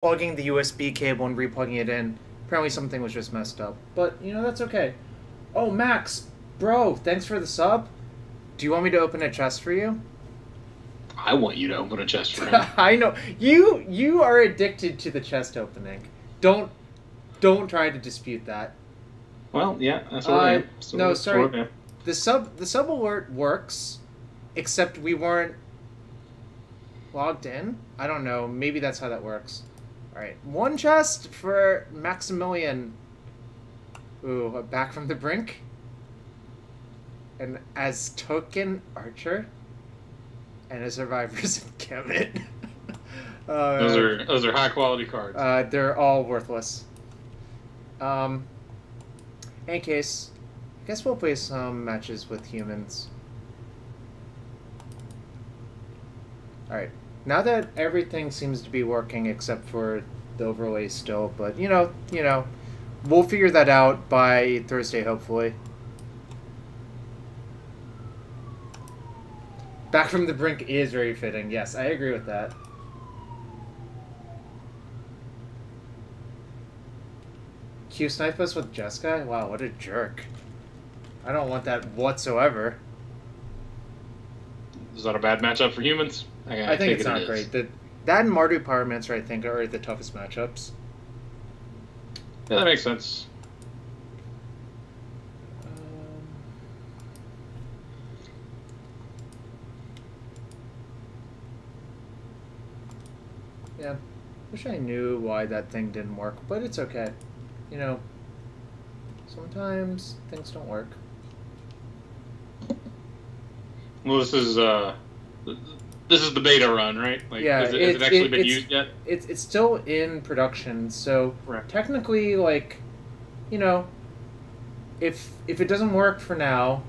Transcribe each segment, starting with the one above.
plugging the USB cable and replugging it in. Apparently something was just messed up. But, that's okay. Oh, Max, bro, thanks for the sub. Do you want me to open a chest for you? I want you to open a chest for him. I know. You are addicted to the chest opening. Don't try to dispute that. Well, yeah, that's what I am. No, sorry. The sub alert works, except we weren't logged in. I don't know. Maybe that's how that works. All right, one chest for Maximilian. Ooh, back from the brink. And as token archer, and a survivor's encampment. Those are high quality cards. They're all worthless. In any case, I guess we'll play some matches with humans. Alright, now that everything seems to be working except for the overlay still, but we'll figure that out by Thursday, hopefully. Back from the brink is very fitting. Yes, I agree with that. Q snipe us with Jessica? Wow, what a jerk. I don't want that whatsoever. Is that a bad matchup for humans? I think it's not great. That and Mardu Pyromancer, I think, are the toughest matchups. Yeah, that makes sense. Yeah, wish I knew why that thing didn't work, but it's okay. Sometimes things don't work. Well, this is the beta run, right? Like, yeah, has it actually been used yet? It's still in production, so technically, if it doesn't work for now,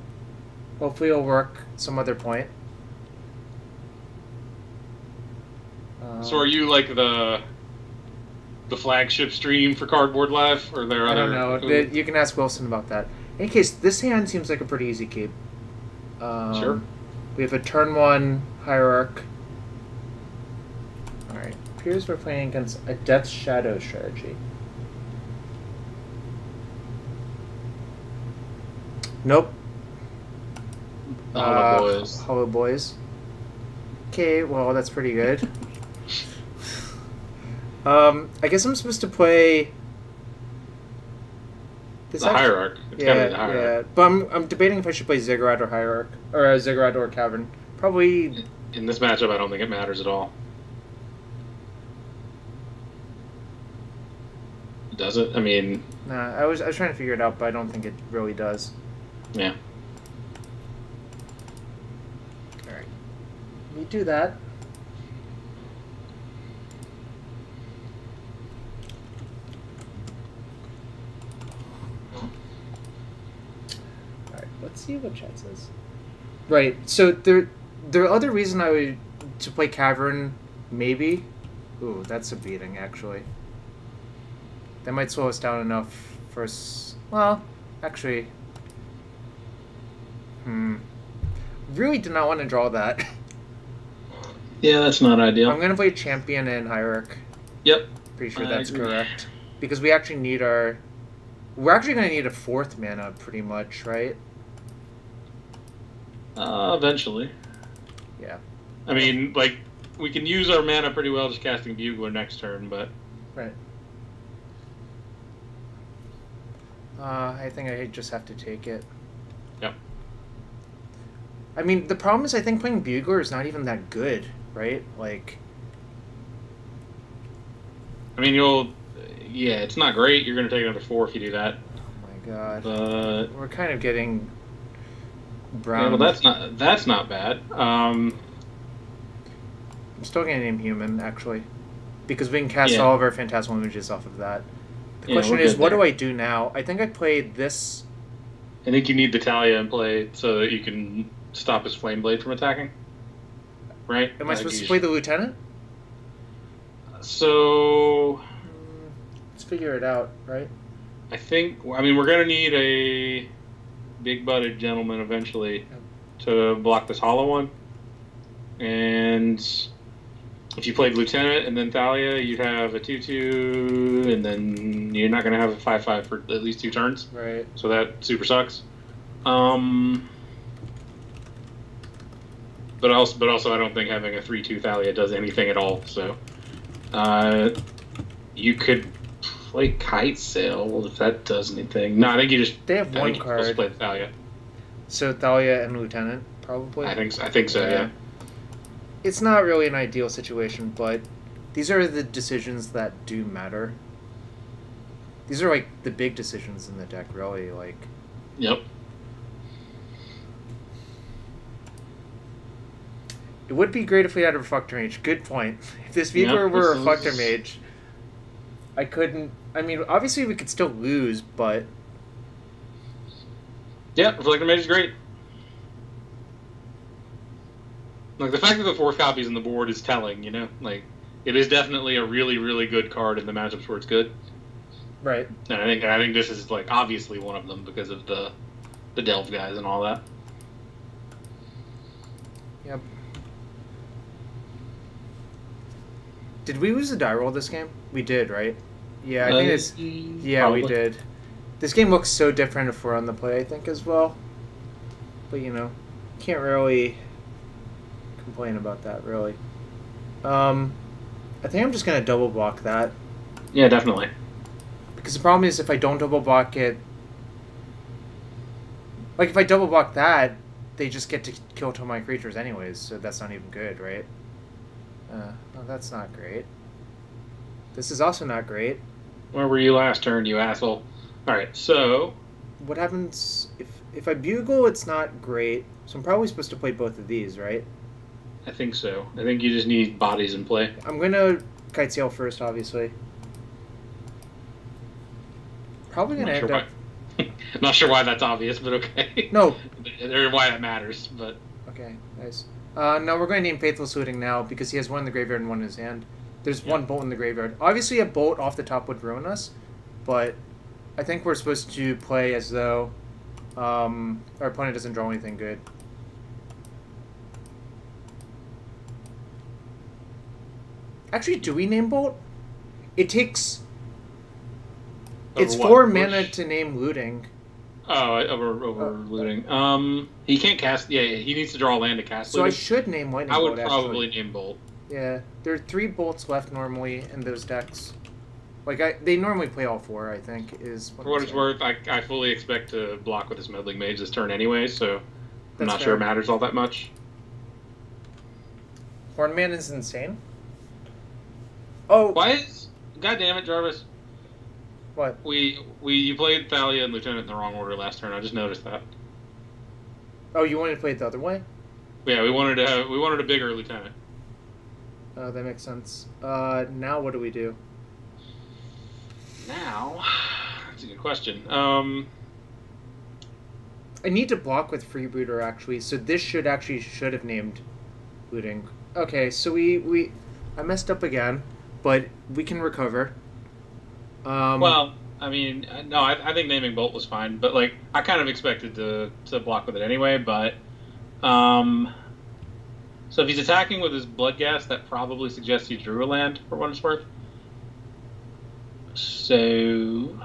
hopefully it'll work some other point. So are you like the flagship stream for Cardboard Live, or there? I don't know. You can ask Wilson about that. In any case, this hand seems like a pretty easy keep. Sure. We have a turn 1 hierarch. Alright. Appears we're playing against a Death Shadow strategy. Nope. Hollow Boys. Hollow Boys. Okay, well, that's pretty good. I guess I'm supposed to play this hierarch. It's gotta be the hierarch. Yeah, but I'm debating if I should play Ziggurat or hierarch, or Ziggurat or Cavern. Probably. In this matchup, I don't think it matters at all. Does it? I mean. Nah, I was trying to figure it out, but I don't think it really does. Yeah. All right. We do that. Let's see what chat says. Right, so the other reason I would to play Cavern, maybe. Ooh, that's a beating actually. That might slow us down enough for us. Well, actually, really did not want to draw that. Yeah, that's not ideal. I'm gonna play Champion and Hierarch. Yep. Pretty sure that's correct because we actually need our. We're actually gonna need a 4th mana, pretty much, right? Eventually. Yeah. I mean, like, we can use our mana pretty well just casting Bugler next turn, but... Right. I think I just have to take it. Yep. I mean, the problem is I think playing Bugler is not even that good, right? Like... I mean, yeah, it's not great. You're going to take another 4 if you do that. Oh my god. But... We're kind of getting... brown. Yeah, well, that's not bad. I'm still gonna name human actually, because we can cast all of our phantasmal images off of that. The question is, what do I do now? I think I played this. I think you need the Talia in play so that you can stop his Flame Blade from attacking. Right? Am I supposed to play the lieutenant? So let's figure it out, right? I mean, we're gonna need a big-butted gentleman eventually to block this hollow one. And if you played Lieutenant and then Thalia, you'd have a 2/2, and then you're not going to have a 5/5 for at least 2 turns. Right. So that super sucks. But also, I don't think having a 3/2 Thalia does anything at all. So, you could play Kite Sail if that does anything. No, I think you just they have one card. card. Play Thalia. So Thalia and Lieutenant probably. I think so. Yeah. It's not really an ideal situation, but these are the decisions that do matter. These are like the big decisions in the deck, really. Like. Yep. It would be great if we had a Reflector Mage. Good point. If this Bugler were a Reflector Mage, I couldn't... I mean, obviously we could still lose, but... Yeah, Reflector Mage is great. Like, the fact that the 4th copy's on the board is telling, you know? Like, it is definitely a really, really good card in the matchups where it's good. Right. And I think this is, like, obviously one of them because of the Delve guys and all that. Yep. Did we lose the die roll this game? We did, right? Yeah, I think it's... Yeah, probably. We did. This game looks so different if we're on the play, I think, as well. But, you know, can't really complain about that, really. I think I'm just going to double block that. Yeah, definitely. Because the problem is if I don't double block it... Like, if I double block that, they just get to kill 2 of my creatures anyways, so that's not even good, right? Oh, that's not great. This is also not great. Where were you last turn, you asshole? Alright, so... What happens... If I Bugle, it's not great. So I'm probably supposed to play both of these, right? I think so. I think you just need bodies in play. I'm going to Kite Sail first, obviously. Probably going to end up... Not sure why that's obvious, but okay. No. Or why that matters, but... Okay, nice. No, we're going to name Faithful Saluting now because he has 1 in the graveyard and 1 in his hand. There's 1 bolt in the graveyard. Obviously, a bolt off the top would ruin us, but I think we're supposed to play as though our opponent doesn't draw anything good. Actually, do we name bolt? It takes... It's 4 mana to name Looting. Oh, over Looting. He can't cast... Yeah, he needs to draw a land to cast So Looting. I should name Lightning Bolt, Bolt, I would probably name Bolt. Yeah, there are 3 bolts left normally in those decks. Like, they normally play all 4, I think, is... For what it's worth, I fully expect to block with this Meddling Mage this turn anyway, so I'm not sure it matters all that much. Hornman is insane. Oh! Why is... God damn it, Jarvis. What? You played Thalia and Lieutenant in the wrong order last turn. I just noticed that. Oh, you wanted to play it the other way? Yeah, we wanted a bigger Lieutenant. Oh, that makes sense. Now what do we do? Now, that's a good question. I need to block with Freebooter actually, so this should have named Looting. Okay, so I messed up again, but we can recover. Well, I mean, no, I think naming Bolt was fine, but like I kind of expected to block with it anyway. But so if he's attacking with his Bloodghast, that probably suggests he drew a land for what it's worth. So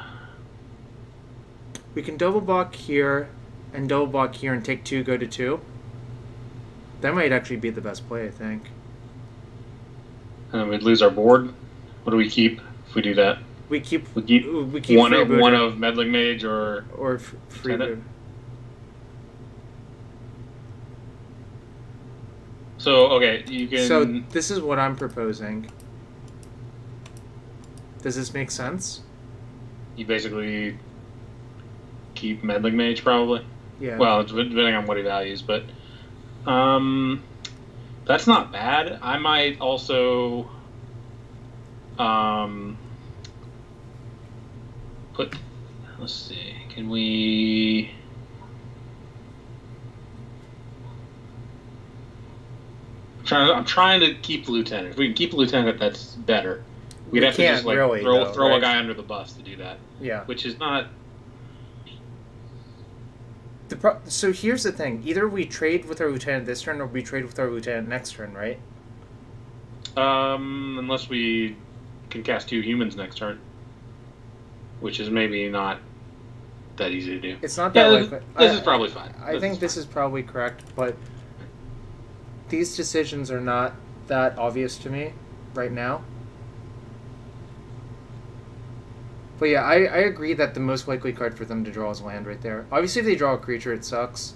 we can double block here and double block here and take 2, go to 2. That might actually be the best play, I think. And we'd lose our board. What do we keep if we do that? We keep one of Meddling Mage or Freebooter. So okay, you can. So this is what I'm proposing. Does this make sense? You basically keep Meddling Mage, probably. Yeah. Well, depending on what he values, but that's not bad. I might also put. Let's see. Can we? I'm trying to keep Lieutenant. If we can keep Lieutenant, that's better. We'd have to just like really, throw a guy under the bus to do that. Yeah. Which is not. So here's the thing: either we trade with our Lieutenant this turn, or we trade with our Lieutenant next turn, right? Unless we can cast 2 humans next turn, which is maybe not that easy to do. It's not that likely. This is probably fine. I think this is probably correct, but these decisions are not that obvious to me right now. But yeah, I agree that the most likely card for them to draw is land right there. Obviously, if they draw a creature, it sucks.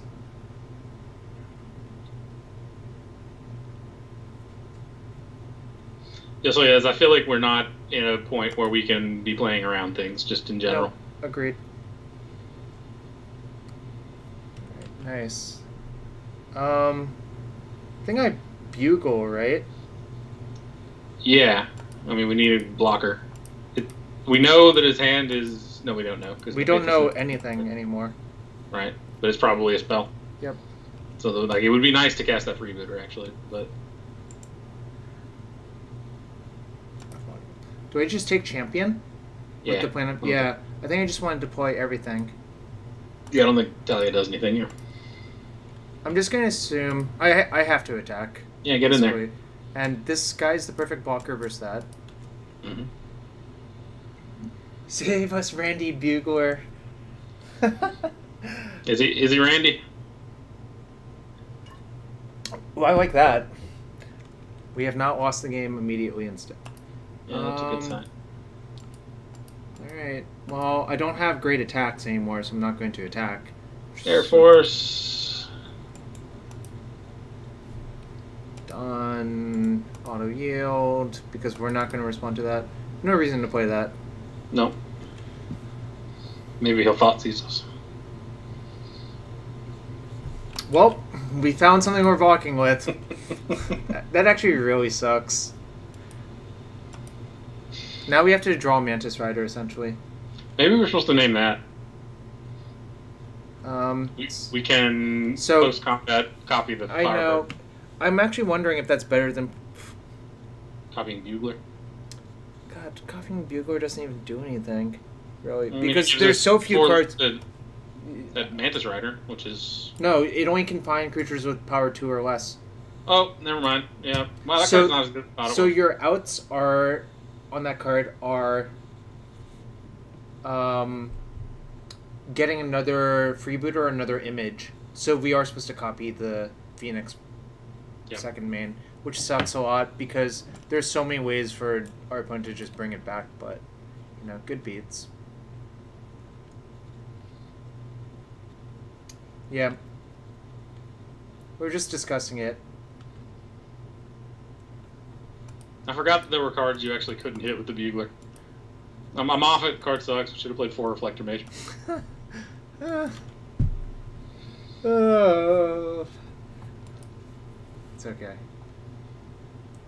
Just so I feel like we're not in a point where we can be playing around things, just in general. No, agreed. Right, nice. I think I bugle, right? Yeah. I mean, we need a blocker. We know that his hand is... No, we don't know. We don't know anything anymore. Right. But it's probably a spell. Yep. So, like, it would be nice to cast that freebooter, actually, but... Do I just take champion? Yeah. With the plan of, yeah. I think I just want to deploy everything. Yeah, I don't think Talia does anything here. I'm just going to assume... I have to attack. Yeah, get in there. And this guy's the perfect blocker versus that. Mm-hmm. Save us, Randy Bugler. Is he Randy? Well, I like that. We have not lost the game immediately instead. Yeah, that's a good sign. Alright. Well, I don't have great attacks anymore, so I'm not going to attack. Air Force. Done. Auto yield, because we're not going to respond to that. No reason to play that. No. Maybe he'll Thoughtseize us. Well, we found something we're blocking with. That actually really sucks. Now we have to draw Mantis Rider, essentially. Maybe we're supposed to name that. We can post-combat copy the I know. I'm actually wondering if that's better than... Copying Bugler? God, copying Bugler doesn't even do anything, really. I mean, because there's so few cards... That Mantis Rider, which is... No, it only can find creatures with power 2 or less. Oh, never mind. Yeah. Well, that card's not as good as So your outs are... on that card are getting another freebooter or another image. So we are supposed to copy the Phoenix second main, which sucks a lot because there's so many ways for our opponent to just bring it back, but, you know, good beats. Yeah. We were just discussing it. I forgot that there were cards you actually couldn't hit with the Bugler. I'm off it. Card sucks. Should have played 4 Reflector Mage. It's okay.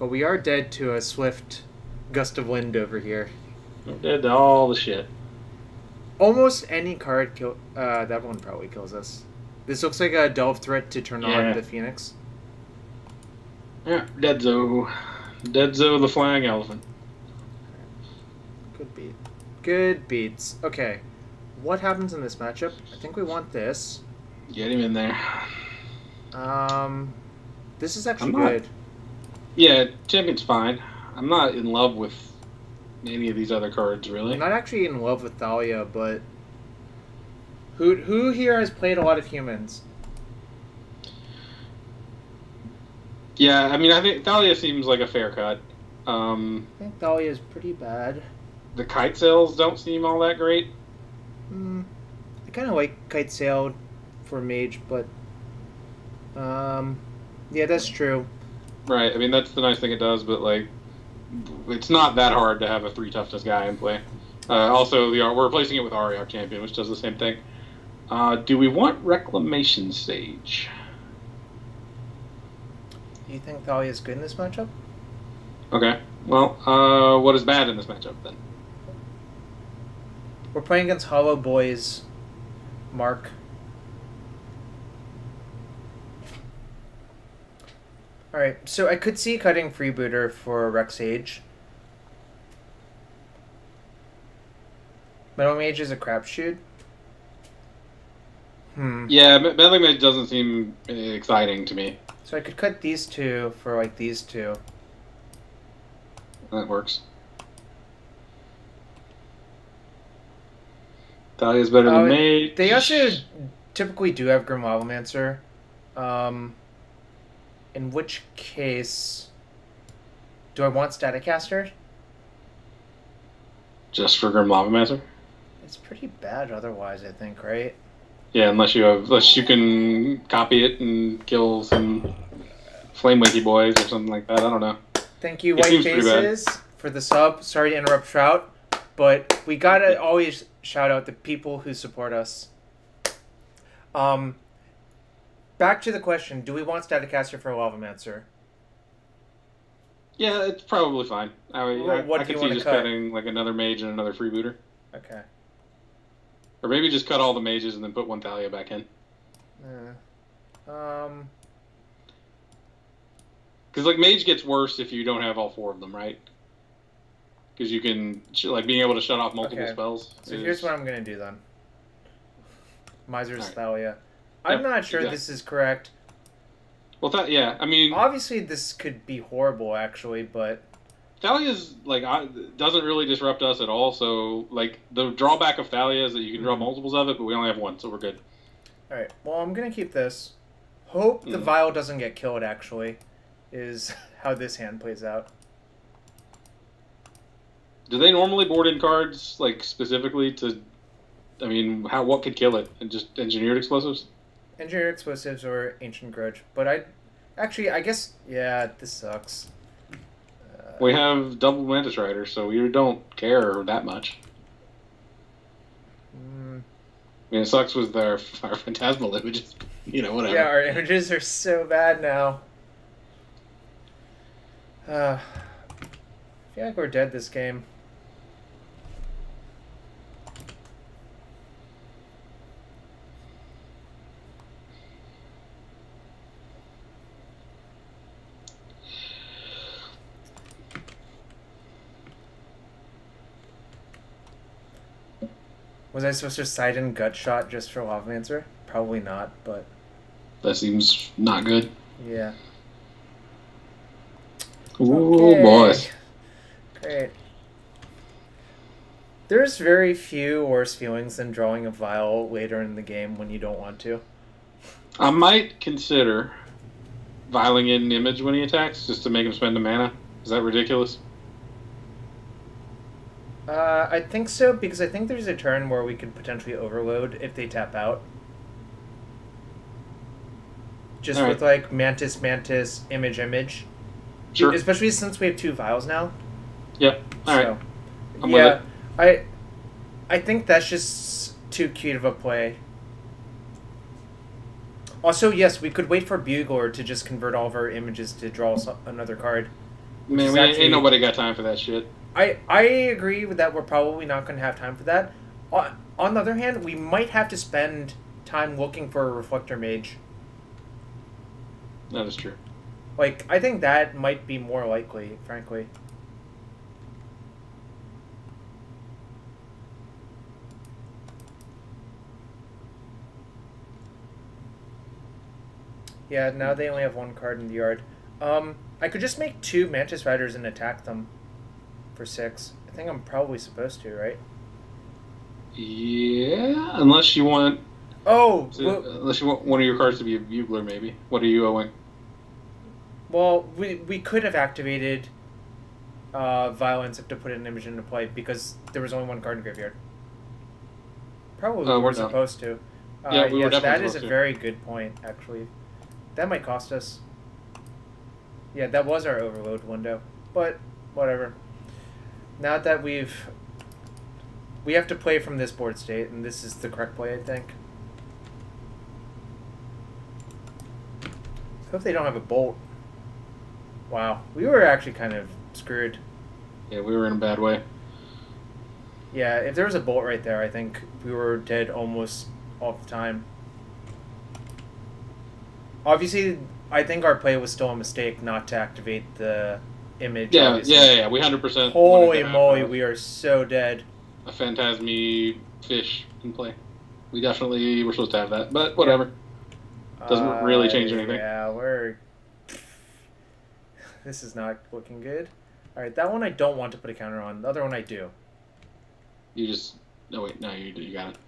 But we are dead to a swift gust of wind over here. We're dead to all the shit. Almost any card kill. That one probably kills us. This looks like a delve threat to turn on the Phoenix. Yeah, Deadzo. Deadzo the Flying Elephant. Good beat. Good beats. Okay. What happens in this matchup? I think we want this. Get him in there. This is actually good. Yeah, Champion's fine. I'm not in love with any of these other cards, really. I'm not actually in love with Thalia, but... Who here has played a lot of humans? Yeah, I mean, I think Thalia seems like a fair cut. I think Thalia is pretty bad. The kite sails don't seem all that great. I kind of like kite sail for mage, but yeah, that's true. Right. I mean, that's the nice thing it does, but like, it's not that hard to have a 3 toughness guy in play. Also, we're replacing it with Ariok Champion, which does the same thing. Do we want Reclamation Stage? Do you think Thalia is good in this matchup? Okay. Well, what is bad in this matchup then? We're playing against Hollow Boys, Mark. Alright, so I could see cutting Freebooter for Rex Age. Metal Mage is a crapshoot. Yeah, Metal Mage doesn't seem exciting to me. So I could cut these two for, like, these two. that works. Thalia's better than Mage. They also typically do have Grim Lavamancer. In which case, do I want Staticaster? Just for Grim Lavamancer? It's pretty bad otherwise, I think, right? Yeah, unless you can copy it and kill some Flame Winky boys or something like that. I don't know. Thank you, White Faces, for the sub. Sorry to interrupt Trout, but we gotta always shout out the people who support us. Back to the question: do we want Staticaster for Lavamancer? Yeah, it's probably fine. I could see just cutting like another mage and another freebooter. Okay. Or maybe just cut all the mages and then put one Thalia back in. Because like mage gets worse if you don't have all 4 of them, right? Because you can like being able to shut off multiple spells. So here's what I'm gonna do then. Miser's Thalia. I'm not sure this is correct. Well, yeah, I mean, obviously this could be horrible, actually, but Thalia's like doesn't really disrupt us at all. So like the drawback of Thalia is that you can draw multiples of it, but we only have 1, so we're good. All right. Well, I'm gonna keep this. Hope the Vial doesn't get killed. Actually, is how this hand plays out. Do they normally board in cards like specifically to? I mean, what could kill it? And just engineered explosives? Engineered explosives or ancient grudge, but I guess this sucks. We have double Mantis Rider, so we don't care that much. I mean, it sucks with our phantasmal images. You know, whatever. Yeah, our images are so bad now. I feel like we're dead this game. Was I supposed to side in gut shot just for Lavamancer? Probably not, but that seems not good. Yeah. Ooh, boys. Great. There's very few worse feelings than drawing a Vial later in the game when you don't want to. I might consider vialing in an image when he attacks just to make him spend the mana. Is that ridiculous? I think so, because I think there's a turn where we could potentially overload if they tap out. Just with, like, Mantis, Image. Sure. Especially since we have 2 Vials now. Yep. Alright. So, I'm with it. I think that's just too cute of a play. Also, yes, we could wait for Bugler to just convert all of our images to draw another card. Man, ain't nobody got time for that shit. I agree with that. We're probably not going to have time for that. On the other hand, we might have to spend time looking for a Reflector Mage. That is true. Like, I think that might be more likely, frankly. Yeah, now they only have 1 card in the yard. I could just make 2 Mantis Riders and attack them for 6. I think I'm probably supposed to, right? Yeah, unless you want... unless you want one of your cards to be a Bugler, maybe. What are you owing? Well, we could have activated Violence to put an image into play because there was only 1 card in graveyard. Probably we were supposed to. Yeah, we were definitely that is supposed a to. very good point, actually. That might cost us. Yeah, that was our overload window. But, whatever. Now that we have to play from this board state, and this is the correct play, I think. Hope they don't have a bolt. Wow, we were actually kind of screwed. Yeah, we were in a bad way. Yeah, if there was a bolt right there, I think we were dead almost all the time. Obviously, I think our play was still a mistake not to activate the image. Yeah, obviously. yeah, we 100%. Holy moly, we are so dead. A Phantasmy fish in play. We definitely were supposed to have that, but whatever. Doesn't really change anything. Yeah, this is not looking good. Alright, that one I don't want to put a counter on. The other one I do. You just... No, wait. No, you got it.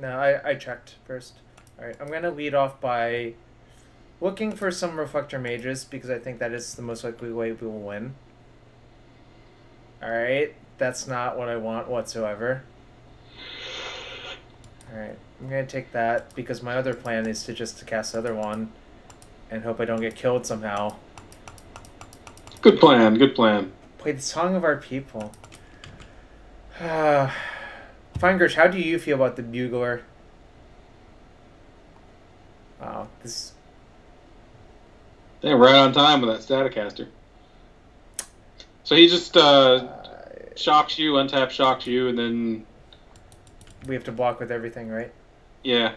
No, I checked first. Alright, I'm going to lead off by looking for some Reflector Mages, because I think that is the most likely way we will win. Alright, that's not what I want whatsoever. Alright, I'm going to take that, because my other plan is to just cast the other one, and hope I don't get killed somehow. Good plan, good plan. Play the Song of Our People. Feingersh, how do you feel about the Bugler? Wow, this... Damn, right on time with that Staticaster. So he just shocks you, untap shocks you, and then... We have to block with everything, right? Yeah.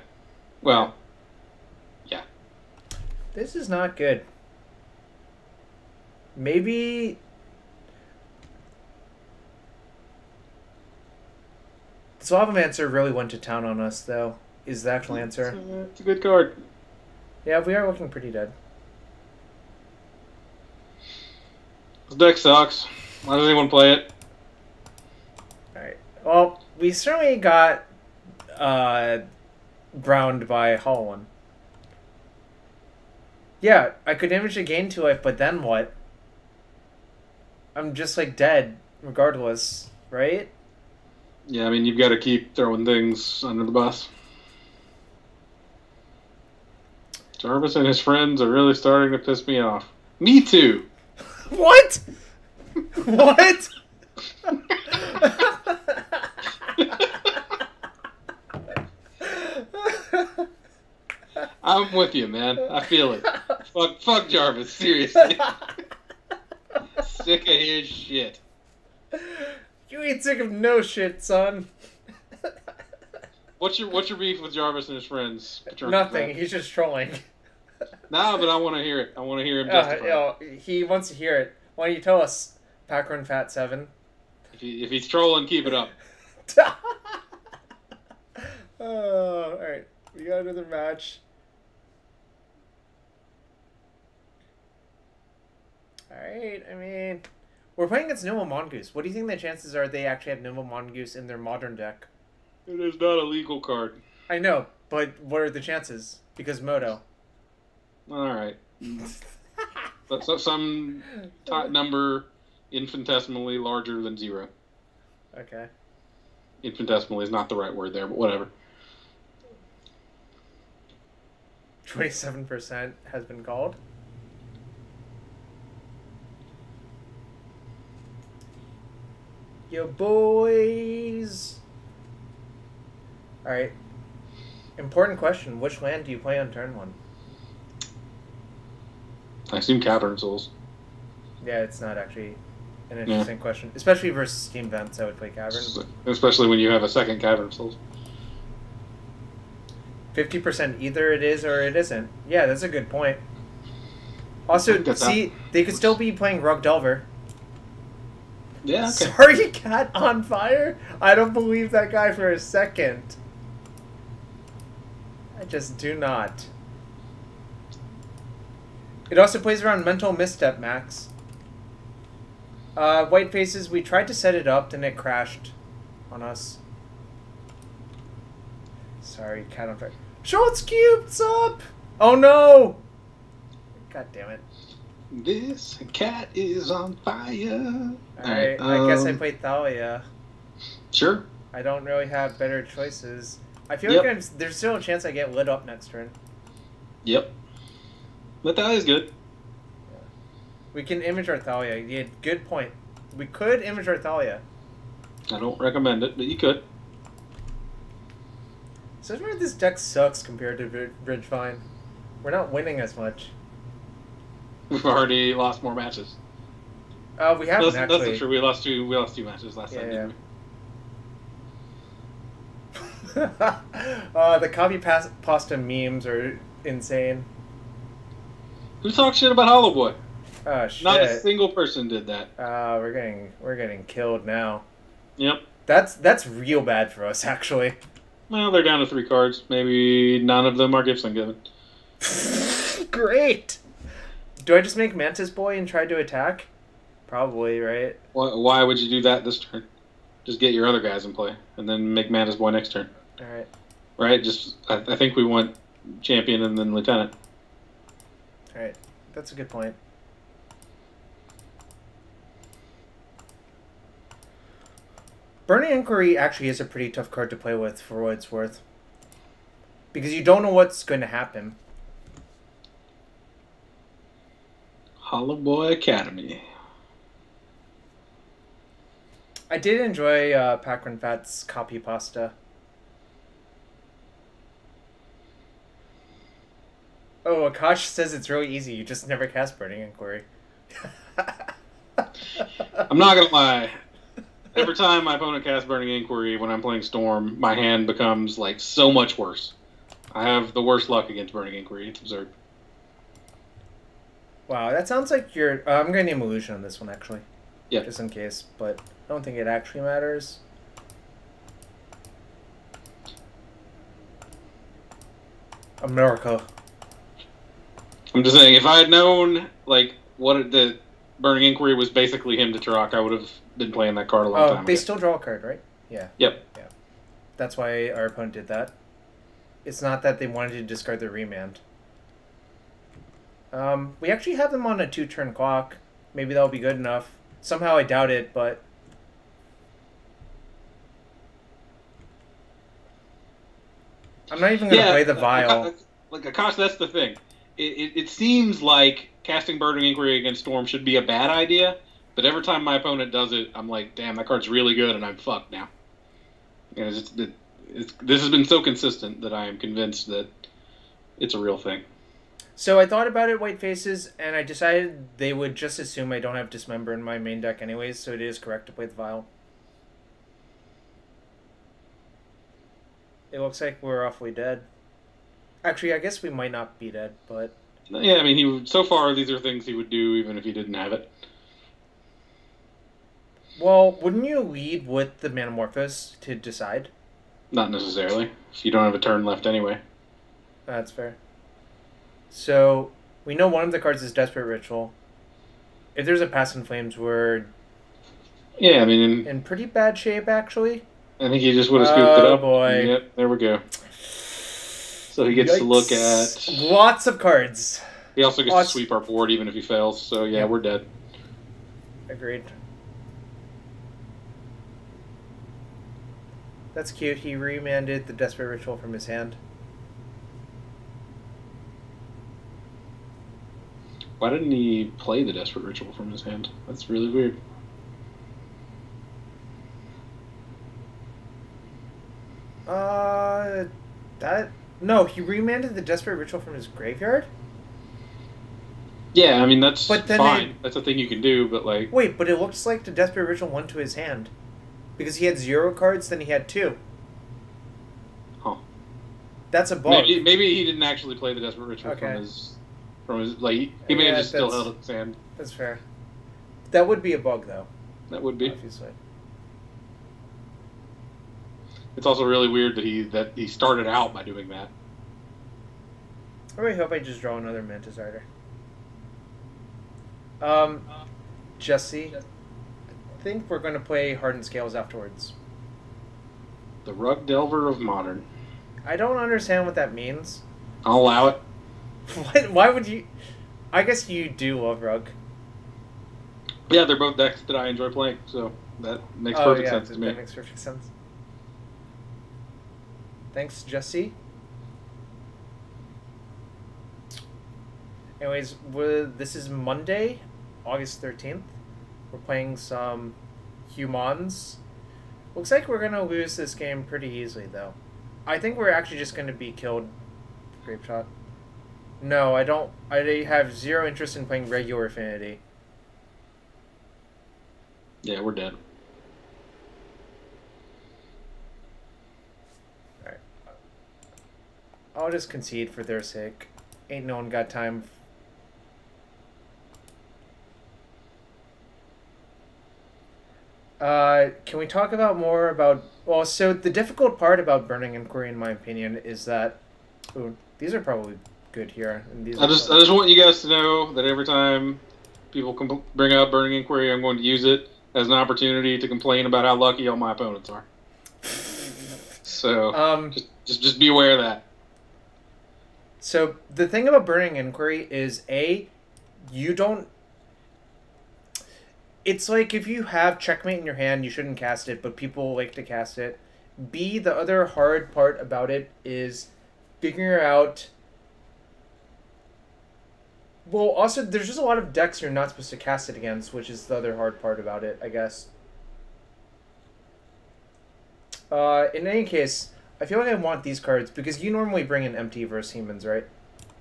Well, yeah. This is not good. Maybe... Slavamancer really went to town on us, though, is the actual answer. It's a good card. Yeah, we are looking pretty dead. This deck sucks. Why does anyone play it? Alright. Well, we certainly got browned by Hollow One. Yeah, I could image a gain to life, but then what? I'm just, like, dead, regardless, right? Yeah, I mean, you've got to keep throwing things under the bus. Jarvis and his friends are really starting to piss me off. Me too! What? What? I'm with you, man. I feel it. Fuck Jarvis, seriously. Sick of his shit. You ain't sick of no shit, son. What's your beef with Jarvis and his friends? Nothing. He's just trolling. Nah, but I want to hear it. I want to hear him justify it. He wants to hear it. Why don't you tell us, Packrun Fat 7? If he's trolling, keep it up. Alright. We got another match. Alright, I mean... We're playing against Nimble Mongoose. What do you think the chances are they actually have Nimble Mongoose in their modern deck? It is not a legal card. I know, but what are the chances? Because Moto. Alright. But some number infinitesimally larger than 0. Okay. Infinitesimally is not the right word there, but whatever. 27% has been called. Yo, boys! Alright. Important question. Which land do you play on turn 1? I assume Cavern Souls. Yeah, it's not actually an interesting question. Especially versus Steam Vents, I would play Cavern. Especially when you have a second Cavern Souls. 50% either it is or it isn't. Yeah, that's a good point. Also, see, they could still be playing Rug Delver. Yeah, okay. Sorry, Cat on Fire? I don't believe that guy for a second. I just do not. It also plays around Mental Misstep, Max. White Faces, we tried to set it up, then it crashed on us. Sorry, Cat on Fire. Schultz Cube's up! Oh no! God damn it. This cat is on fire. Alright, I guess I played Thalia. Sure. I don't really have better choices. I feel like there's still a chance I get lit up next turn. Yep. But Thalia's good. Yeah. We can image our Thalia. Yeah, good point. We could image our Thalia. I don't recommend it, but you could. So this deck sucks compared to Bridgevine. We're not winning as much. We've already lost more matches. We haven't actually. That's true. We lost two matches last time, didn't we? The copy pasta memes are insane. Who talks shit about Hollow Boy? Oh shit! Not a single person did that. We're getting killed now. Yep. That's real bad for us, actually. Well, they're down to 3 cards. Maybe none of them are Gibson given. Great. Do I just make Mantis Boy and try to attack? Probably, right? Why would you do that this turn? Just get your other guys in play, and then make Mantis Boy next turn. All right. Right? I think we want champion and then lieutenant. All right. That's a good point. Burning Inquiry actually is a pretty tough card to play with for what it's worth. Because you don't know what's going to happen. Hollow Boy Academy. I did enjoy Packrin Fat's copy pasta. Oh, Akash says it's really easy. You just never cast Burning Inquiry. I'm not going to lie. Every time my opponent casts Burning Inquiry when I'm playing Storm, my hand becomes, like, so much worse. I have the worst luck against Burning Inquiry. It's absurd. Wow, that sounds like you're... I'm going to name Illusion on this one, actually. Yeah. Just in case, but I don't think it actually matters. America. I'm just saying, if I had known, like, the Burning Inquiry was basically him to Turok, I would have been playing that card a long time ago. They still draw a card, right? Yeah. Yep. Yeah. That's why our opponent did that. It's not that they wanted to discard their remand. We actually have them on a 2-turn clock. Maybe that'll be good enough. Somehow I doubt it, but... I'm not even going to play the Vial. Like, Akash, that's the thing. It seems like casting Burning Inquiry against Storm should be a bad idea, but every time my opponent does it, I'm like, damn, that card's really good, and I'm fucked now. And this has been so consistent that I am convinced that it's a real thing. So I thought about it, White Faces, and I decided they would just assume I don't have Dismember in my main deck anyways, so it is correct to play the Vial. It looks like we're awfully dead. Actually, I guess we might not be dead, but... Yeah, I mean, so far these are things he would do even if he didn't have it. Well, wouldn't you lead with the Manamorphose to decide? Not necessarily. If you don't have a turn left anyway. That's fair. So, we know one of the cards is Desperate Ritual. If there's a Pass in Flames, we're... Yeah, I mean... in pretty bad shape, actually. I think he just would have scooped it up. Oh, boy. Yep, there we go. So he gets to look at... Lots of cards. He also gets to sweep our board even if he fails, so yeah, we're dead. Agreed. That's cute. He remanded the Desperate Ritual from his hand. Why didn't he play the Desperate Ritual from his hand? That's really weird. No, he remanded the Desperate Ritual from his graveyard? Yeah, I mean, that's fine. That's a thing you can do, but like... Wait, but it looks like the Desperate Ritual went to his hand. Because he had 0 cards, then he had 2. Huh. That's a bug. Maybe he didn't actually play the Desperate Ritual from his like he may have just still held it in his hand. That's fair. That would be a bug, though. That would be. Obviously. It's also really weird that he started out by doing that. I really hope I just draw another Mantis Rider. Jesse, I think we're going to play Hardened Scales afterwards. The Rug Delver of Modern. I don't understand what that means. I'll allow it. What? Why would you... I guess you do love Rug. Yeah, they're both decks that I enjoy playing, so that makes perfect sense to me. That makes perfect sense. Thanks, Jesse. Anyways, this is Monday, August 13th. We're playing some humans. Looks like we're going to lose this game pretty easily, though. I think we're actually just going to be killed. Grape Shot. No, I don't. I have 0 interest in playing regular Affinity. Yeah, we're dead. Alright. I'll just concede for their sake. Ain't no one got time. Can we talk about more about... Well, so the difficult part about Burning Inquiry, in my opinion, is that... Ooh, these are probably good here. And these I just want you guys to know that every time people can bring up Burning Inquiry, I'm going to use it as an opportunity to complain about how lucky all my opponents are. So just be aware of that. So the thing about Burning Inquiry is you don't. It's like if you have Checkmate in your hand, you shouldn't cast it, but people like to cast it. B, the other hard part about it is figuring out. Well, also, there's just a lot of decks you're not supposed to cast it against, which is the other hard part about it, I guess. In any case, I feel like I want these cards, because you normally bring in empty versus humans, right?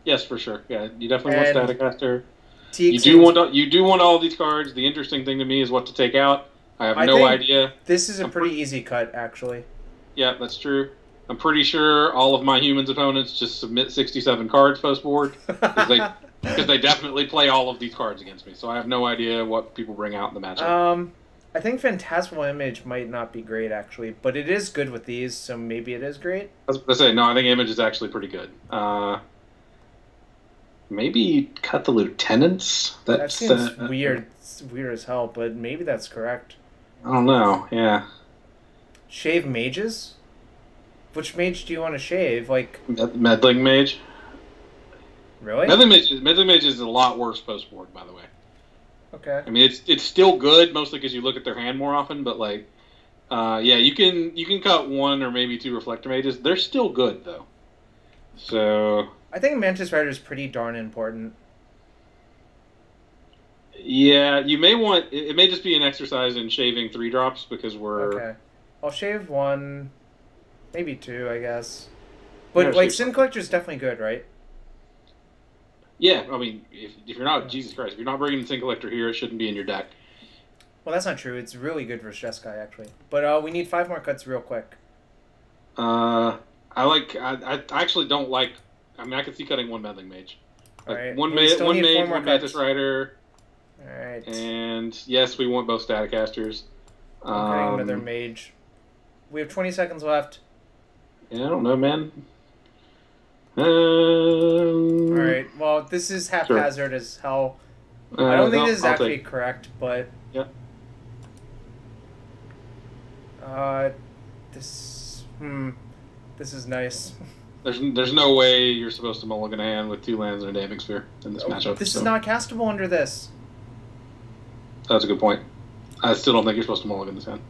Yes, for sure. Yeah, you definitely want Staticaster. You do want all these cards. The interesting thing to me is what to take out. I have no idea. This is a pretty easy cut, actually. Yeah, that's true. I'm pretty sure all of my humans opponents just submit 67 cards post-board, because they definitely play all of these cards against me. So I have no idea what people bring out in the matchup. I think Phantasmal Image might not be great, actually, but it is good with these, so maybe it is great. I was going to say, no, I think Image is actually pretty good. Maybe cut the Lieutenants? That seems weird. It's weird as hell, but maybe that's correct. I don't know, yeah. Shave Mages? Which mage do you want to shave? Like Meddling Mage. Really? Meddling Mage is a lot worse post-board, by the way. Okay. I mean, it's still good, mostly because you look at their hand more often, but, like, yeah, you can cut one or maybe two Reflector Mages. They're still good, though. So... I think Mantis Rider is pretty darn important. Yeah, you may want... It may just be an exercise in shaving 3-drops, because we're... Okay. I'll shave one, maybe two, I guess. But, like, Sin Collector is definitely good, right? Yeah, I mean, if you're not... Jesus Christ, if you're not bringing the Sin Collector here, it shouldn't be in your deck. Well, that's not true. It's really good for Jeskai, actually. But we need 5 more cuts real quick. I actually don't like... I mean, I could see cutting one Meddling Mage. Like, Alright. One Mage, one Mantis Rider. Alright. And, yes, we want both Staticasters. I'm cutting another Mage. We have 20 seconds left. Yeah, I don't know, man. Alright, well, this is haphazard as hell. I don't think this is actually correct, but... Yeah. This is nice. There's no way you're supposed to mulligan a hand with 2 lands and a Damping Sphere in this matchup. This is not castable under this. That's a good point. I still don't think you're supposed to mulligan this hand.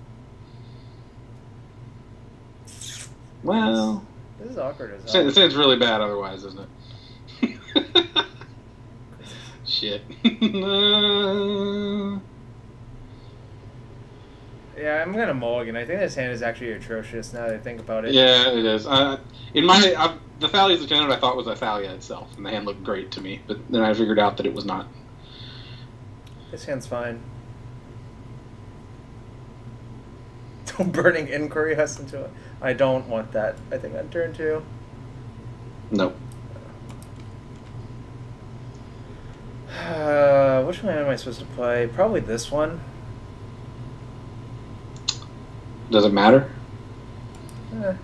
Well... This is awkward as hell. It sounds really bad otherwise, doesn't it? Shit. Yeah, I'm gonna mulligan. I think this hand is actually atrocious now that I think about it. Yeah, it is. The Thalia's Lieutenant I thought was a Thalia itself, and the hand looked great to me, but then I figured out that it was not. This hand's fine. Burning Inquiry has into it. I don't want that. I think on turn 2. Nope. Which one am I supposed to play? Probably this one. Does it matter? I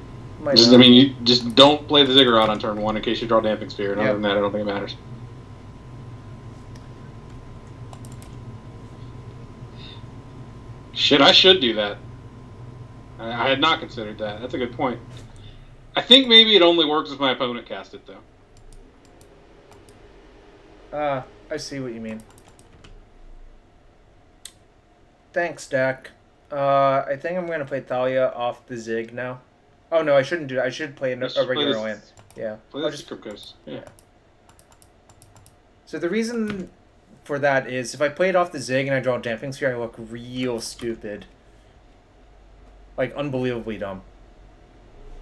mean, you just don't play the Ziggurat on turn 1 in case you draw Damping Sphere. And other than that, I don't think it matters. Shit, I should do that. I had not considered that. That's a good point. I think maybe it only works if my opponent cast it, though. I see what you mean. Thanks, Dak. I think I'm going to play Thalia off the Zig now. Oh, no, I shouldn't do that. I should play a regular land. Yeah. Play this Crypt Ghost. Yeah. So the reason for that is if I play it off the Zig and I draw a Damping Sphere, I look real stupid. Like, unbelievably dumb.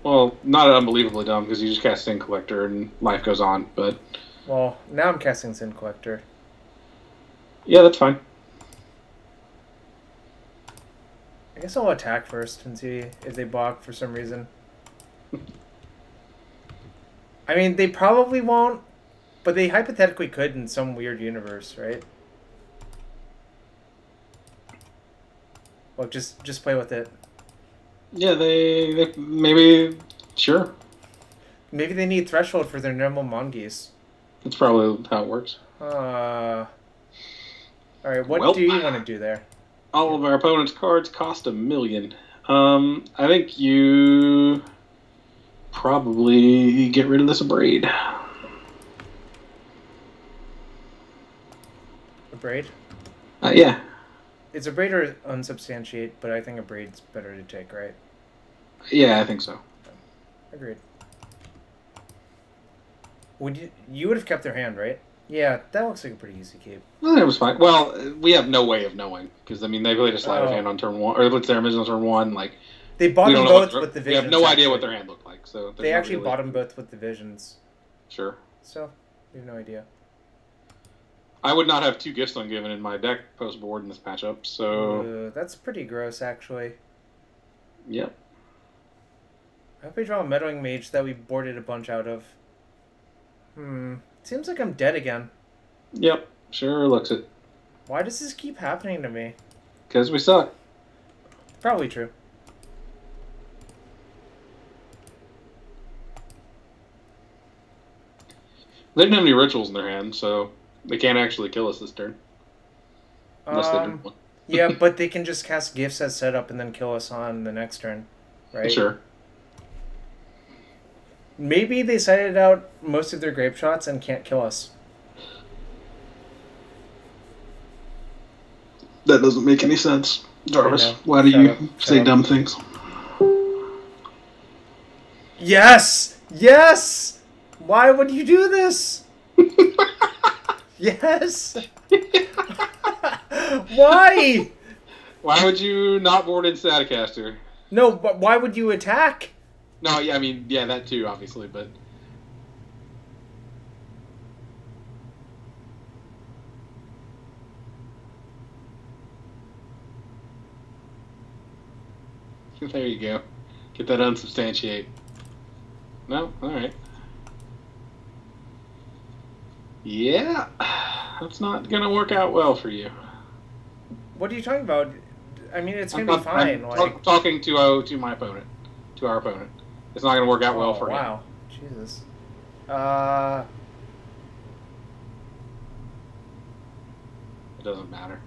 Well, not unbelievably dumb, because you just cast Sin Collector and life goes on, but... Well, now I'm casting Sin Collector. Yeah, that's fine. I guess I'll attack first and see if they block for some reason. I mean, they probably won't, but they hypothetically could in some weird universe, right? Well, just play with it. Yeah, they maybe... Sure. Maybe they need Threshold for their normal Mongoose. That's probably how it works. All right, what Well, do you want to do there? all of our opponent's cards cost 1,000,000. I think you probably get rid of this Abrade. A braid? Yeah. It's a braid or unsubstantiate, but I think a braid's better to take, right? Yeah, I think so. Agreed. You would have kept their hand, right? Yeah, that looks like a pretty easy keep. Well, it was fine. Well, we have no way of knowing because I mean they played a sleight of hand on turn 1, or what's their original turn 1. Like they bought them both with the visions. We have no idea what their hand looked like. So they actually bought them both with the visions. Sure. So we have no idea. I would not have 2 gifts ungiven in my deck post board in this matchup. So that's pretty gross, actually. Yep. I hope we draw a meddling mage that we boarded a bunch out of. Seems like I'm dead again. Yep. Sure looks it. Why does this keep happening to me? Because we suck. Probably true. They didn't have any rituals in their hand, so they can't actually kill us this turn. Unless they do one. Yeah, but they can just cast gifts as setup and then kill us on the next turn, right? Sure. Maybe they sighted out most of their grape shots and can't kill us. That doesn't make any sense. Jarvis, why do you say dumb things? Yes! Yes! Why would you do this? Yes! Why? Why would you not board in Staticaster? No, but why would you attack? No, yeah, I mean, yeah, that too, obviously, but... There you go. Get that unsubstantiate. No? Alright. Yeah. That's not gonna work out well for you. What are you talking about? I mean, it's gonna be fine. I'm talking to my opponent. To our opponent. It's not gonna work out well for him. Wow. Jesus. It doesn't matter.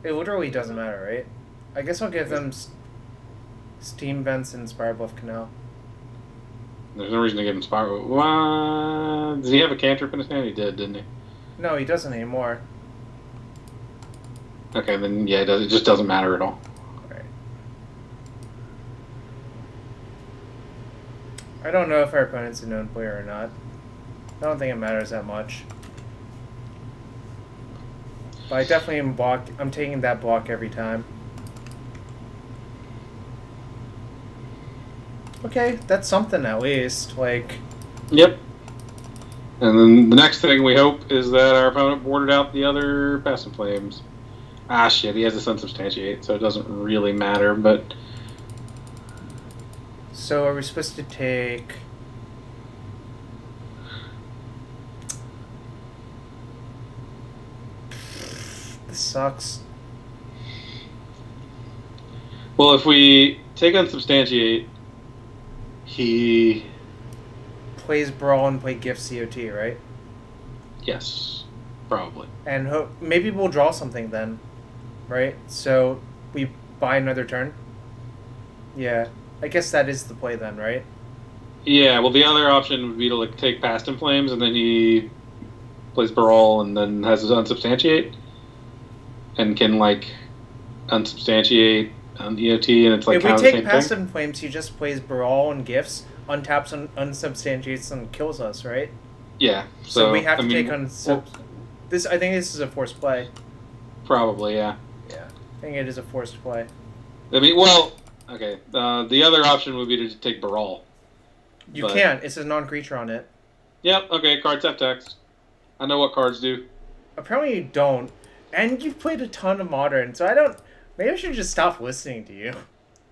It literally doesn't matter, right? I guess I'll give them Steam Vents and Spirebluff Canal. There's no reason to give him Spirebluff. Does he have a cantrip in his hand? He did, didn't he? No, he doesn't anymore. Okay, then yeah, it just doesn't matter at all. Right. I don't know if our opponent's a known player or not. I don't think it matters that much. But I definitely am I'm taking that block every time. Okay, that's something at least. Like. Yep. And then the next thing we hope is that our opponent boarded out the other Passing Flames. Ah, shit, he has this unsubstantiate, so it doesn't really matter, but... So are we supposed to take... This sucks. Well, if we take unsubstantiate, he... Plays Brawl and play Gift COT, right? Yes, probably. And maybe we'll draw something then, right? So we buy another turn? Yeah. I guess that is the play then, right? Yeah, well, the other option would be to like take Past in Flames, and then he plays Brawl, and then has his unsubstantiate, and can like unsubstantiate on EOT, and it's like if we kind of the take same Past thing. in Flames, he just plays Brawl and Gifts, untaps and unsubstantiates and kills us, right? Yeah. So we have to take this. I think this is a forced play. Probably, yeah. Yeah, I think it is a forced play. I mean, well, okay. The other option would be to take Brawl. You can't. It says non-creature on it. Yep. Okay. Cards have text. I know what cards do. Apparently you don't, and you've played a ton of Modern, so I don't. Maybe I should just stop listening to you.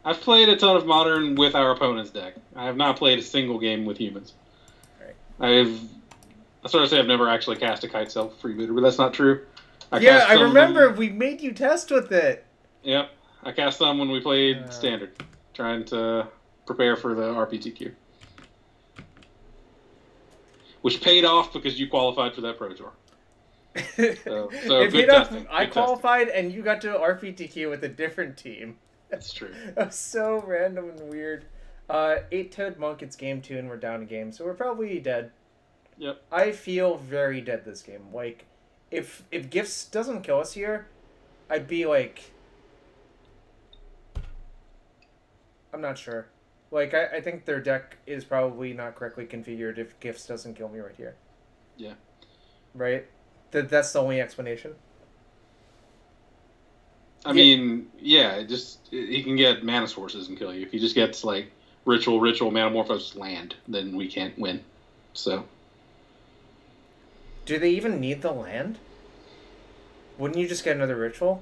I've played a ton of Modern with our opponent's deck. I have not played a single game with humans. Right. I sort of say I've never actually cast a Kite Self freebooter, but that's not true. I remember we made you test with it. Yep. I cast some when we played Standard, trying to prepare for the RPTQ. Which paid off because you qualified for that Pro Tour. So If good enough, testing. I Good qualified and you got to RPTQ with a different team. That's true. That's so random and weird. Eight-Toed Monk, it's game 2 and we're down a game, so we're probably dead. Yep. I feel very dead this game. Like, if Gifts doesn't kill us here, I'd be like... I'm not sure. Like, I think their deck is probably not correctly configured if Gifts doesn't kill me right here. Yeah. Right? That's the only explanation. I mean, yeah, he can get mana sources and kill you. If he just gets like ritual, Manamorphose, land, then we can't win. So, do they even need the land? Wouldn't you just get another ritual?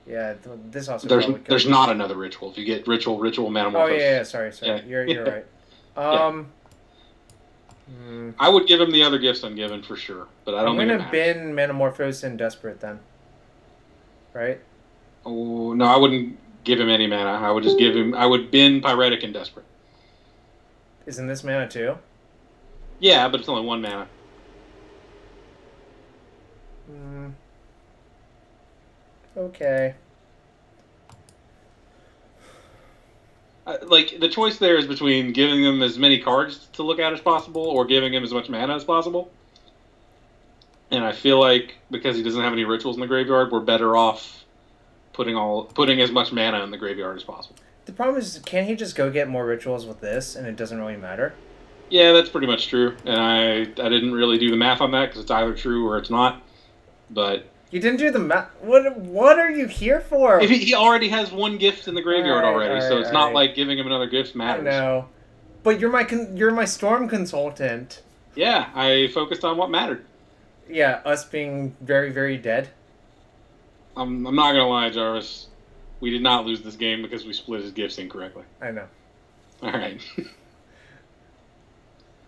Yeah, this also there's not another ritual. If you get ritual, Manamorphose. Oh yeah, sorry. Yeah. You're right. I would give him the other gifts ungiven for sure, but I don't think I'm gonna bin Manamorphose and Desperate then. Right? Oh no, I wouldn't give him any mana. I would just give him. I would bin Pyretic and Desperate. Isn't this mana too? Yeah, but it's only 1 mana. Okay. Like, the choice there is between giving them as many cards to look at as possible or giving him as much mana as possible. And I feel like because he doesn't have any rituals in the graveyard, we're better off putting as much mana in the graveyard as possible. The problem is, can't he just go get more rituals with this, and it doesn't really matter? Yeah, that's pretty much true. And I didn't really do the math on that because it's either true or it's not. But you didn't do the math. What are you here for? If he already has 1 gift in the graveyard already, so it's not like giving him another gift matters. I know, but you're my storm consultant. Yeah, I focused on what mattered. Yeah, us being very, very dead. I'm not gonna lie, Jarvis. We did not lose this game because we split his gifts incorrectly. I know. All right.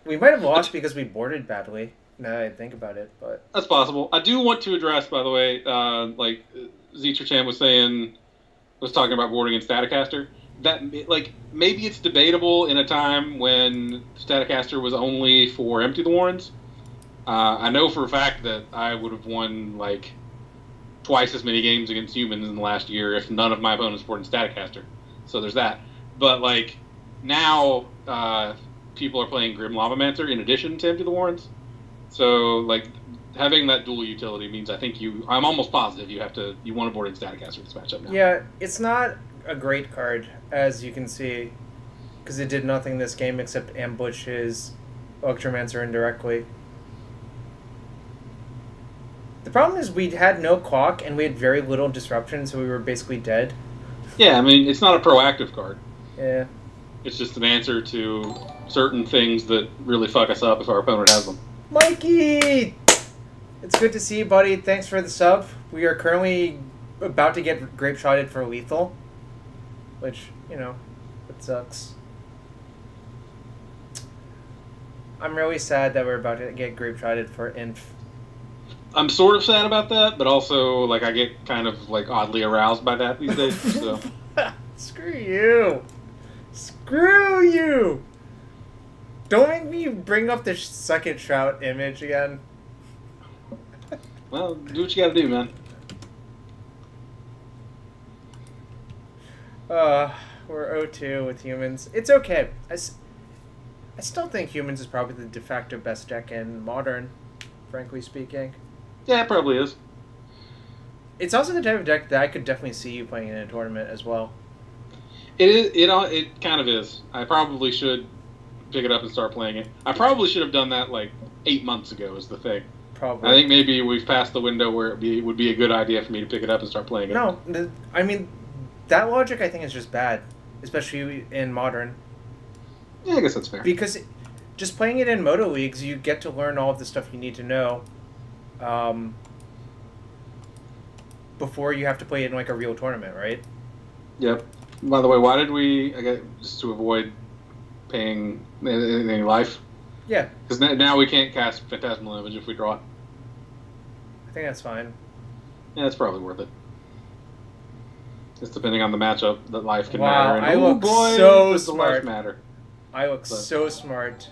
We might have lost because we boarded badly. Now that I think about it, but that's possible. I do want to address, by the way, like Zeetrachan was talking about boarding in Staticaster. That like maybe it's debatable in a time when Staticaster was only for Empty the Warrens. I know for a fact that I would have won like twice as many games against humans in the last year if none of my opponents boarded Staticaster. So there's that. But like now, people are playing Grim Lavamancer in addition to Empty the Warrens. So like having that dual utility means I'm almost positive you want to board in Staticaster this matchup now. Yeah, it's not a great card as you can see because it did nothing this game except ambush his Electromancer indirectly. The problem is we had no clock and we had very little disruption, so we were basically dead. Yeah, I mean, it's not a proactive card. Yeah. It's just an answer to certain things that really fuck us up if our opponent has them. Mikey! It's good to see you, buddy. Thanks for the sub. We are currently about to get grape-shotted for lethal. Which, you know, it sucks. I'm really sad that we're about to get grape-shotted for inf. I'm sort of sad about that, but also, like, I get kind of, like, oddly aroused by that these days, so... Screw you! Screw you! Don't make me bring up the second Shroud image again. Well, do what you gotta do, man. We're 0-2 with humans. It's okay. I still think humans is probably the de facto best deck in Modern, frankly speaking. Yeah, it probably is. It's also the type of deck that I could definitely see you playing in a tournament as well. It is. It kind of is. I probably should pick it up and start playing it. I probably should have done that like 8 months ago. Is the thing. Probably. I think maybe we've passed the window where it would be a good idea for me to pick it up and start playing it. No, I mean, that logic I think is just bad, especially in Modern. Yeah, I guess that's fair. Because just playing it in Moto Leagues, you get to learn all of the stuff you need to know. Before you have to play it in like a real tournament, right? Yep. By the way, why did we? Just to avoid paying any life. Yeah. Because now we can't cast Phantasmal Image if we draw it. I think that's fine. Yeah, it's probably worth it. Just depending on the matchup, that life can wow, matter. And, I look boy, so does the smart. life matter. I look so smart.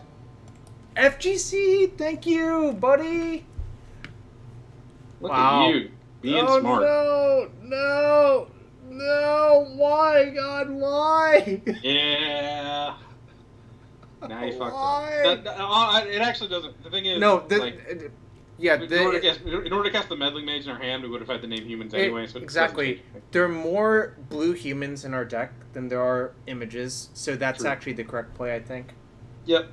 FGC, thank you, buddy. Look at Wow. you being Oh smart. no! Why, God? Why? Yeah. Now you fucked up. Why? It actually doesn't. The thing is, No, like, yeah, in order to cast the meddling mage in our hand, we would have had to name humans anyway, so it doesn't change exactly. anything. There are more blue humans in our deck than there are images, so that's True. actually the correct play, I think. Yep.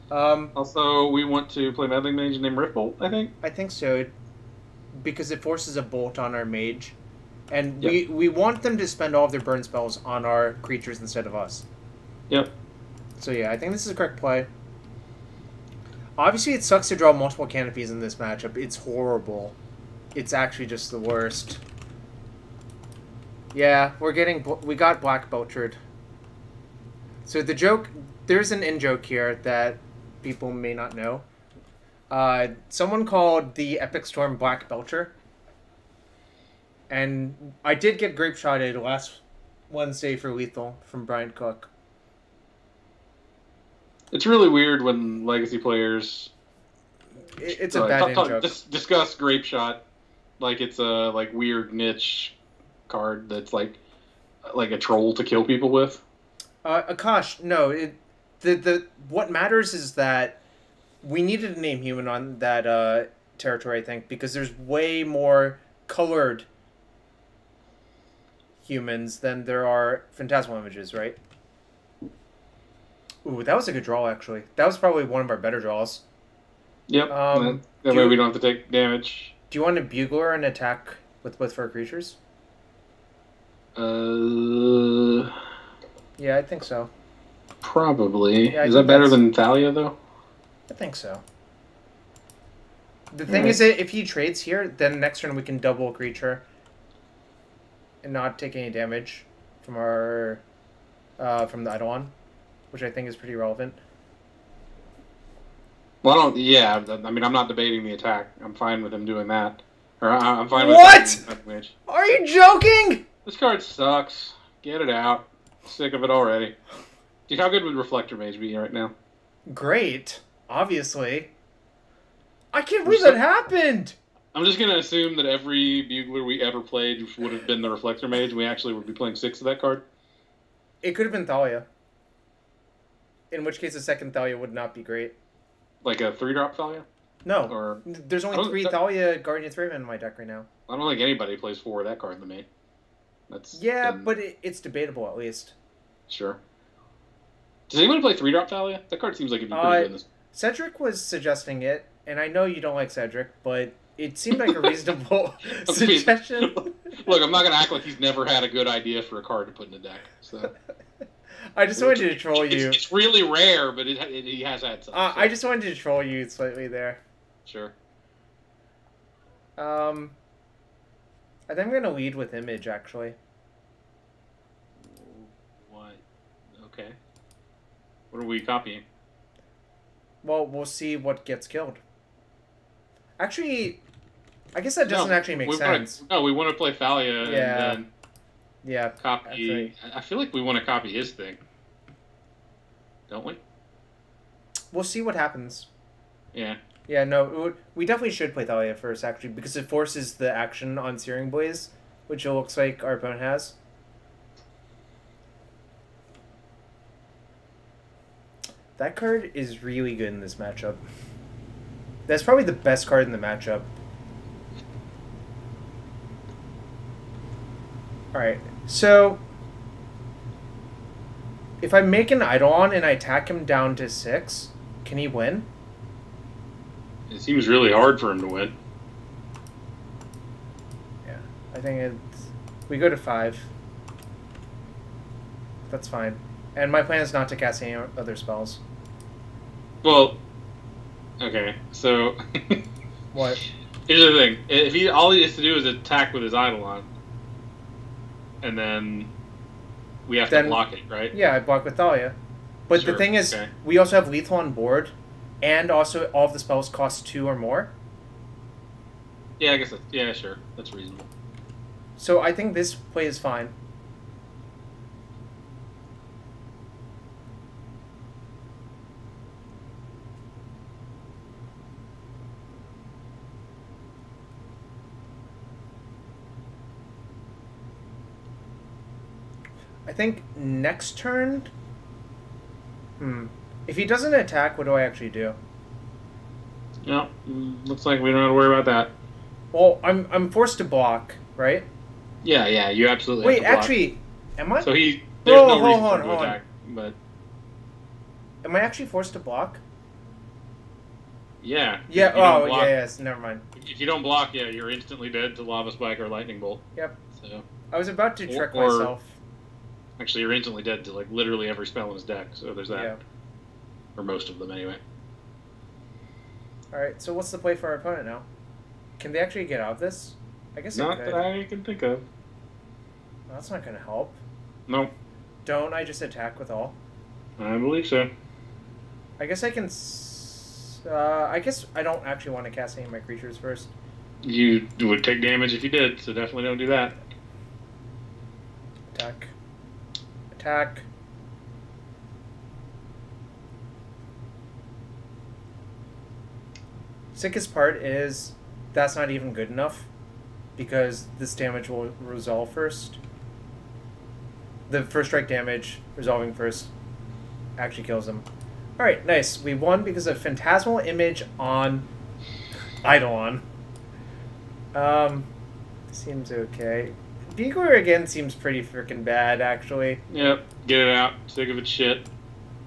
Um, Also, we want to play meddling mage named Riftbolt, I think. I think so, because it forces a bolt on our mage, and Yep. we want them to spend all of their burn spells on our creatures instead of us. Yep. So yeah, I think this is a correct play. Obviously, it sucks to draw multiple canopies in this matchup. It's horrible. It's actually just the worst. Yeah, we got Black Belchered. So the joke, there's an in-joke here that people may not know. Someone called the Epic Storm Black Belcher. And I did get grape shotted last Wednesday for lethal from Brian Cook. It's really weird when legacy players It's a bad in-joke. discuss grape shot like it's a weird niche card that's like a troll to kill people with. Akash, no. The what matters is that we needed to name human on that territory, I think, because there's way more colored humans than there are phantasmal images, right? Ooh, that was a good draw, actually. That was probably one of our better draws. Yep. That way we don't have to take damage. Do you want to Bugler and attack with both of our creatures? Yeah, I think so. Probably. Yeah, is that better than Thalia, though? I think so. The thing is that if he trades here, then next turn we can double creature and not take any damage from our from the Eidolon, which I think is pretty relevant. Well, yeah. I mean, I'm not debating the attack. I'm fine with him doing that. Or I'm fine with What? Are you joking? This card sucks. Get it out. Sick of it already. Dude, how good would Reflector Mage be right now? Great. Obviously. I can't believe that happened! I'm just going to assume that every Bugler we ever played would have been the Reflector Mage, and we actually would be playing 6 of that card. It could have been Thalia. In which case, the second Thalia would not be great. Like a 3-drop Thalia? No. Or there's only 3 Thalia Guardian Thraven in my deck right now. I don't think anybody plays 4 of that card than me. But it's debatable, at least. Sure. Does anyone play 3-drop Thalia? That card seems like it'd be pretty good in this. Cedric was suggesting it, and I know you don't like Cedric, but it seemed like a reasonable suggestion. Look, I'm not going to act like he's never had a good idea for a card to put in the deck. So I just wanted to troll you. It's really rare, but he has had some. I just wanted to troll you slightly there. Sure. I think I'm going to lead with Image, actually. What? Okay. What are we copying? Well, we'll see what gets killed. Actually, I guess that doesn't actually make sense. We want to play Thalia and then copy. I feel like we want to copy his thing. Don't we? We'll see what happens. Yeah. Yeah, no, we definitely should play Thalia first, actually, because it forces the action on Searing Blaze, which it looks like our opponent has. That card is really good in this matchup. That's probably the best card in the matchup. Alright, so if I make an Eidolon and I attack him down to 6, can he win? It seems really hard for him to win. Yeah, I think we go to 5. That's fine. And my plan is not to cast any other spells. Well, okay, so What? Here's the thing: if all he has to do is attack with his Eidolon, and then we have to block it, right? Yeah, I block with Thalia. But the thing is, we also have lethal on board, and also all of the spells cost 2 or more. Yeah, I guess sure, that's reasonable. So I think this play is fine. I think next turn... If he doesn't attack, what do I actually do? Yeah, looks like we don't have to worry about that. Well, I'm forced to block, right? Yeah, you absolutely Wait, have to block. actually, am I? So there's no reason hold for him to on. attack, but... Am I actually forced to block? Yeah. Yeah, block, yes, never mind. If you don't block, yeah, you're instantly dead to Lava Spike or Lightning Bolt. Yep. So... I was about to trick myself. Actually, you're instantly dead to, like, literally every spell in his deck, so there's that. Yeah. Or most of them, anyway. Alright, so what's the play for our opponent now? Can they actually get out of this? I guess Not they could. that I can think of. Well, that's not going to help. No. Don't I just attack with all? I believe so. I guess I can... I guess I don't actually want to cast any of my creatures first. You would take damage if you did, so definitely don't do that. Attack. Attack. Sickest part is that's not even good enough because this damage will resolve first. The first strike damage resolving first actually kills him. Alright, nice. We won because of Phantasmal Image on Eidolon. Seems okay. Bugler again seems pretty freaking bad, actually. Yep, get it out. Sick of its shit.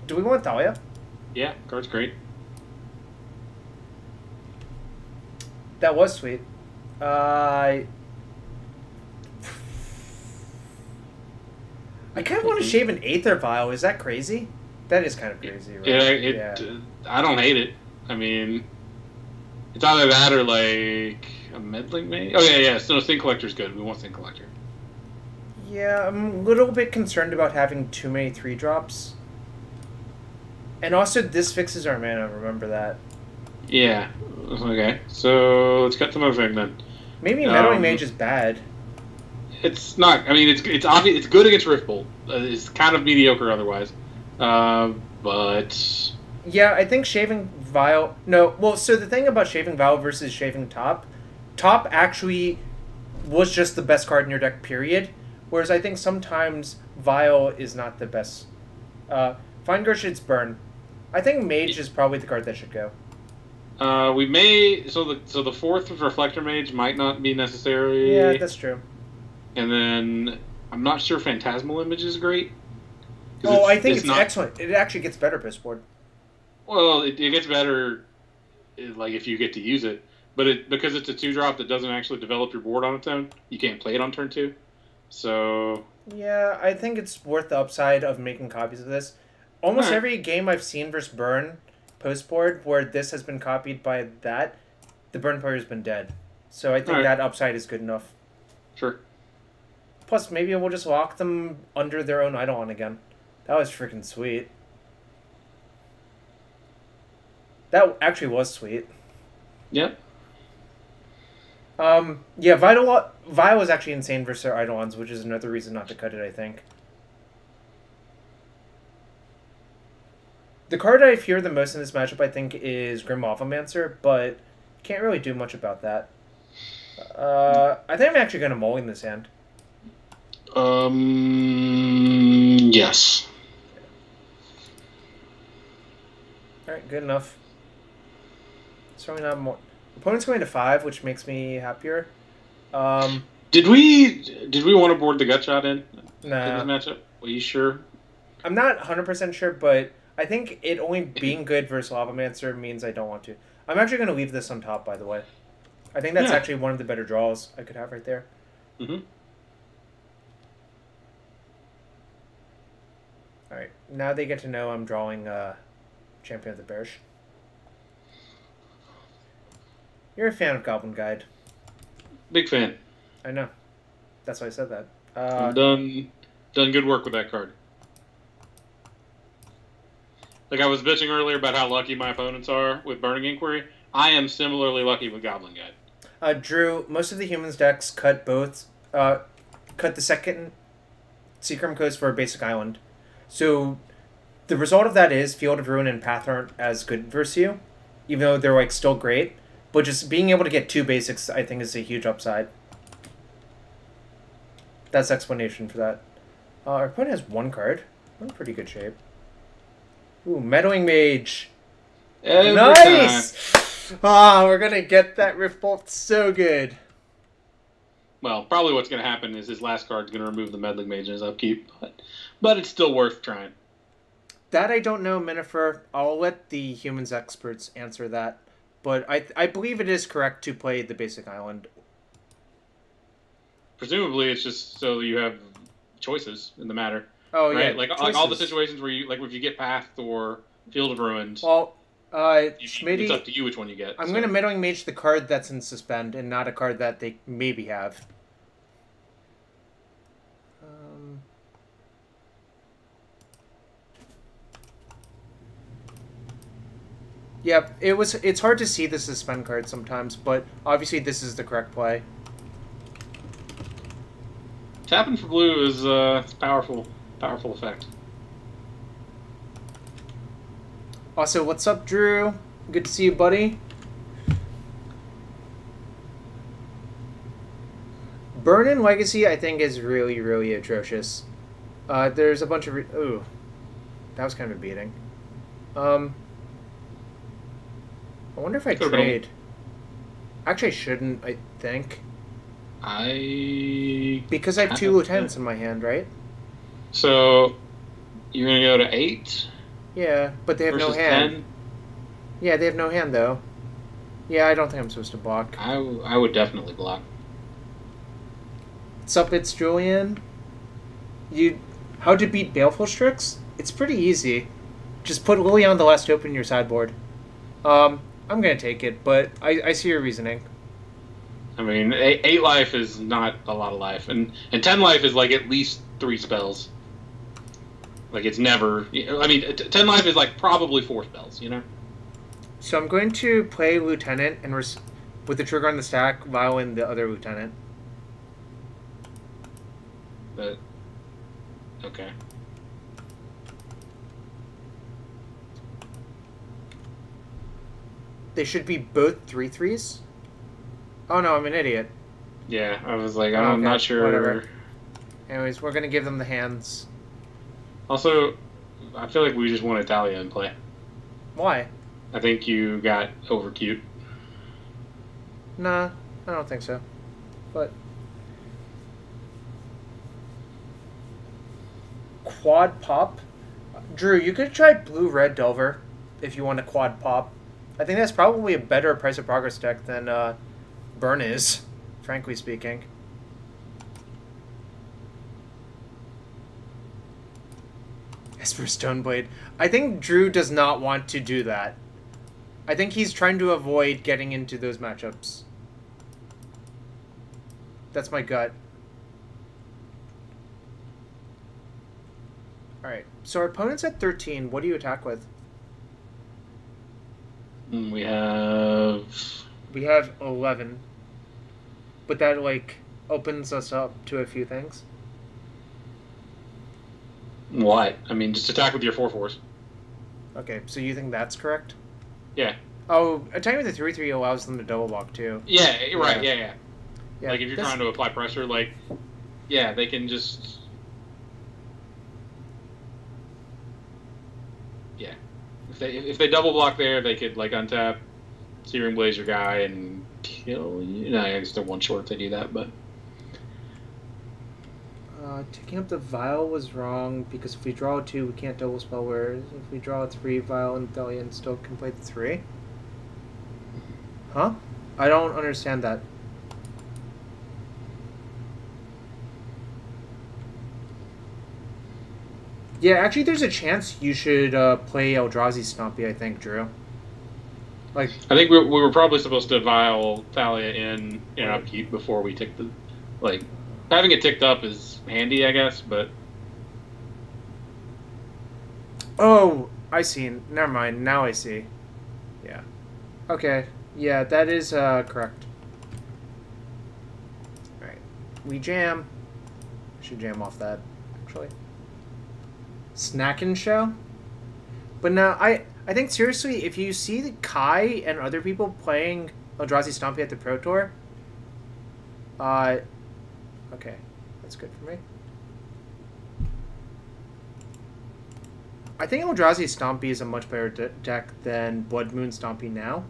Do we want Thalia? Yeah, card's great. That was sweet. I kind of want to shave an Aether Vial. Is that crazy? That is kind of crazy, right? Yeah, I don't hate it. I mean, it's either that or, like, a Meddling Mage. Oh, yeah. So Sin Collector's good. We want Sin Collector. Yeah, I'm a little bit concerned about having too many 3-drops. And also, this fixes our mana, remember that. Yeah. Okay. So, let's cut some other thing, then. Maybe Meddling Mage is bad. It's not. I mean, it's obvious. It's good against Riftbolt. It's kind of mediocre otherwise. But... Yeah, I think Shaving Vial... No, well, so the thing about Shaving Vial versus Shaving Top actually was just the best card in your deck, period. Whereas I think sometimes Vial is not the best. Feingar should burn. I think Mage is probably the card that should go. We may... So the fourth Reflector Mage might not be necessary. Yeah, that's true. And then I'm not sure Phantasmal Image is great. Oh, I think it's excellent. It actually gets better postboard. Well, it gets better, like, if you get to use it. But because it's a 2-drop that doesn't actually develop your board on its own, you can't play it on turn 2. So... Yeah, I think it's worth the upside of making copies of this. Almost Right. every game I've seen versus Burn postboard where this has been copied by that, the Burn player has been dead. So I think that upside is good enough. Sure. Plus, maybe we'll just lock them under their own Eidolon again. That was freaking sweet. That actually was sweet. Yep. Yeah, Vial was actually insane versus their Eidolons, which is another reason not to cut it, I think. The card I fear the most in this matchup, I think, is Grim Lavamancer, but can't really do much about that. I think I'm actually going to mulligan this hand. Yes. Alright, good enough. It's probably not more... Opponent's going to 5, which makes me happier. Did we want to board the gut shot in Nah. this matchup? Are you sure? I'm not 100% sure, but I think it only being good versus Lavamancer means I don't want to. I'm actually going to leave this on top, by the way. I think that's actually one of the better draws I could have right there. Mm-hmm. Alright, now they get to know I'm drawing Champion of the Bearish. You're a fan of Goblin Guide. Big fan. I know. That's why I said that. I've done good work with that card. Like I was bitching earlier about how lucky my opponents are with Burning Inquiry. I am similarly lucky with Goblin Guide. Drew, most of the humans decks cut both, cut the second Secret codes for a basic island. So the result of that is Field of Ruin and Path aren't as good versus you, even though they're like still great. But just being able to get 2 basics, I think, is a huge upside. That's the explanation for that. Our opponent has one card. We're in pretty good shape. Ooh, Meddling Mage. Every Nice! Ah, we're gonna get that Rift Bolt so good. Well, probably what's going to happen is his last card's going to remove the Meddling Mage in his upkeep, but it's still worth trying. That I don't know, Minifer. I'll let the humans experts answer that. But I believe it is correct to play the basic island. Presumably, it's just so you have choices in the matter. Oh, right? yeah. Like all the situations where you, like if you get Path or Field of Ruins, well, Schmitty, it's up to you which one you get. I'm going to Meddling Mage the card that's in Suspend and not a card that they maybe have. Yep, it's hard to see the Suspend card sometimes, but obviously this is the correct play. Tapping for blue is powerful effect. Also, what's up, Drew? Good to see you, buddy. Burn-in Legacy, I think, is really, really atrocious. There's a bunch of... Ooh. That was kind of a beating. I wonder if I trade. Actually, I shouldn't, I think. Because I have 2 lieutenants in my hand, right? So, you're going to go to 8? Yeah, but they have no hand. 10? Yeah, they have no hand, though. Yeah, I don't think I'm supposed to block. I would definitely block. What's up, it's Julian. How to beat Baleful Strix? It's pretty easy. Just put Lily on the last open in your sideboard. I'm going to take it, but I see your reasoning. I mean, 8 life is not a lot of life, and 10 life is like at least 3 spells. Like it's never. I mean, 10 life is like probably 4 spells. You know. So I'm going to play Lieutenant and with the trigger on the stack, vial in the other Lieutenant. But okay. They should be both 3/3s. Oh no, I'm an idiot. Yeah, I was like, I'm not sure. Whatever. Anyways, we're gonna give them the hands. Also, I feel like we just want Italia in play. Why? I think you got over cute. Nah, I don't think so. But quad pop, Drew, you could try blue-red Delver if you want a quad pop. I think that's probably a better price of progress deck than Burn is, frankly speaking. Esper Stoneblade. I think Drew does not want to do that. I think he's trying to avoid getting into those matchups. That's my gut. Alright, so our opponent's at 13. What do you attack with? We have 11. But that, like, opens us up to a few things. What? I mean, just attack with your 4/4s. Okay, so you think that's correct? Yeah. Oh, attacking with the 3/3 allows them to double block, too. Yeah, you're right, yeah. Like, if you're that's... trying to apply pressure, like, yeah, they can just... Yeah. If they double block there, they could, like, untap, Searing Blaze your guy, and kill you. No, I guess they're one short if they do that, but... Taking up the Vial was wrong, because if we draw a 2, we can't double spell, whereas if we draw a 3, Vial and Thelian still can play the 3? Huh? I don't understand that. Yeah, actually there's a chance you should play Eldrazi Stompy, I think, Drew. Like, I think we were probably supposed to Vial Thalia in upkeep before we tick the... Like, having it ticked up is handy, I guess, but... Oh, I see. Never mind. Now I see. Yeah. Okay. Yeah, that is correct. Alright. We jam. Should jam off that, actually. Snack and show? But no, I think seriously, if you see the Kai and other people playing Eldrazi Stompy at the Pro Tour, okay. That's good for me. I think Eldrazi Stompy is a much better deck than Blood Moon Stompy now.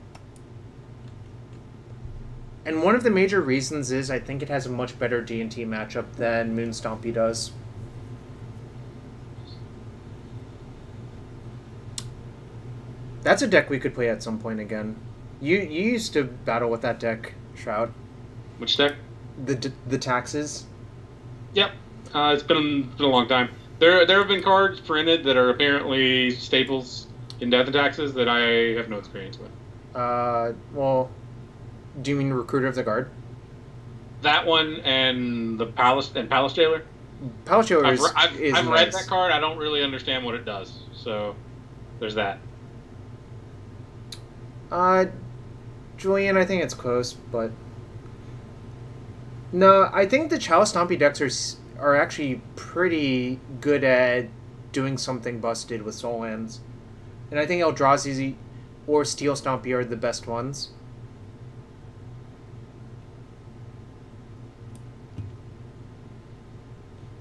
And one of the major reasons is I think it has a much better D&T matchup than Moon Stompy does. That's a deck we could play at some point again. You used to battle with that deck, Shroud. Which deck? The taxes. Yep. It's been a long time. There have been cards printed that are apparently staples in Death and Taxes that I have no experience with. Well, do you mean Recruiter of the Guard? That one and the Palace Jailer. Palace Jailer I've is read nice. that card. I don't really understand what it does. So there's that. Julian, I think it's close, but no, I think the Chalice Stompy decks are actually pretty good at doing something busted with Soul Lands, and I think Eldrazi or Steel Stompy are the best ones.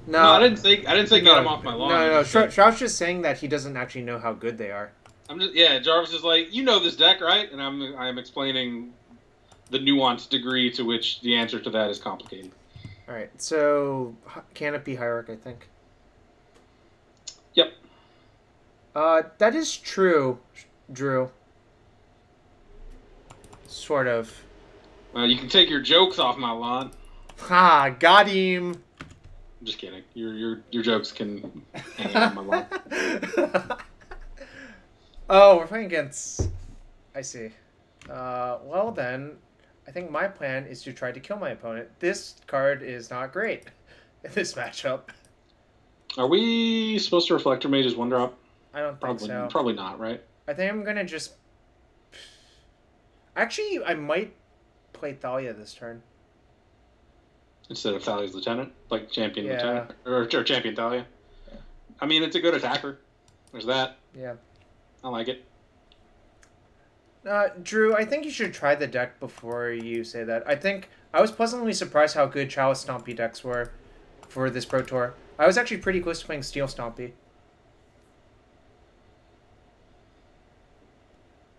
No, I didn't say get him off my lawn. No. Shroud's just saying that he doesn't actually know how good they are. Jarvis is like, you know this deck, right? And I'm explaining the nuanced degree to which the answer to that is complicated. All right, so Canopy Hierarch, I think. Yep. That is true, Drew. Sort of. Well, you can take your jokes off my lawn. Ha! Got him. I'm just kidding. Your jokes can hang on my lawn. Oh, we're playing against... I see. Well then, I think my plan is to try to kill my opponent. This card is not great in this matchup. Are we supposed to Reflector Mage as 1-drop? I don't think so. Probably not, right? I think I'm gonna just... Actually, I might play Thalia this turn. Instead of Thalia's Lieutenant? Like Champion Lieutenant? Or Champion Thalia? Yeah. I mean, it's a good attacker. There's that. Yeah. I like it. Drew, I think you should try the deck before you say that. I was pleasantly surprised how good Chalice Stompy decks were for this Pro Tour. I was actually pretty close to playing Steel Stompy.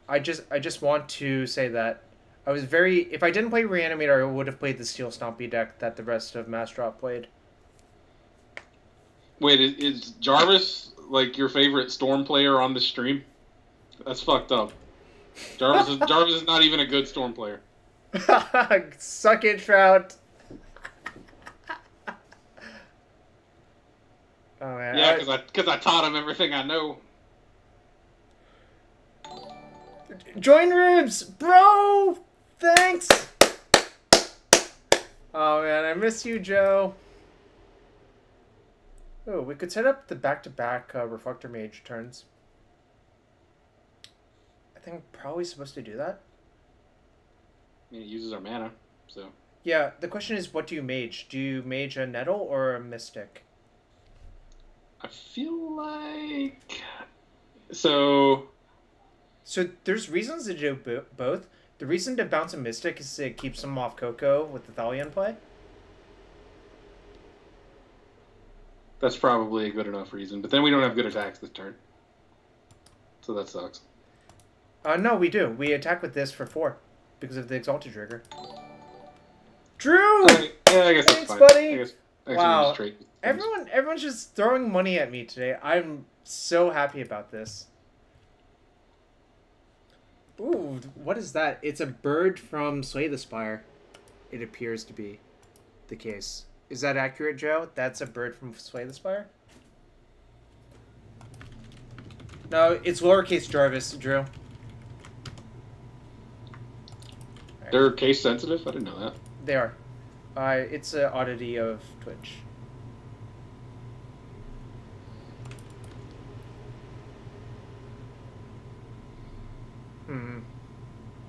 I just want to say that I was if I didn't play Reanimator, I would have played the Steel Stompy deck that the rest of Mass Drop played. Wait, is Jarvis like your favorite Storm player on the stream? That's fucked up. Jarvis is not even a good Storm player. Suck it, Shroud. Oh man. Yeah, because I taught him everything I know. Join ribs, bro. Thanks. Oh man, I miss you, Joe. Oh, we could set up the back-to-back Reflector Mage turns. I think I'm probably supposed to do that. I mean, it uses our mana, so... Yeah, the question is, what do you mage? Do you mage a Nettle or a Mystic? I feel like... So there's reasons to do both. The reason to bounce a Mystic is it keeps them off Coco with the Thalia in play. That's probably a good enough reason. But then we don't have good attacks this turn. So that sucks. No, we do. We attack with this for 4 because of the Exalted trigger. Drew! Yeah, I guess Thanks, that's fine. buddy. Wow. Everyone's just throwing money at me today. I'm so happy about this. Ooh, what is that? It's a bird from Slay the Spire. It appears to be the case. Is that accurate, Joe? That's a bird from Slay the Spire? No, it's lowercase Jarvis, Drew. Right. They're case sensitive? I didn't know that. They are. It's an oddity of Twitch.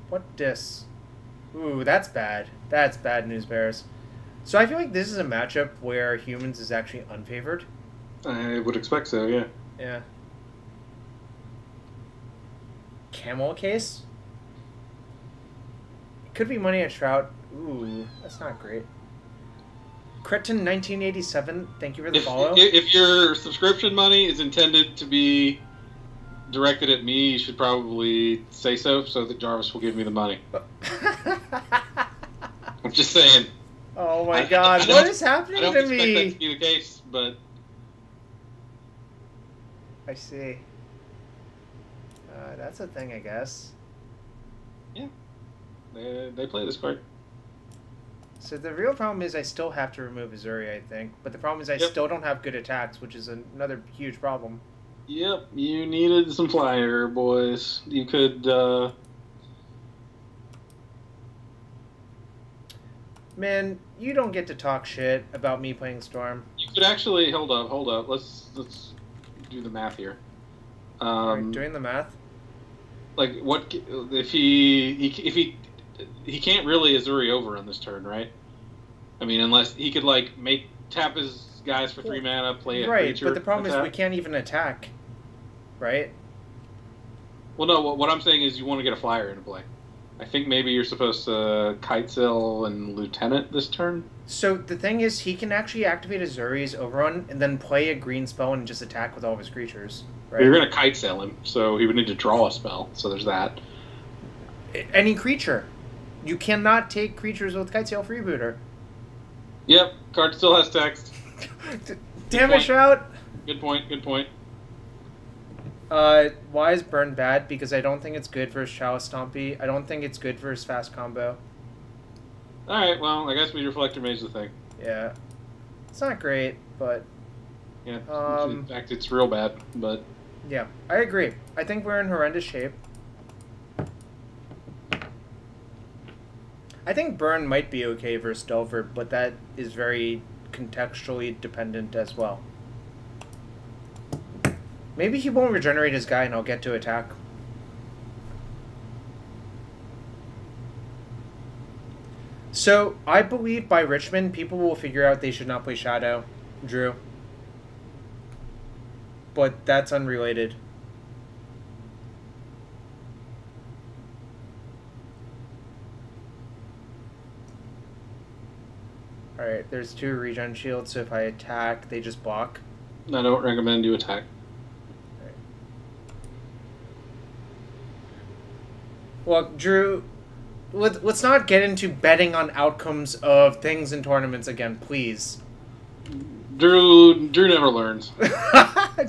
What dis? Ooh, that's bad. That's bad news bears. So I feel like this is a matchup where humans is actually unfavored. I would expect so, yeah. Yeah. Camel case? Could be money at Shroud. Ooh, that's not great. Cretin 1987, thank you for the follow. If your subscription money is intended to be directed at me, you should probably say so that Jarvis will give me the money. I'm just saying. Oh my God! What is happening to me? I don't expect that to be the case, but I see. That's a thing, I guess. Yeah, they play this card. So the real problem is I still have to remove Azuri, I think. But the problem is I still don't have good attacks, which is another huge problem. Yep, you needed some flyer, boys. You could. Man, you don't get to talk shit about me playing Storm. You could actually hold up. Let's do the math here. Doing the math. Like what if he can't really Azuri over on this turn, right? I mean, unless he could like tap his guys for 3 mana, play a creature. But the problem is we can't even attack, right? Well, no. What I'm saying is you want to get a flyer into play. I think maybe you're supposed to Kitesail and Lieutenant this turn. So the thing is, he can actually activate Azuri's Overrun and then play a green spell and just attack with all of his creatures. Right? But you're going to Kitesail him, so he would need to draw a spell. So there's that. Any creature. You cannot take creatures with Kitesail Freebooter. Yep, card still has text. Damn it, Shout! Good point. Why is Burn bad? Because I don't think it's good for his Chalice Stompy. I don't think it's good for his fast combo. Alright, well, I guess Meteor Reflector Mage the thing. Yeah. It's not great, but... Yeah, in fact, it's real bad, but... Yeah, I agree. I think we're in horrendous shape. I think Burn might be okay versus Delver, but that is very contextually dependent as well. Maybe he won't regenerate his guy and I'll get to attack. So, I believe by Richmond, people will figure out they should not play Shadow, Drew. But that's unrelated. Alright, there's 2 regen shields, so if I attack, they just block. I don't recommend you attack. Right. Well, Drew, let's not get into betting on outcomes of things in tournaments again, please. Drew never learns.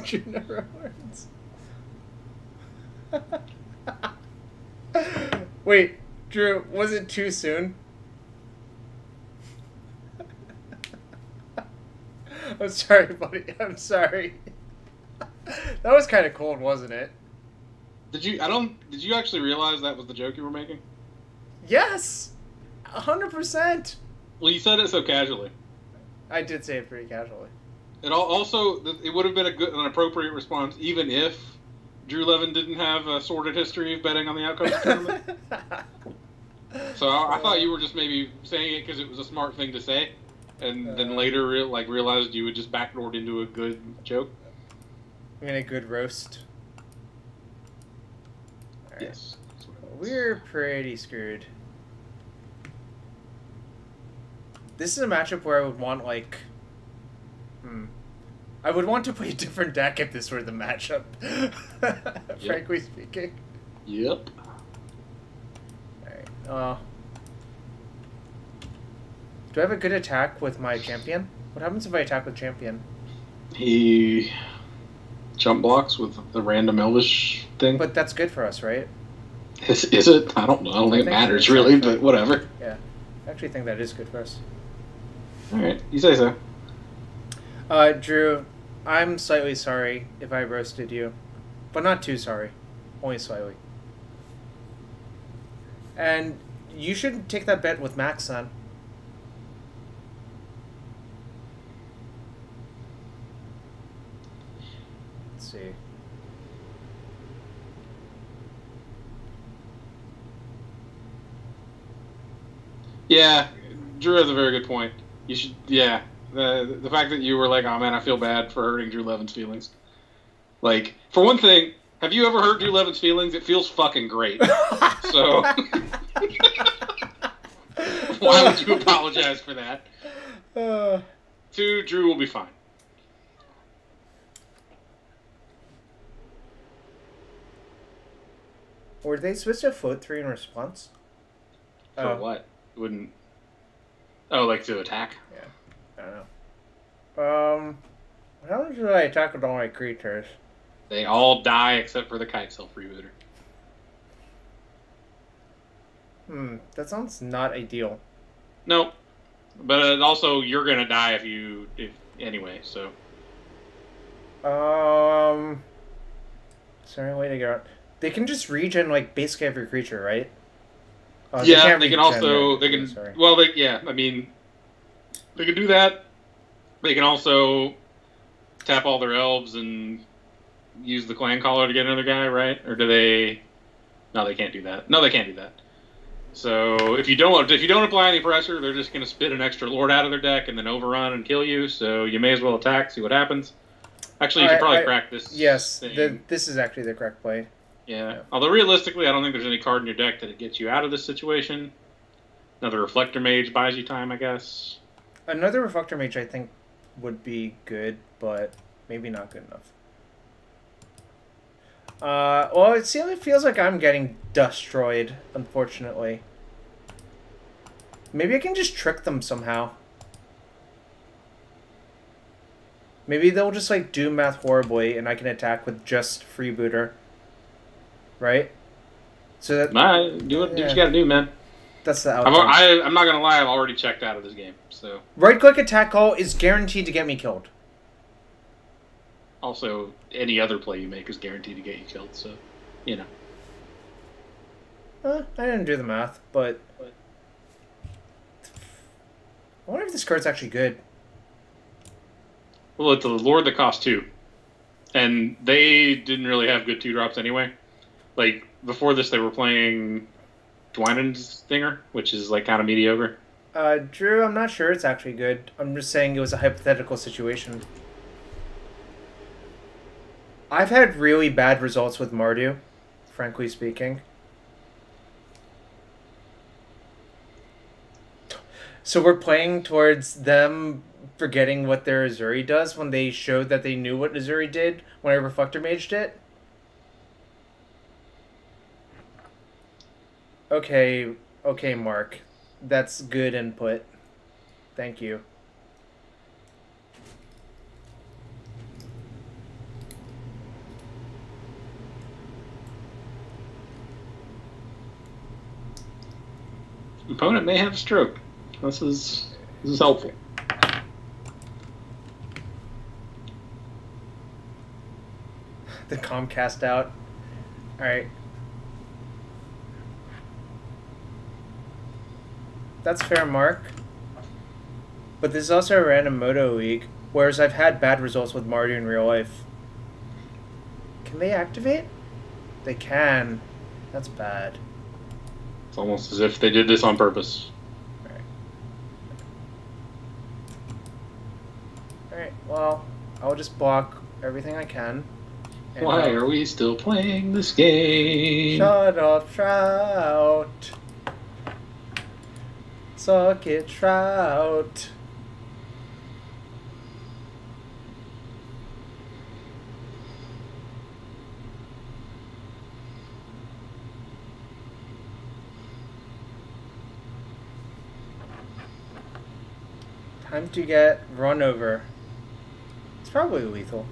Drew never learns. Wait, Drew, was it too soon? I'm sorry, buddy. I'm sorry. That was kind of cold, wasn't it? Did you actually realize that was the joke you were making? Yes! 100%! Well, you said it so casually. I did say it pretty casually. It would have been an appropriate response even if Drew Levin didn't have a sordid history of betting on the outcome of the tournament. So I thought you were just maybe saying it because it was a smart thing to say. And then later, realized you had just backdoored into a good joke. I mean, a good roast. Right. Yes. We're pretty screwed. This is a matchup where I would want, I would want to play a different deck if this were the matchup. Frankly speaking. Yep. Alright, do I have a good attack with my champion? What happens if I attack with champion? He jump blocks with the random Elvish thing. But that's good for us, right? Is it? I don't know. I don't think it matters really, but whatever. Yeah. I actually think that is good for us. Alright, you say so. Drew, I'm slightly sorry if I roasted you. But not too sorry. Only slightly. And you should take that bet with Max then. Let's see. Yeah, Drew has a very good point. You should, yeah. The fact that you were like, oh man, I feel bad for hurting Drew Levin's feelings. Like, for one thing, have you ever hurt Drew Levin's feelings? It feels fucking great. So, why would you apologize for that? 2, Drew will be fine. Were they supposed to float 3 in response? For what? Wouldn't. Oh, like to attack? Yeah. I don't know. How should I attack with all my creatures? They all die except for the kite self-rebooter. That sounds not ideal. Nope. But also, you're gonna die if anyway, so. Is there any way to get out? They can just regen, like, basically every creature, right? Yeah, they can also, they can, well, yeah, I mean, they can do that. They can also tap all their elves and use the clan caller to get another guy, right? Or do they? No, they can't do that. No, they can't do that. So if you don't apply any pressure, they're just going to spit an extra lord out of their deck and then overrun and kill you. So you may as well attack, see what happens. Actually, you should probably crack this. Yes, this is actually the correct play. Yeah. Although realistically, I don't think there's any card in your deck that gets you out of this situation. Another Reflector Mage buys you time, I guess. Another Reflector Mage, I think, would be good, but maybe not good enough. Well, it feels like I'm getting destroyed, unfortunately. Maybe I can just trick them somehow. Maybe they'll just, like, do math horribly, and I can attack with just Freebooter. Right? So that... do what you gotta do, man. That's the outcome. I'm not gonna lie, I've already checked out of this game, so... Right-click attack call is guaranteed to get me killed. Also, any other play you make is guaranteed to get you killed, so, you know. I didn't do the math, but... I wonder if this card's actually good. Well, it's a Lord that costs 2. And they didn't really have good 2-drops anyway. Like, before this, they were playing Dwynen's Stinger, which is, like, kind of mediocre. Drew, I'm not sure it's actually good. I'm just saying it was a hypothetical situation. I've had really bad results with Mardu, frankly speaking. So we're playing towards them forgetting what their Azuri does when they showed that they knew what Azuri did when I Reflector Maged it? Okay, Mark. That's good input. Thank you. Opponent may have a stroke. This is helpful. The Comcast out. Alright. That's fair, Mark. But this is also a random Moto League, whereas I've had bad results with Mardu in real life. Can they activate? They can. That's bad. It's almost as if they did this on purpose. Alright, well, I'll just block everything I can. Why are we still playing this game? Shut up, Trout. Suck it, Trout. Time to get run over. It's probably lethal.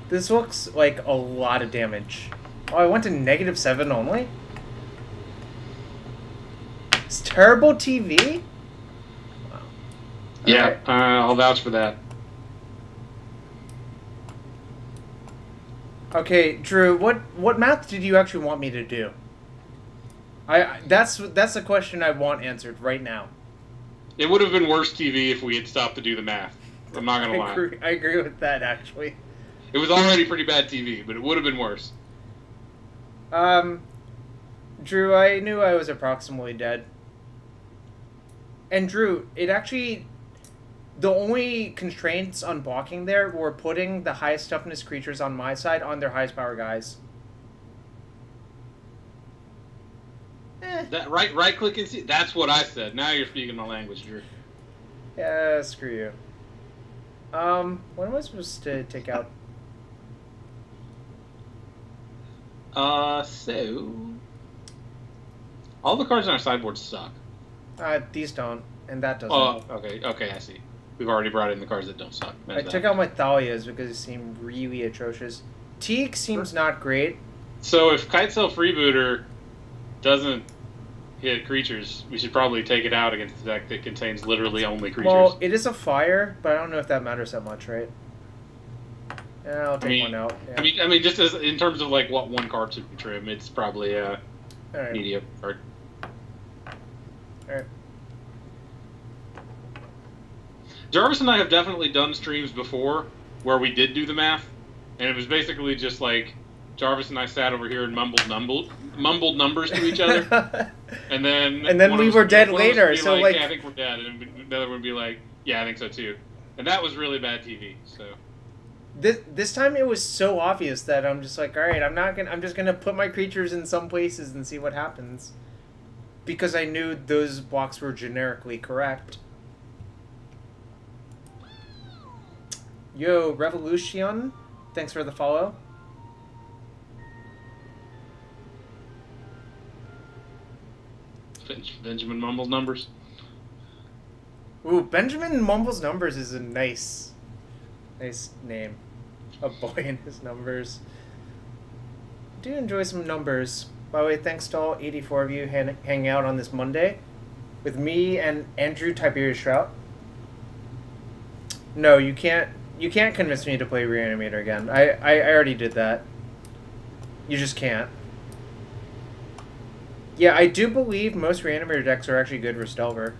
This looks like a lot of damage. Oh, I went to -7 only? It's terrible TV? Wow. Yeah, right. I'll vouch for that. Okay, Drew, what math did you actually want me to do? That's the question I want answered right now. It would have been worse TV if we had stopped to do the math. I'm not gonna lie. I agree with that, actually. It was already pretty bad TV, but it would have been worse. Drew, I knew I was approximately dead. And Drew, it actually... The only constraints on blocking there were putting the highest toughness creatures on my side on their highest power guys. That right click and see. That's what I said. Now you're speaking my language, Drew. Yeah, screw you. When am I supposed to take out? So all the cards on our sideboard suck. These don't, and that doesn't. Oh, okay, I see. We've already brought in the cards that don't suck. I took out my Thalias because it seemed really atrocious. Teak seems not great. So if Kitesail Freebooter doesn't hit creatures, we should probably take it out against the deck that contains literally only creatures. Well, it is a fire, but I don't know if that matters that much, right? Yeah, I'll take one out. Yeah. I mean, just as in terms of like what one card should be trim, it's probably a medium card. All right. Jarvis and I have definitely done streams before where we did do the math, and it was basically just like Jarvis and I sat over here and mumbled numbers to each other, and then we were dead later. So like, yeah, I think we're dead, and the other one would be like, yeah, I think so too, and that was really bad TV. So this time it was so obvious that I'm just like, all right, I'm just gonna put my creatures in some places and see what happens, because I knew those blocks were generically correct. Yo, Revolution, thanks for the follow. Benjamin mumbles numbers. Ooh, Benjamin mumbles numbers is a nice name. A boy and his numbers. I do enjoy some numbers. By the way, thanks to all 84 of you hanging out on this Monday with me and Andrew Tiberius Shroud. No, you can't convince me to play Reanimator again. I already did that. You just can't. Yeah, I do believe most Reanimator decks are actually good for Stelver.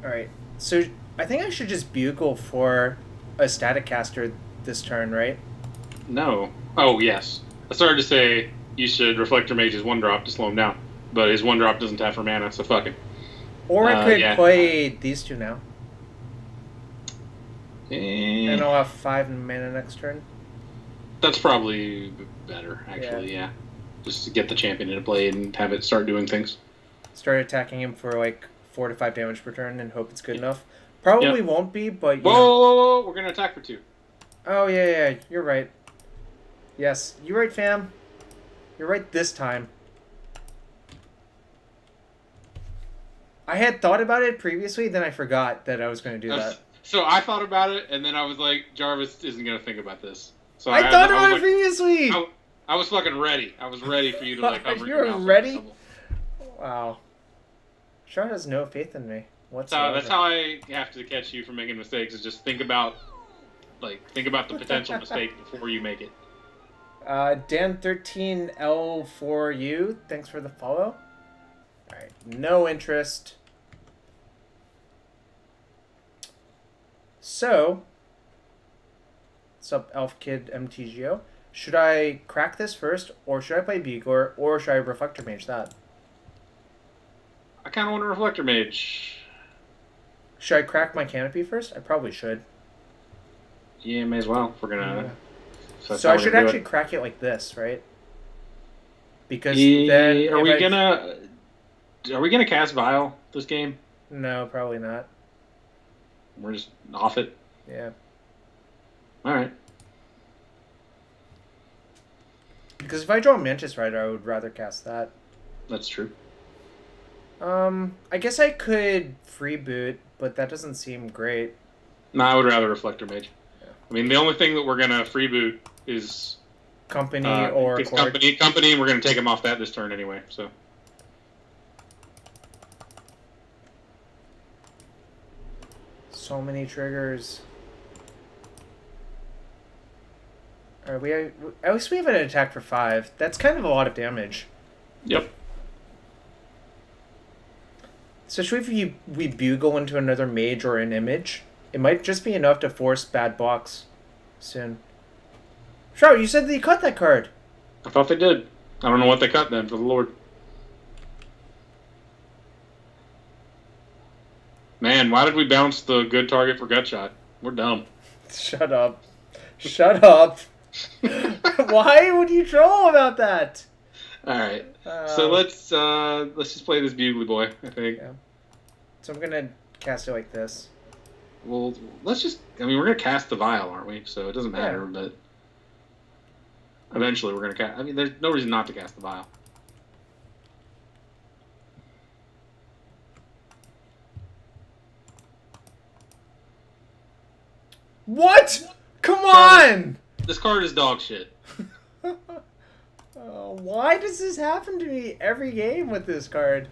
Alright, so I think I should just Bugle for a Static Caster this turn, right? No. Oh, yes. I started to say you should Reflector Mage his 1-drop to slow him down, but his 1-drop doesn't have for mana, so fuck it. Or I could play these two now. And I'll have 5 mana next turn. That's probably better, actually, yeah. Just to get the champion into play and have it start doing things. Start attacking him for like 4 to 5 damage per turn and hope it's good enough. Probably won't be, but whoa, we're gonna attack for 2. Oh yeah, you're right. Yes, you're right, fam. You're right this time. I had thought about it previously, then I forgot that I was going to do that. So I thought about it, and then I was like, Jarvis isn't going to think about this. So I thought about it previously! I was fucking ready. I was ready for you to like cover your mouth. You're ready? Wow. Sean has no faith in me whatsoever. That's how I have to catch you from making mistakes, is just think about the potential mistake before you make it. Dan13L4U, thanks for the follow. Alright, no interest. So, what's up, Elf Kid MTGO? Should I crack this first, or should I play Bugler, or should I Reflector Mage that? I kind of want to Reflector Mage. Should I crack my Canopy first? I probably should. Yeah, may as well. If we're gonna. Yeah. So I should actually crack it like this, right? Because then are we gonna cast Vial this game? No, probably not. We're just off it. Yeah. All right. Because if I draw Mantis Rider, I would rather cast that. That's true. I guess I could freeboot, but that doesn't seem great. No, I would rather Reflector Mage. Yeah. I mean, the only thing that we're gonna freeboot is Company or Company, and we're gonna take him off that this turn anyway. So. So many triggers. Alright, at least we have an attack for 5. That's kind of a lot of damage. Yep. Especially if we Bugle into another mage or an image. It might just be enough to force bad blocks soon. Shroud, you said that you cut that card. I thought they did. I don't know what they cut then, for the Lord. Man, why did we bounce the good target for Gutshot? We're dumb. Shut up. Shut up. Why would you troll about that? All right. So let's just play this Bugler boy, I think. Yeah. So I'm gonna cast it like this. Well, let's just. I mean, we're gonna cast the vial, aren't we? So it doesn't matter. Yeah. But eventually, we're gonna cast. I mean, there's no reason not to cast the vial. What? Come on! This card is dog shit. Why does this happen to me every game with this card?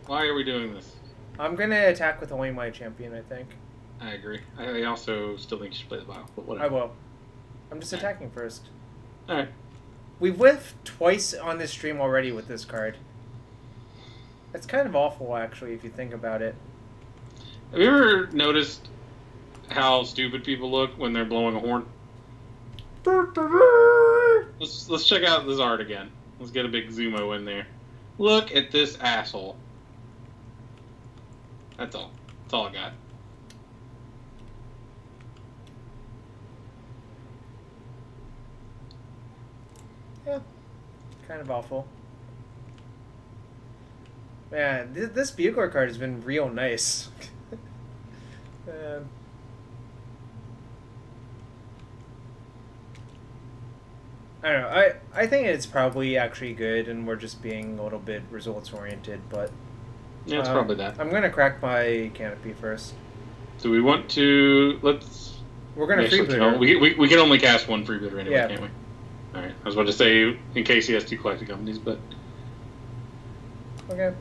Why are we doing this? I'm gonna attack with only my champion, I think. I agree. I also still think you should play the vial, but whatever. I will. I'm just attacking first. Alright. We've whiffed twice on this stream already with this card. It's kind of awful, actually, if you think about it. Have you ever noticed how stupid people look when they're blowing a horn? Let's check out this art again. Let's get a big zoom-o in there. Look at this asshole. That's all. That's all I got. Yeah. Kind of awful. Man, this Bugler card has been real nice. I don't know. I think it's probably actually good, and we're just being a little bit results oriented. But yeah, it's probably that. I'm gonna crack my canopy first. Do we want to? Let's. We're gonna freebooter. We can only cast one freebooter anyway, yeah. Can't we? All right. I was about to say in case he has two collecting companies, but okay.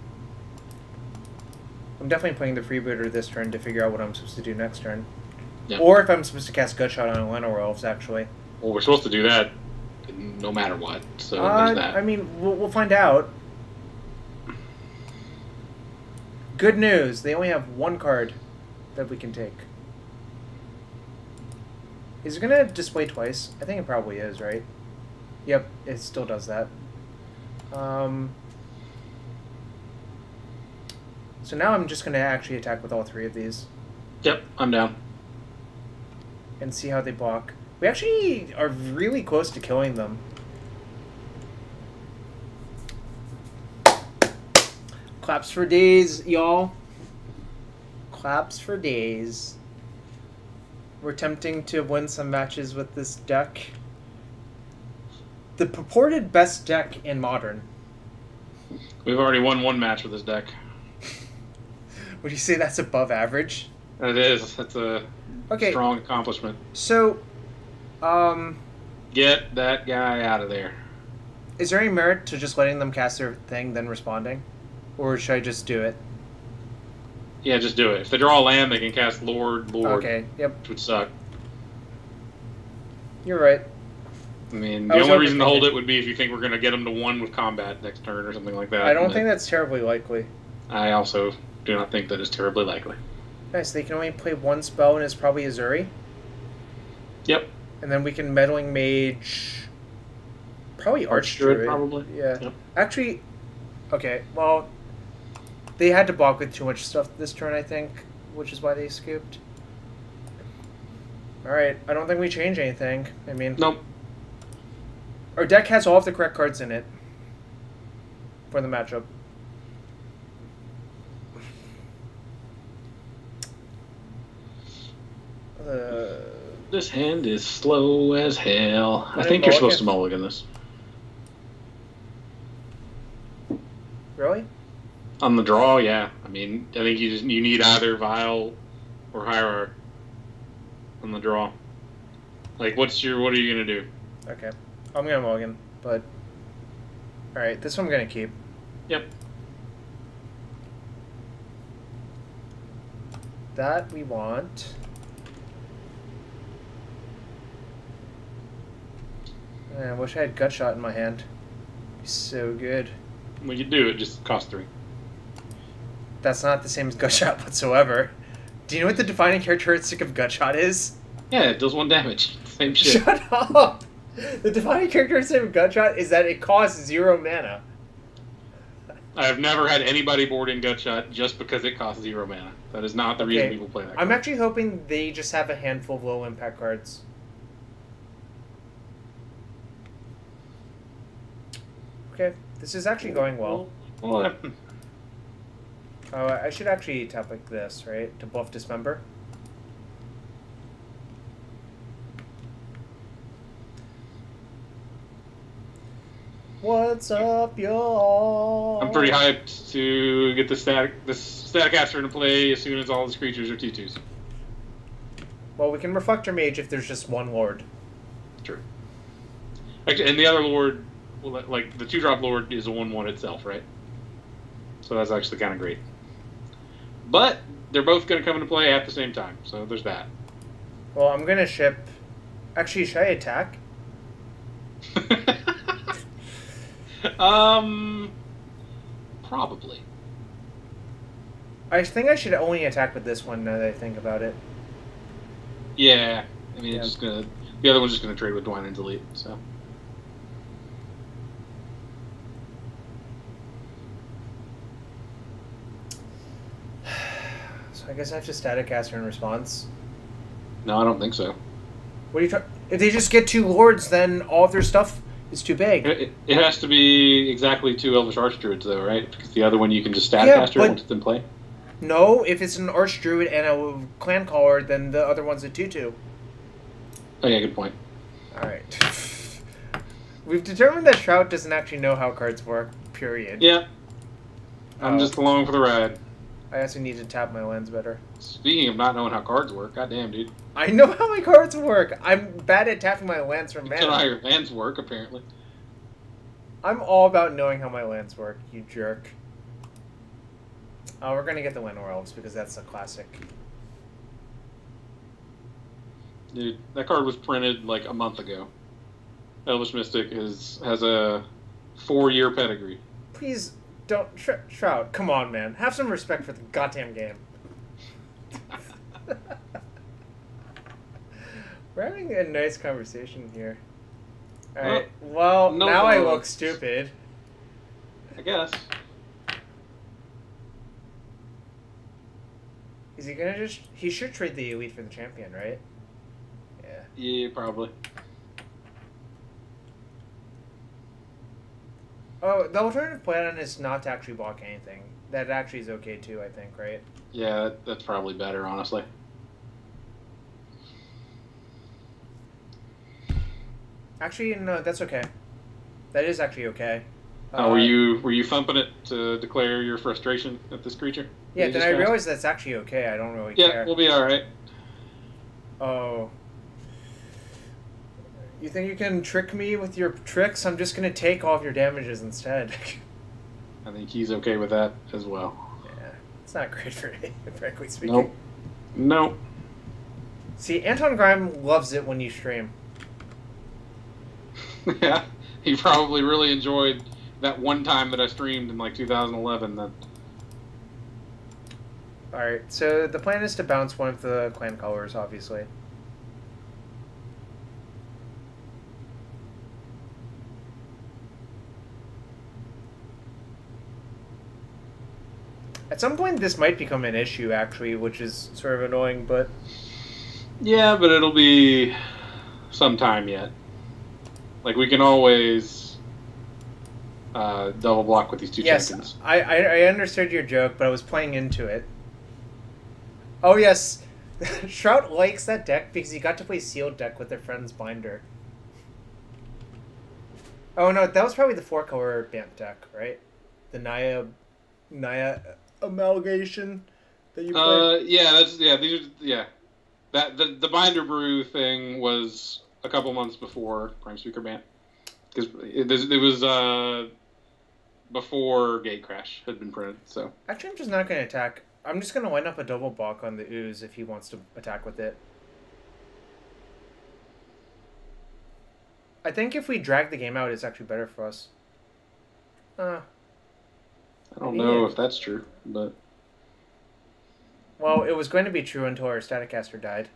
I'm definitely playing the freebooter this turn to figure out what I'm supposed to do next turn, or if I'm supposed to cast Gutshot on Leno Elves. Actually. Well, we're supposed to do that no matter what. So there's that. I mean, we'll find out. Good news. They only have one card that we can take. Is it going to display twice? I think it probably is, right? Yep, it still does that. So now I'm just going to actually attack with all three of these. Yep, I'm down. And see how they block. We actually are really close to killing them. Claps for days, y'all. Claps for days. We're attempting to win some matches with this deck. The purported best deck in Modern. We've already won one match with this deck. Would you say that's above average? It is. That's a strong accomplishment. So, get that guy out of there. Is there any merit to just letting them cast their thing, then responding? Or should I just do it? Yeah, just do it. If they draw a land, they can cast Lord. Okay, yep. Which would suck. You're right. I mean, the only reason to hold it would be if you think we're going to get them to 1 with combat next turn or something like that. I don't think that's terribly likely. I also do not think that is terribly likely. Nice, they can only play one spell, and it's probably Azuri. Yep. And then we can Meddling Mage... Probably Archdruid. Probably. Yeah. Yep. Actually, okay, well... They had to block with too much stuff this turn, I think, which is why they scooped. Alright, I don't think we change anything. I mean... Nope. Our deck has all of the correct cards in it. For the matchup. This hand is slow as hell. I think you're supposed to mulligan this. Really? On the draw, yeah. I mean, I think you need either Vial or Hierarch on the draw. Like, what are you gonna do? Okay, I'm gonna mulligan, but all right, this one I'm gonna keep. Yep. That we want. Man, I wish I had Gutshot in my hand. It'd be so good. Well, you do. It just costs 3. That's not the same as Gutshot whatsoever. Do you know what the defining characteristic of Gutshot is? Yeah, it does 1 damage. Same shit. Shut up! The defining characteristic of Gutshot is that it costs 0 mana. I have never had anybody board in Gutshot just because it costs 0 mana. That is not the reason people play that card. I'm actually hoping they just have a handful of low impact cards. Okay, this is actually going well. Well, Oh, I should actually tap like this, right? To buff Dismember. What's up, y'all? I'm pretty hyped to get this static Aster into play as soon as all these creatures are T2s. Well, we can Reflector Mage if there's just one Lord. True. Actually, and the other Lord, well, like the 2-drop Lord is a 1/1 itself, right? So that's actually kind of great. But they're both going to come into play at the same time, so there's that. Well, I'm going to ship... Actually, should I attack? Probably. I think I should only attack with this one now that I think about it. Yeah. I mean, Yeah. it's just going to... The other one's just going to trade with Dwayne and delete, so... So I guess I have to Static Caster in response. No, I don't think so. What are you trying... If they just get 2 Lords, then all of their stuff is too big. It has to be exactly 2 Elvish Archdruids, though, right? Because the other one you can just Static Caster once it's in play. No, if it's an Archdruid and a Clan Caller, then the other one's a 2/2. Oh, yeah, good point. Alright. We've determined that Shroud doesn't actually know how cards work, period. Yeah. I'm just along for the ride. I also need to tap my lands better. Speaking of not knowing how cards work, goddamn, dude. I know how my cards work! I'm bad at tapping my lands for You mana. know how your lands work, apparently. I'm all about knowing how my lands work, you jerk. Oh, we're gonna get the Llanowar Elves because that's a classic. Dude, that card was printed like a month ago. Elvish Mystic has a 4-year pedigree. Please don't... Shroud, come on, man. Have some respect for the goddamn game. We're having a nice conversation here. Alright, well, no now I bugs. look stupid. I guess. Is he gonna just... He should trade the Elite for the Champion, right? Yeah. Yeah, probably. Oh, the alternative plan is not to actually block anything. That actually is okay too, I think, right? Yeah, that's probably better, honestly. Actually, no, that's okay. That is actually okay. Were you thumping it to declare your frustration at this creature? Yeah, then I realized that's actually okay. I don't really care. Yeah, we'll be alright. Oh. You think you can trick me with your tricks? I'm just gonna take all of your damages instead. I think he's okay with that as well. Yeah, it's not great for me, frankly speaking. Nope. Nope. See, Anton Grime loves it when you stream. Yeah, he probably really enjoyed that one time that I streamed in like 2011. That. Alright, so the plan is to bounce one of the clan colors, obviously. At some point, this might become an issue, actually, which is sort of annoying, but... Yeah, but it'll be some time yet. Like, we can always double block with these 2 champions. Yes, I understood your joke, but I was playing into it. Oh, yes. Shroud likes that deck because he got to play Sealed deck with their friend's Binder. Oh, no, that was probably the 4-color Bant deck, right? The Naya amalgamation that you played? That the Binder Brew thing was a couple months before Prime Speaker Bant. Because it was before Gatecrash had been printed, so... Actually, I'm just not going to attack. I'm just going to line up a double block on the Ooze if he wants to attack with it. I think if we drag the game out, it's actually better for us. I don't know if that's true, but... Well, it was going to be true until our Staticaster died.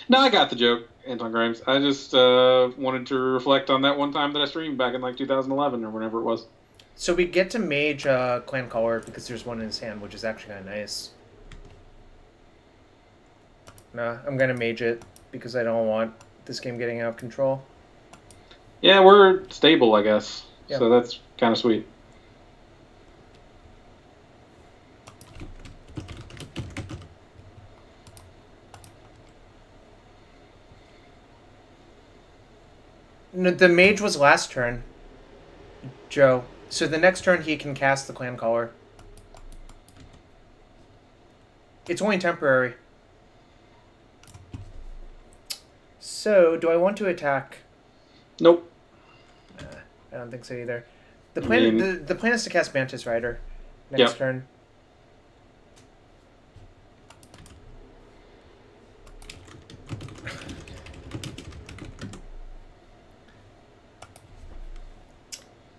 No, I got the joke, Anton Grimes. I just wanted to reflect on that one time that I streamed back in like 2011 or whenever it was. So we get to mage Clan Caller because there's one in his hand, which is actually kind of nice. Nah, I'm going to mage it because I don't want this game getting out of control. Yeah, we're stable, I guess. Yeah. So that's kind of sweet. No, the mage was last turn, Joe. So the next turn he can cast the Clan Caller. It's only temporary. So, do I want to attack? Nope. I don't think so either. The plan the plan is to cast Mantis Rider next turn.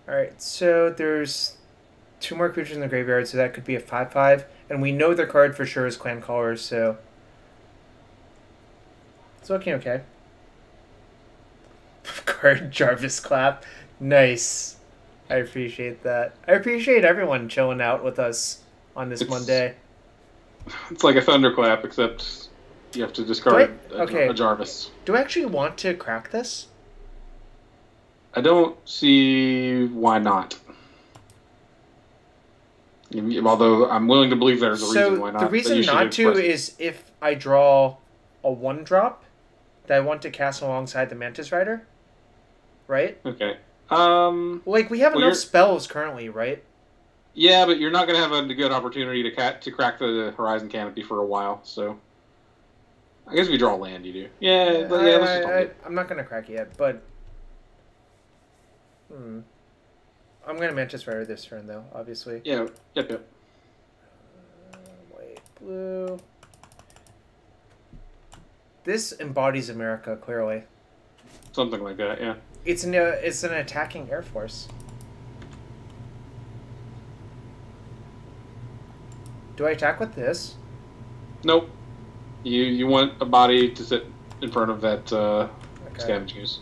Alright, so there's 2 more creatures in the graveyard, so that could be a 5/5. And we know their card for sure is Clan Callers, so it's looking okay. Card Jarvis Clap. Nice. I appreciate that. I appreciate everyone chilling out with us on this Monday. It's like a thunderclap, except you have to discard a Jarvis. Do I actually want to crack this? I don't see why not. Although I'm willing to believe there's a reason why not. The reason not to is if I draw a 1-drop that I want to cast alongside the Mantis Rider. Right? Okay. Like, we have enough spells currently, right? Yeah, but you're not going to have a good opportunity to crack the Horizon Canopy for a while, so... I guess if you draw a land, you do. Yeah, let's just I'm not going to crack it yet, but... I'm going to Mantis Rider this turn, though, obviously. Yeah, yep. White, blue... This embodies America, clearly. Something like that, yeah. It's an attacking Air Force. Do I attack with this? Nope. You want a body to sit in front of that Scavenging Ooze.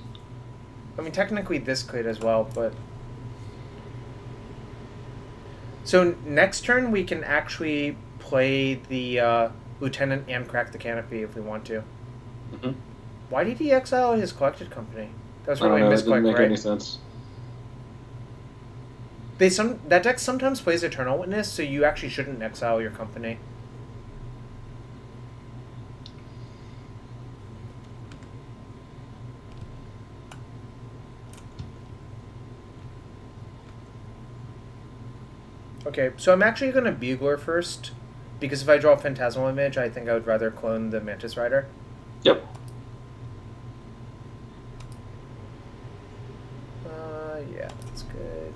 I mean, technically this could as well, but... So next turn we can actually play the Lieutenant and crack the Canopy if we want to. Mm-hmm. Why did he exile his collected company? That was really a misclick, right? That didn't make any sense. That deck sometimes plays Eternal Witness, so you actually shouldn't exile your company. Okay, so I'm actually going to Bugler first, because if I draw a Phantasmal Image, I think I would rather clone the Mantis Rider. Yep. Yeah, that's good.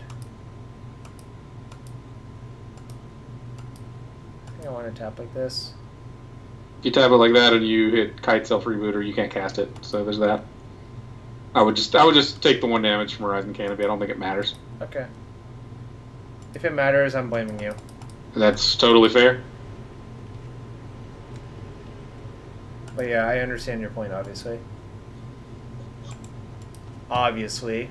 I think I want to tap like this. If you tap it like that and you hit Kite Self Rebooter, you can't cast it, so there's that. I would just take the 1 damage from Horizon Canopy. I don't think it matters. Okay. If it matters, I'm blaming you. That's totally fair. But yeah, I understand your point, obviously. Obviously.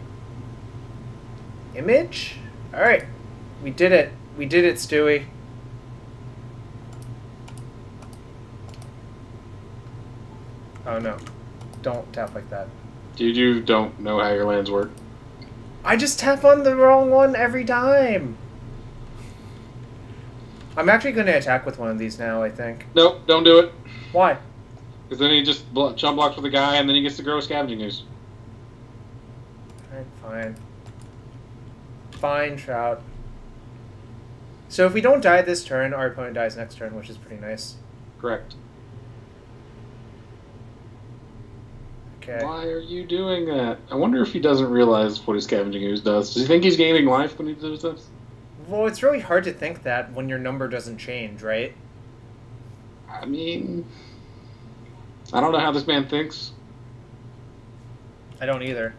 Image? Alright. We did it. We did it, Stewie. Oh no. Don't tap like that. You don't know how your lands work. I just tap on the wrong one every time. I'm actually going to attack with one of these now, I think. Nope, don't do it. Why? Because then he just chump blocks with the guy, and then he gets to grow Scavenging Ooze. Alright, fine. Fine, Trout. So if we don't die this turn, our opponent dies next turn, which is pretty nice. Correct. Okay. Why are you doing that? I wonder if he doesn't realize what his Scavenging Ooze does. Does he think he's gaining life when he does this? Well, it's really hard to think that when your number doesn't change, right? I mean... I don't know how this man thinks. I don't either.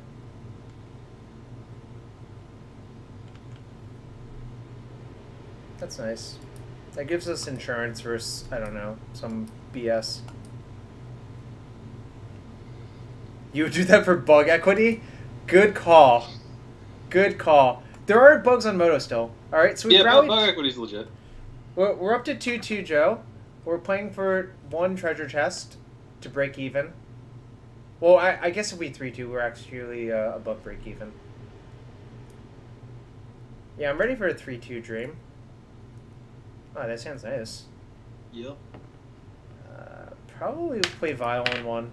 That's nice. That gives us insurance versus, I don't know, some BS. You would do that for bug equity? Good call. Good call. There are bugs on Moto still. Alright, so we've rallied... bug equity's legit. We're up to 2-2, Joe. We're playing for 1 treasure chest to break even. Well, I guess if we 3-2, we're actually above break even. Yeah, I'm ready for a 3-2 dream. Oh, that sounds nice. Yep. Probably play Violin 1.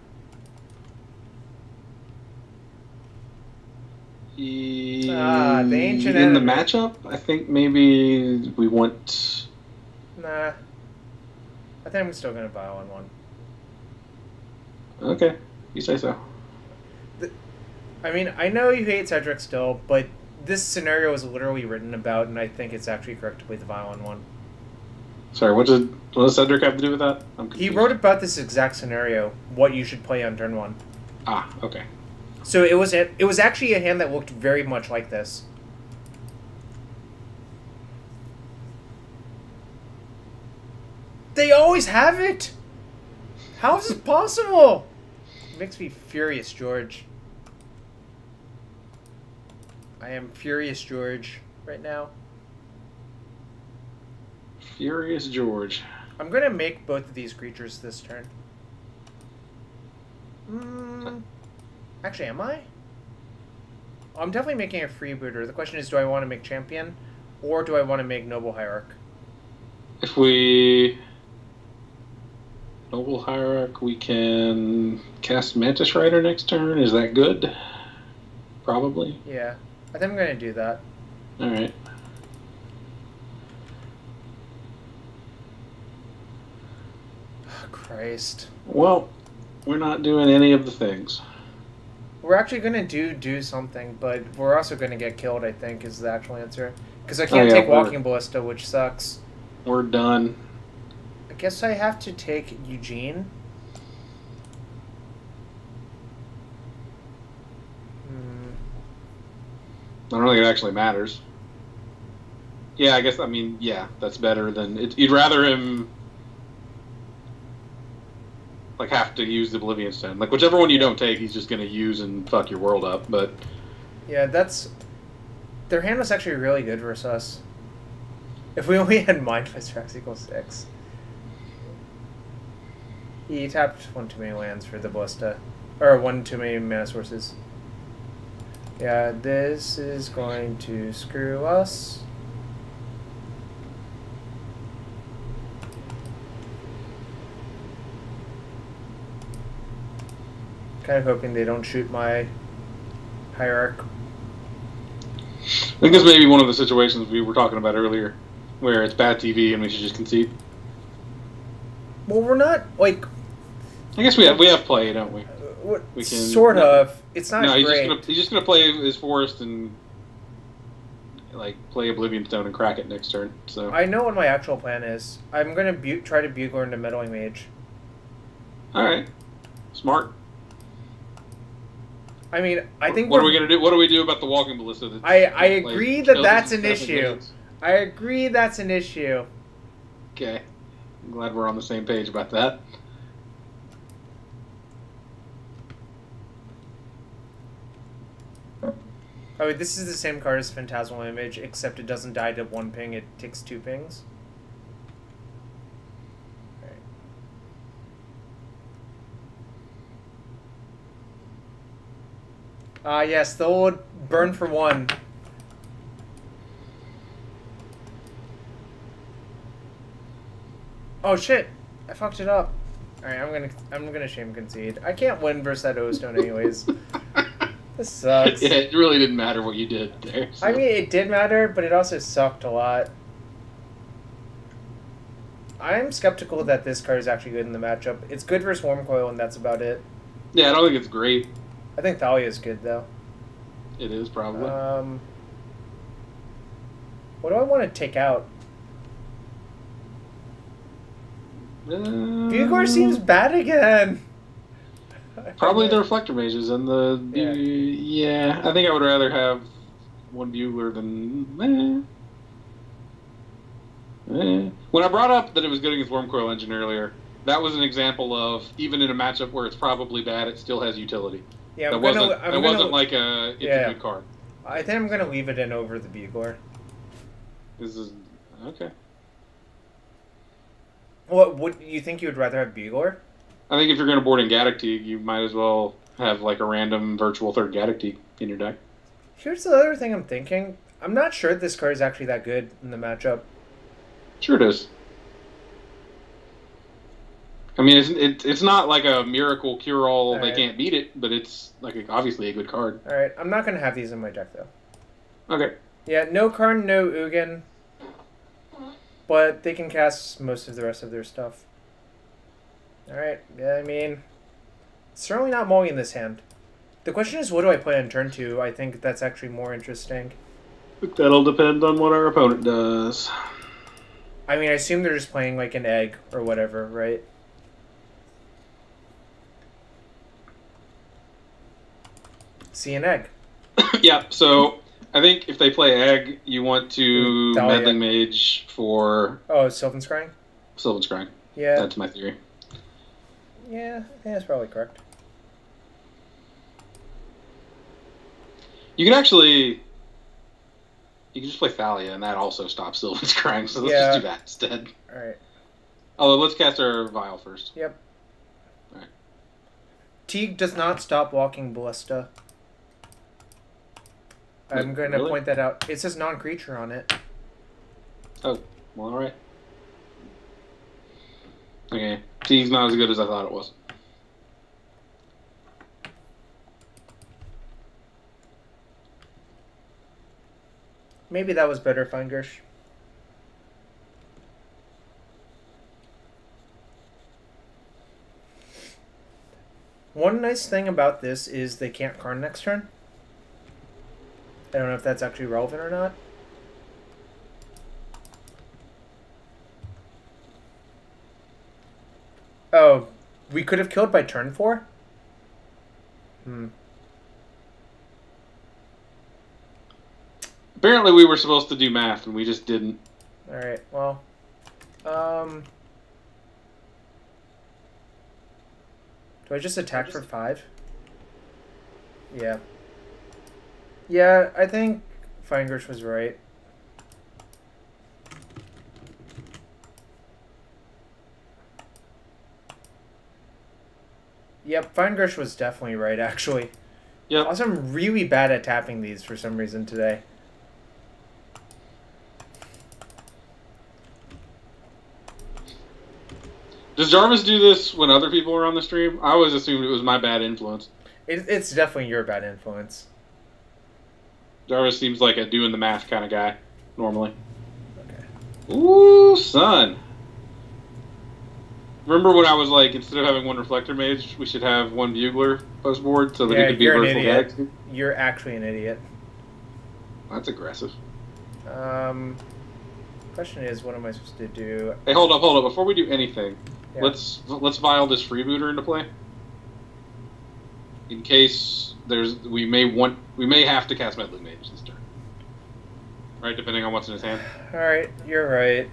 The ancient in the enemy. matchup, I think maybe we want. Nah. I think I'm still going to Violin 1. Okay, you say so. I mean, I know you hate Cedric still, but this scenario was literally written about, and I think it's actually correct to play the Violin 1. Sorry, what does Cedric have to do with that? He wrote about this exact scenario, what you should play on turn 1. Ah, okay. So it was actually a hand that looked very much like this. They always have it! How is this possible? It makes me furious, George. I am furious, George, right now. Furious George. I'm gonna make both of these creatures this turn. Actually, am I? I'm definitely making a freebooter. The question is, do I want to make champion, or do I want to make noble hierarch? If we noble hierarch, we can cast Mantis Rider next turn. Is that good? Probably. Yeah, I think I'm gonna do that. All right. Christ. Well, we're not doing any of the things. We're actually gonna do something, but we're also gonna get killed, I think, is the actual answer. Because I can't take Walking Ballista, which sucks. We're done. I guess I have to take Eugene. I don't think it actually matters. Yeah, I guess, I mean, yeah, that's better than... you'd rather him... like, have to use the Oblivion Stone. Like, whichever one you don't take, he's just going to use and fuck your world up, but... Yeah, that's... Their hand was actually really good versus us. If we only had Mindfist Rex equals 6. He tapped one too many lands for the Ballista. Or one too many mana sources. Yeah, this is going to screw us. Kind of hoping they don't shoot my hierarch. I think this may be one of the situations we were talking about earlier, where it's bad TV and we should just concede. Well, we're not, like... I guess we have play, don't we? We can, sort of. It's not no, great. He's just gonna play his forest and like play Oblivion Stone and crack it next turn. So I know what my actual plan is. I'm gonna try to Bugler into Meddling Mage. All right, smart. I mean, I think. What are we gonna do? What do we do about the Walking Ballista? I agree that that's an issue. I agree that's an issue. Okay, I'm glad we're on the same page about that. Oh, this is the same card as Phantasmal Image, except it doesn't die to 1 ping, it takes 2 pings. Right. Yes, the old burn for 1. Oh shit! I fucked it up. Alright, I'm gonna shame concede. I can't win versus that O-Stone anyways. This sucks. Yeah, it really didn't matter what you did there. So. I mean, it did matter, but it also sucked a lot. I'm skeptical that this card is actually good in the matchup. It's good versus Wormcoil, and that's about it. Yeah, I don't think it's great. I think Thalia is good, though. It is, probably. What do I want to take out? Bugler seems bad again. Probably the Reflector Mages and the... Yeah, I think I would rather have one Bugler than... When I brought up that it was good against Wormcoil Engine earlier, that was an example of, even in a matchup where it's probably bad, it still has utility. Yeah, it wasn't like a good card. I think I'm going to leave it in over the Bugler. This is... Okay. What, you think you would rather have Bugler? I think if you're going to board in Gaddock Teeg, you might as well have like a random virtual third Gaddock in your deck. Here's the other thing I'm thinking. I'm not sure this card is actually that good in the matchup. Sure it is. I mean, it's not like a miracle cure-all. They can't beat it, but it's like obviously a good card. All right, I'm not gonna have these in my deck though. Okay. Yeah, no Karn, no Ugin, but they can cast most of the rest of their stuff. All right. Yeah, I mean, certainly not mulling this hand. The question is, what do I play on turn 2? I think that's actually more interesting. That'll depend on what our opponent does. I mean, I assume they're just playing like an egg or whatever, right? See an egg. Yeah, so I think if they play egg, you want to Meddling Mage for... Oh, Sylvan Scrying? Sylvan Scrying. Yeah. That's my theory. Yeah, I think that's probably correct. You can actually... You can just play Thalia, and that also stops Sylvan Scrying, so let's just do that instead. Alright. Oh, let's cast our Vial first. Yep. Alright. Teague does not stop walking Ballista. I'm going to point that out. It says non-creature on it. Oh, well, alright. Okay. Teague's not as good as I thought it was. Maybe that was better, Feingersh. One nice thing about this is they can't Karn next turn. I don't know if that's actually relevant or not. Oh, we could have killed by turn 4? Apparently we were supposed to do math, and we just didn't. Alright, well... Do I just attack for 5? Yeah. Yeah, I think Feingersh was right. Yep, Feingersh was definitely right, actually. Yep. Also, I'm really bad at tapping these for some reason today. Does Jarvis do this when other people are on the stream? I always assumed it was my bad influence. It's definitely your bad influence. Jarvis seems like a doing the math kind of guy, normally. Okay. Ooh, son. Remember when I was like, instead of having one Reflector Mage, we should have one Bugler post board so that it could be versatile gags? You're actually an idiot. That's aggressive. Question is, what am I supposed to do? Hey, hold up. Before we do anything, let's vial this freebooter into play. In case we may have to cast Meddling Mage this turn. Right, depending on what's in his hand. Alright, you're right.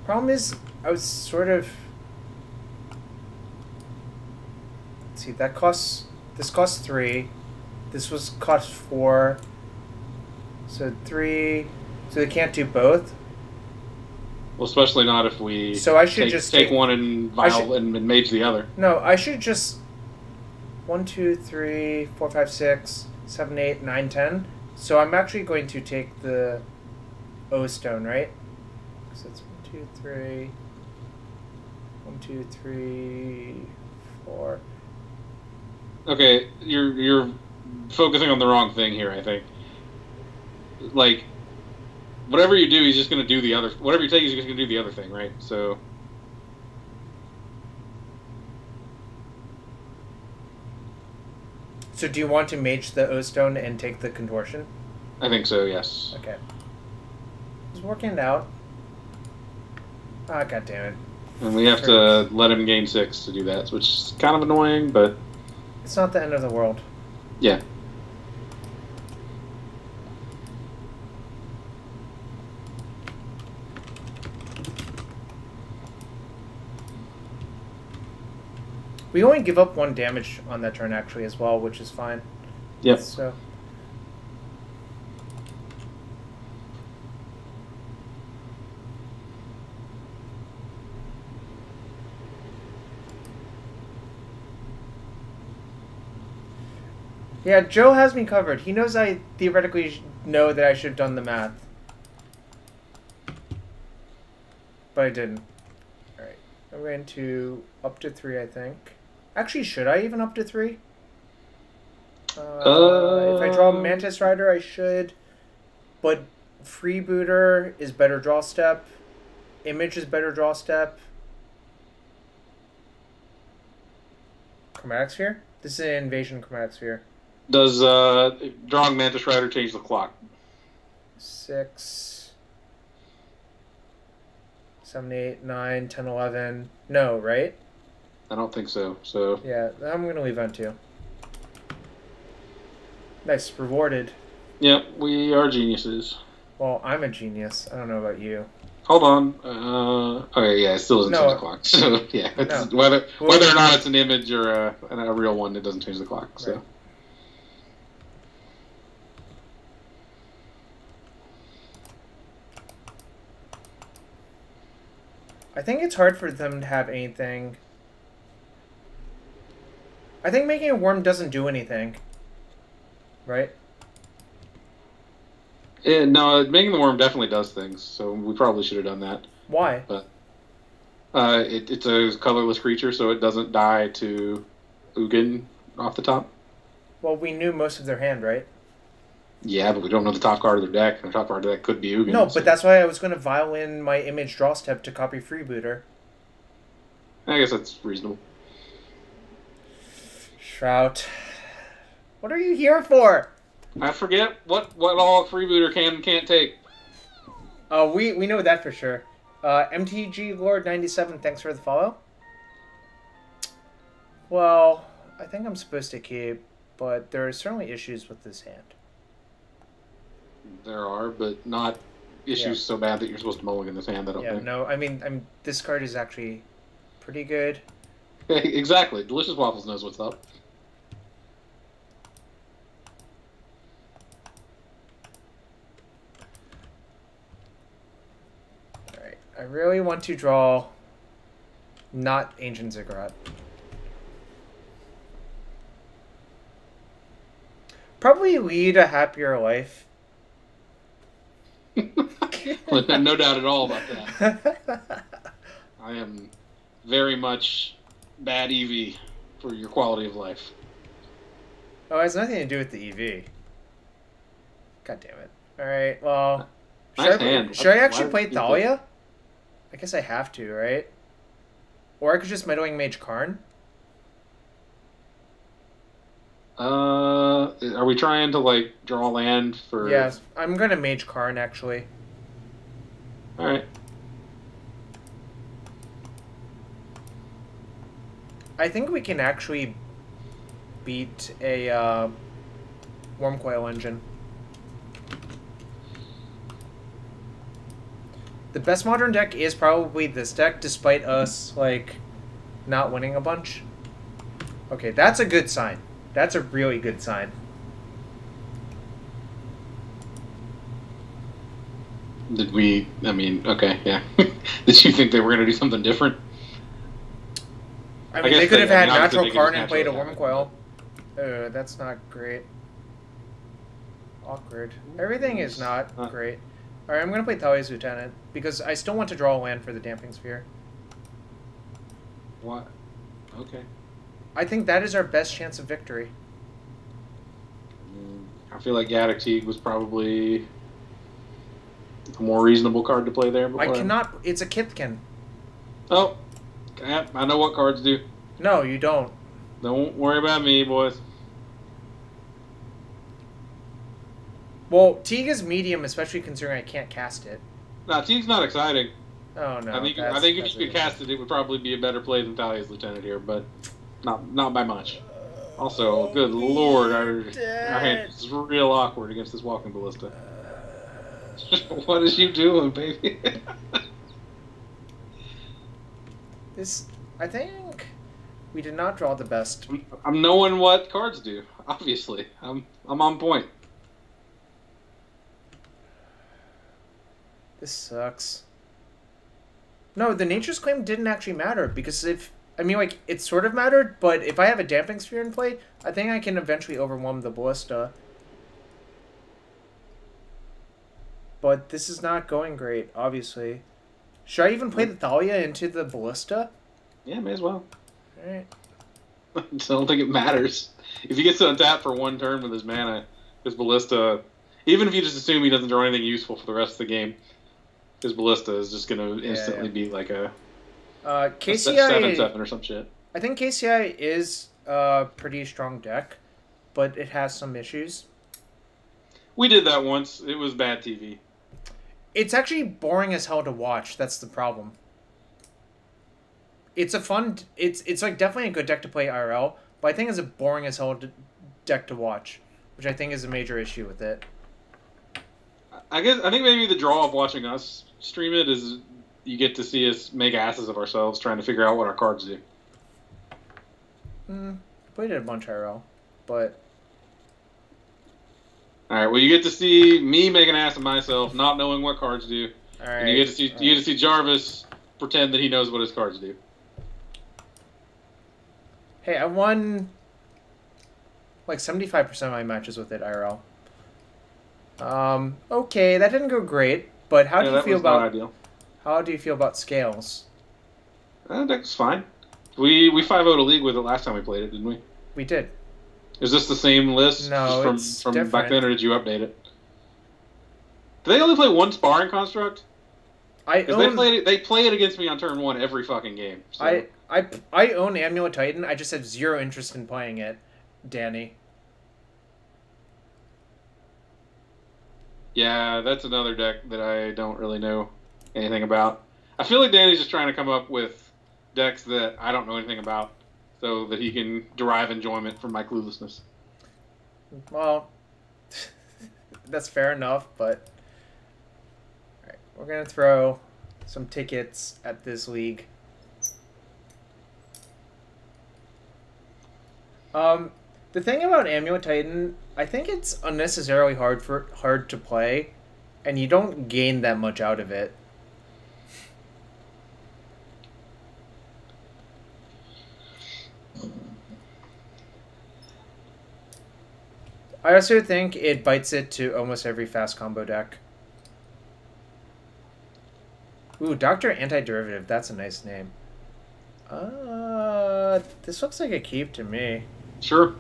Problem is, I was sort of... Let's see, this costs 3. This was cost 4. So 3... So they can't do both? Well, especially not if we so I should just take one and vial and mage the other. No, I should just 1, 2, 3, 4, 5, 6, 7, 8, 9, 10. So I'm actually going to take the O stone, right? So it's 1, 2, 3, 1, 2, 3, 4. Okay, you're focusing on the wrong thing here, I think. Like, whatever you do, he's just going to do the other... Whatever you take, he's just going to do the other thing, right? So... So do you want to mage the O-Stone and take the Contortion? I think so, yes. Okay. He's working it out. Ah, god damn it. And we have to let him gain 6 to do that, which is kind of annoying, but... It's not the end of the world. Yeah. We only give up 1 damage on that turn, actually, as well, which is fine. Yep. So... Yeah, Joe has me covered. He knows I theoretically know that I should have done the math. But I didn't. Alright. I'm going to up to 3, I think. Actually, should I even up to 3? If I draw Mantis Rider, I should. But Freebooter is better draw step. Image is better draw step. Chromatic Sphere? This is an Invasion Chromatic Sphere. Does drawing Mantis Rider change the clock? 6, 7, 8, 9, 10, 11. No, right? I don't think so. So yeah, I'm gonna leave on 2. Nice, rewarded. Yep, we are geniuses. Well, I'm a genius. I don't know about you. Hold on. Okay, yeah, it still doesn't change the clock. So yeah, it's, whether or not it's an image or a real one, it doesn't change the clock. So. Right. I think it's hard for them to have anything. I think making a worm doesn't do anything. Right? Yeah, no, making the worm definitely does things, so we probably should have done that. Why? But it's a colorless creature, so it doesn't die to Ugin off the top. Well, we knew most of their hand, right? Yeah, but we don't know the top card of their deck. The top card of their deck could be Ugin. No, but that's why I was going to vial in my image draw step to copy Freebooter. I guess that's reasonable. Shroud. What are you here for? I forget what all Freebooter can and can't take. We know that for sure. MTG Lord 97, thanks for the follow. Well, I think I'm supposed to keep, but there are certainly issues with this hand. There are, but not issues so bad that you're supposed to mulligan this hand, I don't think. Yeah, no, I mean, this card is actually pretty good. Exactly. Delicious Waffles knows what's up. Alright, I really want to draw not Ancient Ziggurat. Probably lead a happier life. No doubt at all about that. I am very much bad EV for your quality of life. Oh, it has nothing to do with the EV. God damn it. Alright, well... Should I actually play Thalia? I guess I have to, right? Or I could just Meddling Mage Karn? Are we trying to, like, draw land for... Yes, I'm gonna Mage Karn, actually. Alright. I think we can actually beat a Wormcoil engine. The best modern deck is probably this deck, despite us, like, not winning a bunch. Okay, that's a good sign. That's a really good sign. Did we... I mean, okay, yeah. Did you think they were going to do something different? I mean, they could have had Natural Karn and played a Wormcoil. That's not great. Awkward. Everything is not great. Alright, I'm going to play Thalia's Lieutenant, because I still want to draw a land for the Damping Sphere. What? Okay. I think that is our best chance of victory. I feel like Gaddock Teague was probably a more reasonable card to play there. But I cannot... It's a Kithkin. Oh. I know what cards do. No, you don't. Don't worry about me, boys. Well, Teague is medium, especially considering I can't cast it. No, Teague's not exciting. Oh, no. I think if you could cast it, it would probably be a better play than Thalia's Lieutenant here, but not by much. Also, good lord, our hand is real awkward against this Walking Ballista. What is you doing, baby? I think we did not draw the best. I'm knowing what cards do. Obviously, I'm on point. This sucks. No, the Nature's Claim didn't actually matter, because if I mean, like, it sort of mattered, but if I have a damping sphere in play, I think I can eventually overwhelm the ballista. But this is not going great, obviously. Should I even play the Thalia into the ballista? Yeah, may as well. Alright. I don't think it matters. If he gets to untap for one turn with his mana, his ballista, even if you just assume he doesn't draw anything useful for the rest of the game, his ballista is just going to instantly be like a KCI 7/7 or some shit. I think KCI is a pretty strong deck, but it has some issues. We did that once. It was bad TV. It's actually boring as hell to watch. That's the problem. It's a fun. It's like definitely a good deck to play IRL, but I think it's a boring as hell deck to watch, which I think is a major issue with it. I think maybe the draw of watching us stream it is you get to see us make asses of ourselves trying to figure out what our cards do. Played it a bunch IRL, but. All right. Well, you get to see me make an ass of myself, not knowing what cards do, All right. and you get to see Jarvis pretend that he knows what his cards do. Hey, I won like 75% of my matches with it IRL. Okay, that didn't go great, but how do you feel about scales? That deck's fine. We 5-0'd a league with it last time we played it, didn't we? We did. Is this the same list No, just from it's back then, or did you update it? Do they only play one sparring construct? They play it against me on turn 1 every fucking game. So. I own Amulet Titan. I just have zero interest in playing it, Danny. Yeah, that's another deck that I don't really know anything about. I feel like Danny's just trying to come up with decks that I don't know anything about, so that he can derive enjoyment from my cluelessness. Well, that's fair enough, but alright, we're gonna throw some tickets at this league. The thing about Amulet Titan, I think it's unnecessarily hard to play, and you don't gain that much out of it. I also think it bites it to almost every fast combo deck. Ooh, Dr. Antiderivative, that's a nice name. This looks like a keep to me. Sure.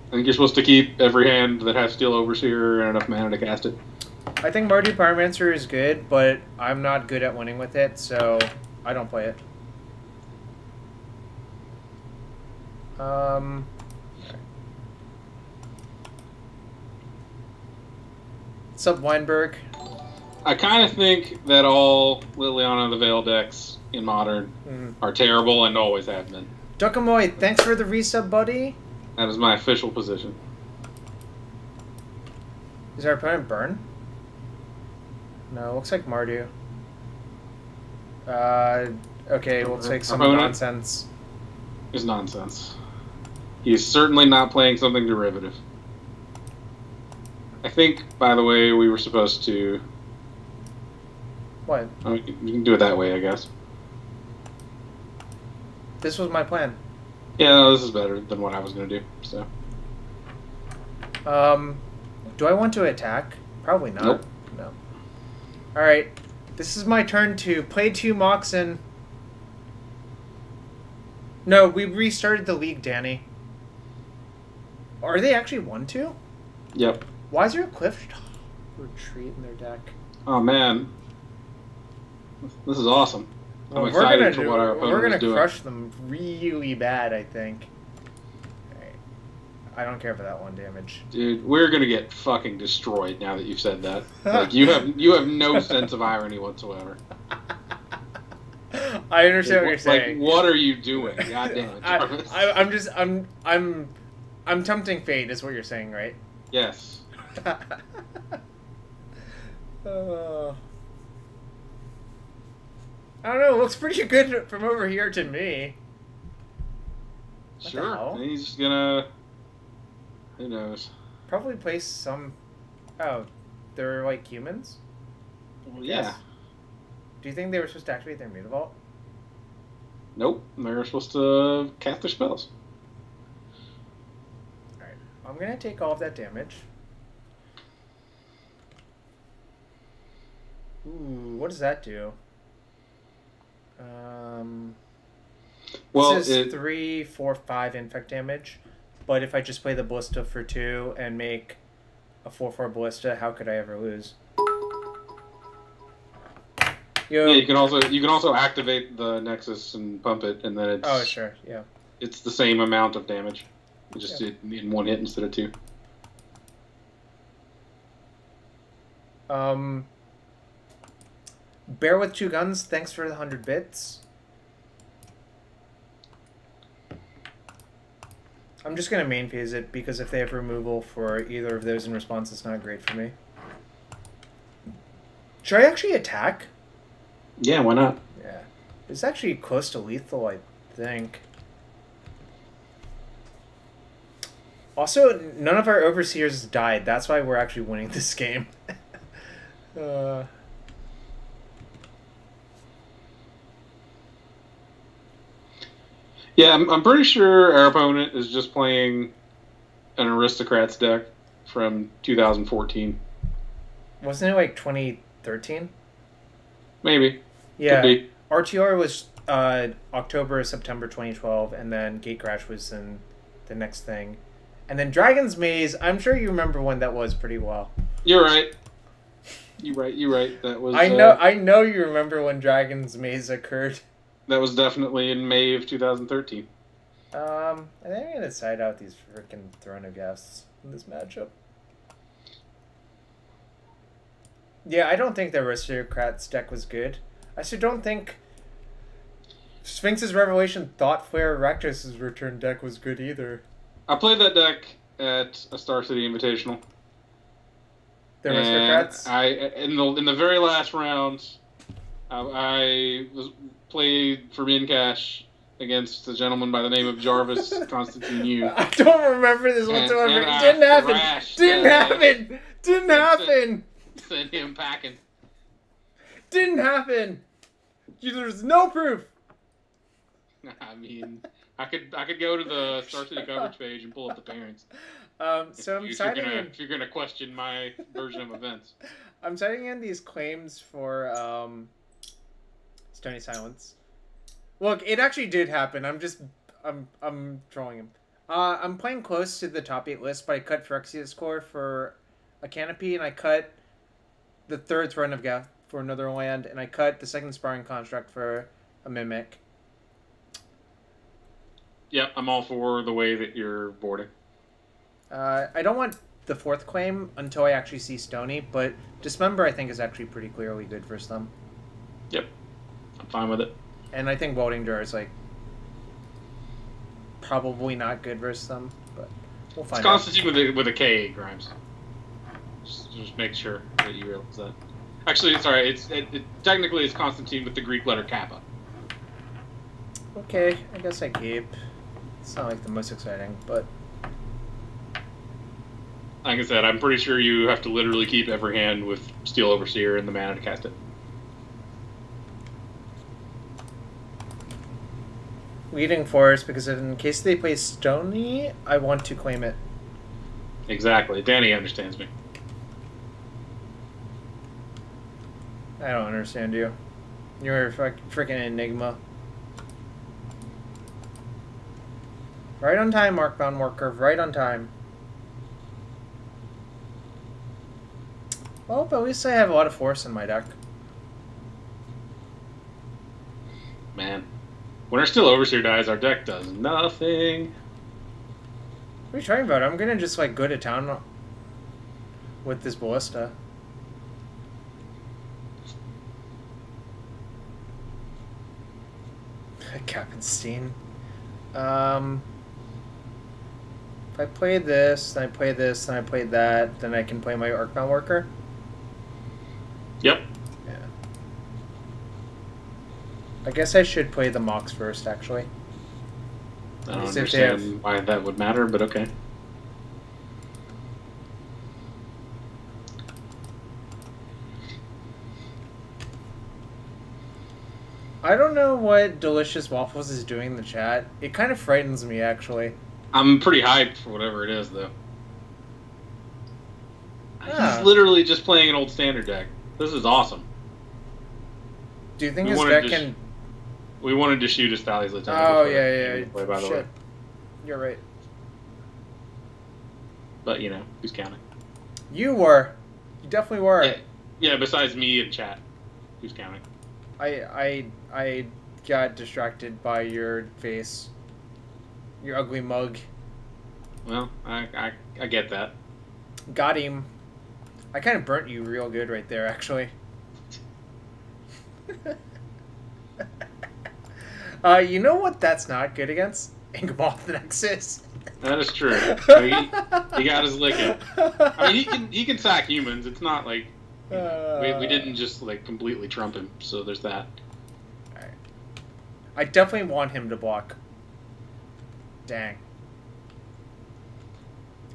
I think you're supposed to keep every hand that has Steel Overseer and enough mana to cast it. I think Mardu Pyromancer is good, but I'm not good at winning with it, so I don't play it. What's up, Weinberg? I kind of think that all Liliana the Veil decks in Modern are terrible and always have been. Duckamoy, thanks for the resub, buddy. That is my official position. Is our opponent Burn? No, looks like Mardu. Okay, we'll take some nonsense. Is nonsense. He's certainly not playing something derivative. I think, by the way, we were supposed to... What? Oh, you can do it that way, I guess. This was my plan. Yeah, no, this is better than what I was going to do, so... Do I want to attack? Probably not. Nope. No. Alright. This is my turn to play 2 Moxen. No, we restarted the league, Danny. Are they actually 1-2? Yep. Why is there a Cliff Retreat in their deck? Oh, man. This is awesome. Well, I'm excited for what our opponent is doing. We're going to crush them really bad, I think. Right. I don't care for that 1 damage. Dude, we're going to get fucking destroyed now that you've said that. Like, you have no sense of irony whatsoever. I understand what you're saying. Like, what are you doing? God damn it, Jarvis. I'm tempting fate, is what you're saying, right? Yes. I don't know. It looks pretty good from over here to me. Sure. He's just gonna. Who knows? Probably place some. Oh, they're like humans. Well, yeah. Do you think they were supposed to activate their Mutavault? Nope, they're supposed to cast their spells. Alright. I'm gonna take all of that damage. Ooh, what does that do? Well, This is 3, 4, 5 infect damage. But if I just play the ballista for 2 and make a 4/4 ballista, how could I ever lose? yeah, you can also activate the Nexus and pump it, and then it's sure, yeah. It's the same amount of damage, just in one hit instead of 2. Bear with 2 guns. Thanks for the 100 bits. I'm just gonna main phase it because if they have removal for either of those in response, it's not great for me. Should I actually attack? Yeah, why not? Yeah. It's actually close to lethal, I think. Also, none of our overseers died. That's why we're actually winning this game. Yeah, I'm pretty sure our opponent is just playing an Aristocrats deck from 2014. Wasn't it like 2013? Maybe. Yeah. Could be. RTR was October, September 2012, and then Gate Crash was in the next thing. And then Dragon's Maze, I'm sure you remember when that was pretty well. You're right. You're right. That was. I know you remember when Dragon's Maze occurred. That was definitely in May of 2013. I think I'm gonna side out these freaking Throne of Guests in this matchup. Yeah, I don't think the Aristocrats deck was good. I also don't think Sphinx's Revelation, Thought Flare, Rectus' return deck was good either. I played that deck at a Star City Invitational. The Aristocrats? In the very last round, I played for min cash against a gentleman by the name of Jarvis Constantine Yu. I don't remember this whatsoever. It didn't happen. Didn't happen. Sent him packing. Didn't happen. There's no proof. I mean, I could go to the Star City coverage page and pull up the parents. So I'm citing if you're gonna question my version of events. I'm citing in these claims for Stony Silence. Look, it actually did happen. I'm trolling him. I'm playing close to the top 8 list, but I cut Phyrexia's core for a canopy, and I cut the 3rd Throne of Gath for another land, and I cut the 2nd Sparring Construct for a Mimic. Yep, I'm all for the way that you're boarding. I don't want the 4th claim until I actually see Stony, but Dismember I think is actually pretty clearly good versus them. Yep, I'm fine with it. And I think Welding Jar is like probably not good versus them, but we'll find out. It's Constantine with a K, Grimes. Just make sure that you realize that. Actually, sorry, technically it's Constantine with the Greek letter Kappa. Okay, I guess I keep. It's not like the most exciting, but like I said, I'm pretty sure you have to literally keep every hand with Steel Overseer and the mana to cast it. Leading Forest, because in case they play Stony, I want to claim it. Exactly. Danny understands me. I don't understand you. You're a freaking enigma. Right on time, Markbound Worker. Right on time. Well, but at least I have a lot of force in my deck. Man. When our Steel Overseer dies, our deck does nothing. What are you talking about? I'm gonna just, like, go to town with this Ballista. Kappenstein. If I play this, then I play this, then I play that, then I can play my Arcbound Worker? Yep. Yeah. I guess I should play the Mox first, actually. I don't understand why that would matter, but okay. I don't know what Delicious Waffles is doing in the chat. It kind of frightens me, actually. I'm pretty hyped for whatever it is, though. Ah. He's literally just playing an old standard deck. This is awesome. Do you think his deck can... We wanted to shoot his Thales Lieutenant. Oh, yeah. Play, by the way. You're right. But, you know, who's counting? You were. You definitely were. Yeah, besides me and chat. Who's counting? I got distracted by your face. Your ugly mug. Well, I get that. Got him. I kind of burnt you real good right there, actually. You know what that's not good against? Inkmoth Nexus. That is true. He got his licking. I mean, he can sack humans. It's not like we didn't just like completely trump him. So there's that. Alright. I definitely want him to block. Dang.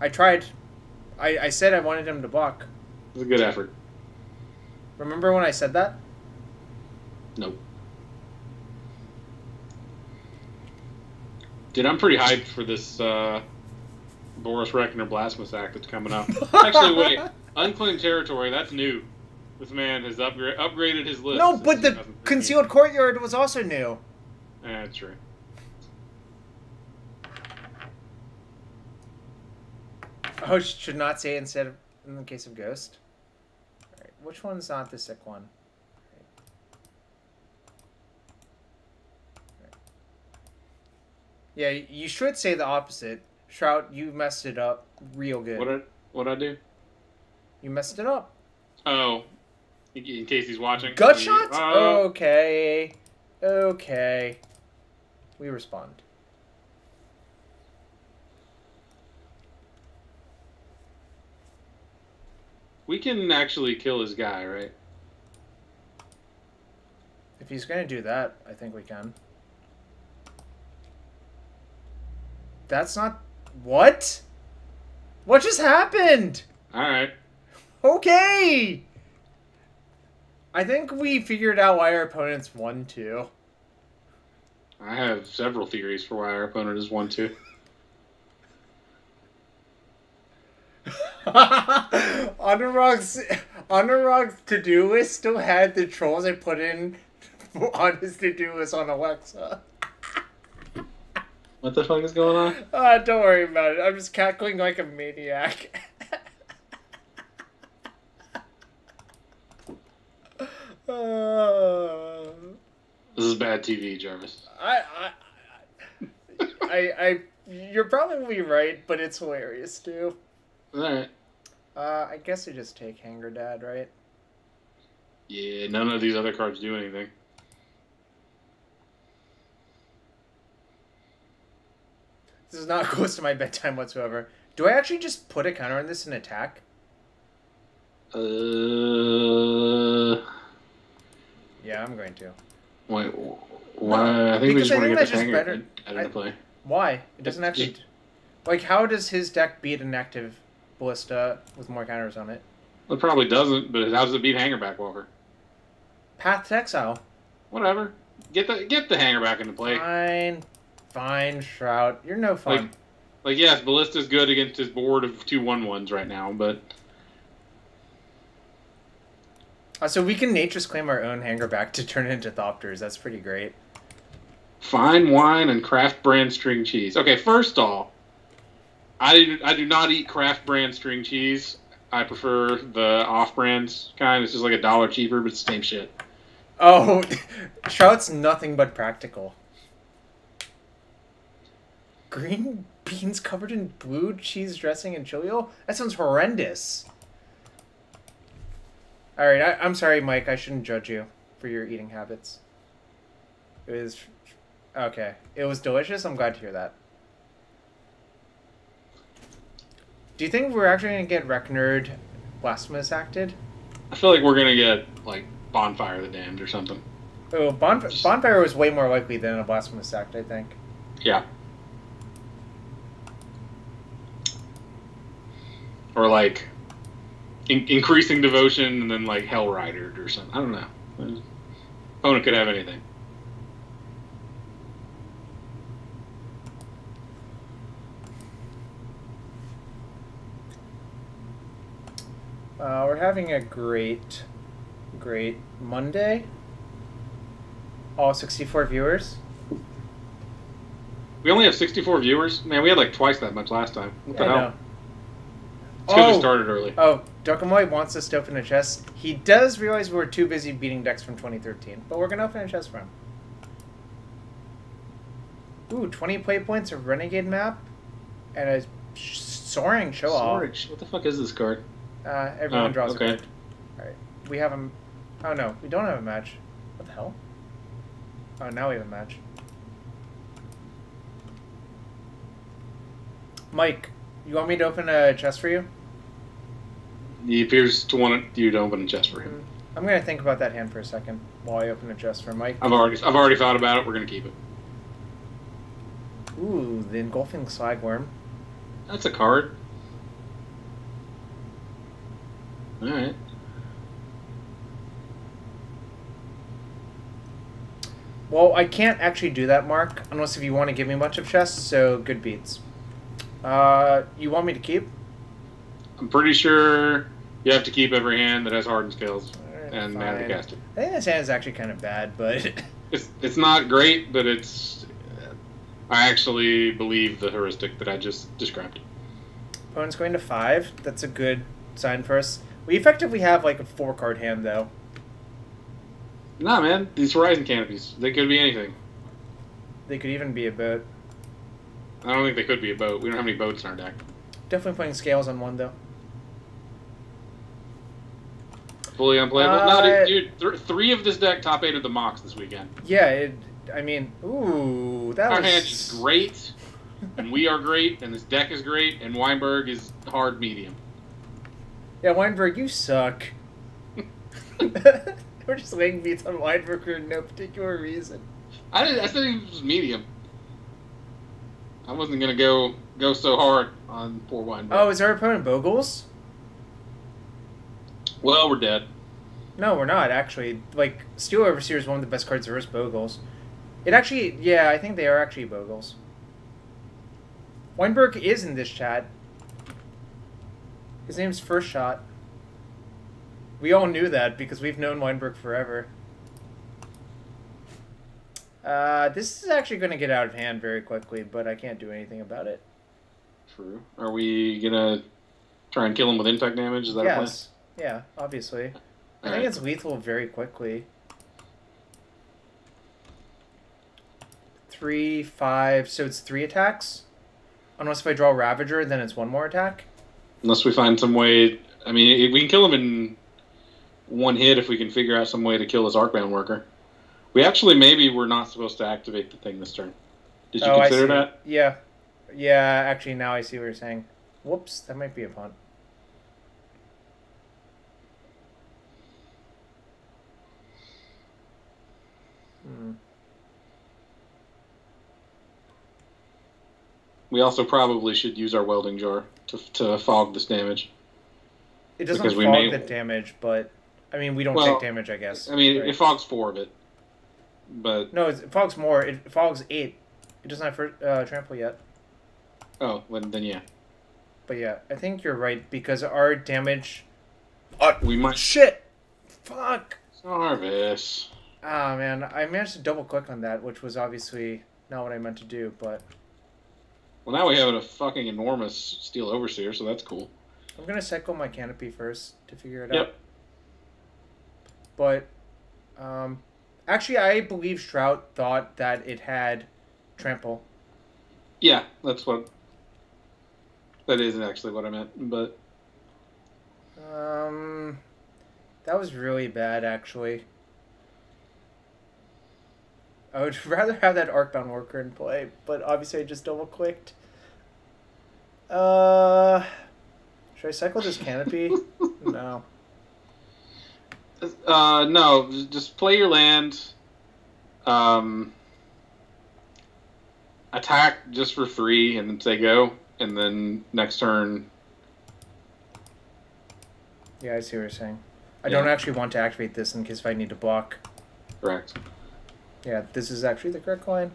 I tried. I said I wanted him to block. It was a good effort. Remember when I said that? Nope. Dude, I'm pretty hyped for this Boris Reckoner Blasphemous Act that's coming up. Actually, wait. Unclaimed Territory, that's new. This man has upgraded his list. No, but the Concealed Courtyard was also new. That's true. Oh, should not say instead of in the case of Ghost. All right, which one's not the sick one? Yeah, you should say the opposite. Shroud, you messed it up real good. What'd I do? You messed it up. Oh, in case he's watching. Gut shots? Okay. Okay. We respond. We can actually kill his guy, right? If he's going to do that, I think we can. That's not... What? What just happened? Alright. Okay! I think we figured out why our opponents won, too. I have several theories for why our opponent has won, too. Honorog's to-do list still had the trolls I put in on his to-do list on Alexa. What the fuck is going on? Don't worry about it. I'm just cackling like a maniac. This is bad TV, Jarvis. You're probably right, but it's hilarious too. Alright. I guess I just take Hanger Dad, right? Yeah, none of these other cards do anything. This is not close to my bedtime whatsoever. Do I actually just put a counter on this and attack? Yeah, I'm going to. Wait, why? I think we just want to get the Hanger into play. Why? It doesn't actually... Like, how does his deck beat an active Ballista with more counters on it? Well, it probably doesn't, but how does it beat Hangerback Walker? Path to Exile. Whatever. Get the Hangerback into play. Fine, Shroud. You're no fun. Like yes, Ballista's good against his board of 2/1/1s right now, but... So we can Nature's Claim our own Hangerback to turn it into Thopters. That's pretty great. Fine wine and craft brand string cheese. Okay, first off, I do not eat craft brand string cheese. I prefer the off-brands kind. It's just like $1 cheaper, but it's the same shit. Oh, Shroud's nothing but practical. Green beans covered in blue cheese dressing and chili oil? That sounds horrendous. Alright, I'm sorry, Mike. I shouldn't judge you for your eating habits. It was... Okay. It was delicious. I'm glad to hear that. Do you think we're actually going to get Reckonered Blasphemous acted? I feel like we're going to get, like, Bonfire of the Damned or something. Oh, Bonfire was way more likely than a Blasphemous act, I think. Yeah. Or, like, increasing devotion and then, like, Hell Rider or something. I don't know. Opponent could have anything. We're having a great Monday. All 64 viewers. We only have 64 viewers? Man, we had like twice that much last time. What the hell? Know. It's because we started early. Oh, Dokamoy wants us to open a chest. He does realize we're too busy beating decks from 2013, but we're going to open a chest for him. Ooh, 20 play points, a Renegade map, and a Soaring Show-Off. What the fuck is this card? Everyone draws a card. Alright, we have a... Oh no, we don't have a match. What the hell? Oh, now we have a match. Mike, you want me to open a chest for you? He appears to want you to open a chest for him. I'm gonna think about that hand for a second while I open a chest for Mike. I've already thought about it. We're gonna keep it. Ooh, the Engulfing Slagworm. That's a card. All right. Well, I can't actually do that, Mark, unless if you want to give me a bunch of chests, so good beats. You want me to keep? I'm pretty sure you have to keep every hand that has Hardened skills and mana to cast it. I think this hand is actually kind of bad, but... it's not great, but it's... I actually believe the heuristic that I just described. Opponent's going to 5. That's a good sign for us. We effectively have like a 4-card hand, though. Nah, man. These Horizon Canopies, they could be anything. They could even be a boat. I don't think they could be a boat. We don't have any boats in our deck. Definitely putting scales on one, though. Fully unplayable? No, dude, 3 of this deck top 8 of the mocks this weekend. Yeah, I mean, ooh, that Our hand is great, and we are great, and this deck is great, and Weinberg is hard medium. Yeah, Weinberg, you suck. We're just laying beats on Weinberg for no particular reason. I said he was medium. I wasn't gonna go so hard on poor Weinberg. Oh, is our opponent Bogles? Well, we're dead. No, we're not, actually. Like, Steel Overseer is one of the best cards versus Bogles. It actually, yeah, I think they are actually Bogles. Weinberg is in this chat. His name's First Shot. We all knew that because we've known Weinberg forever. This is actually going to get out of hand very quickly, but I can't do anything about it. True. Are we gonna try and kill him with infect damage? Is that a plan? Yeah, obviously. I think it's lethal very quickly. 3, 5, so it's 3 attacks? Unless if I draw Ravager, then it's 1 more attack? Unless we find some way... I mean, we can kill him in 1 hit if we can figure out some way to kill this Arcbound Worker. We actually maybe we're not supposed to activate the thing this turn. Did you consider that? Yeah. Yeah, actually now I see what you're saying. Whoops, that might be a punt. We also probably should use our welding jar to fog this damage. It doesn't fog the damage, but I mean we don't take damage, I guess. I mean it fogs 4 of it, but no, it fogs more. It fogs 8. It doesn't have trample yet. Oh, then yeah. But yeah, I think you're right because our damage. We might. Shit! Fuck! Jarvis. Ah, man. I managed to double click on that, which was obviously not what I meant to do, but... Well, now we have a fucking enormous Steel Overseer, so that's cool. I'm going to cycle my canopy first to figure it out. But, actually, I believe Shroud thought that it had trample. Yeah, that's what... That isn't actually what I meant, but... That was really bad, actually. I would rather have that Arcbound Worker in play, but obviously I just double-clicked. Should I cycle this canopy? No. No, just play your land. Attack just for 3 and then say go, and then next turn... Yeah, I see what you're saying. I don't actually want to activate this in case if I need to block. Correct. Yeah, this is actually the correct line.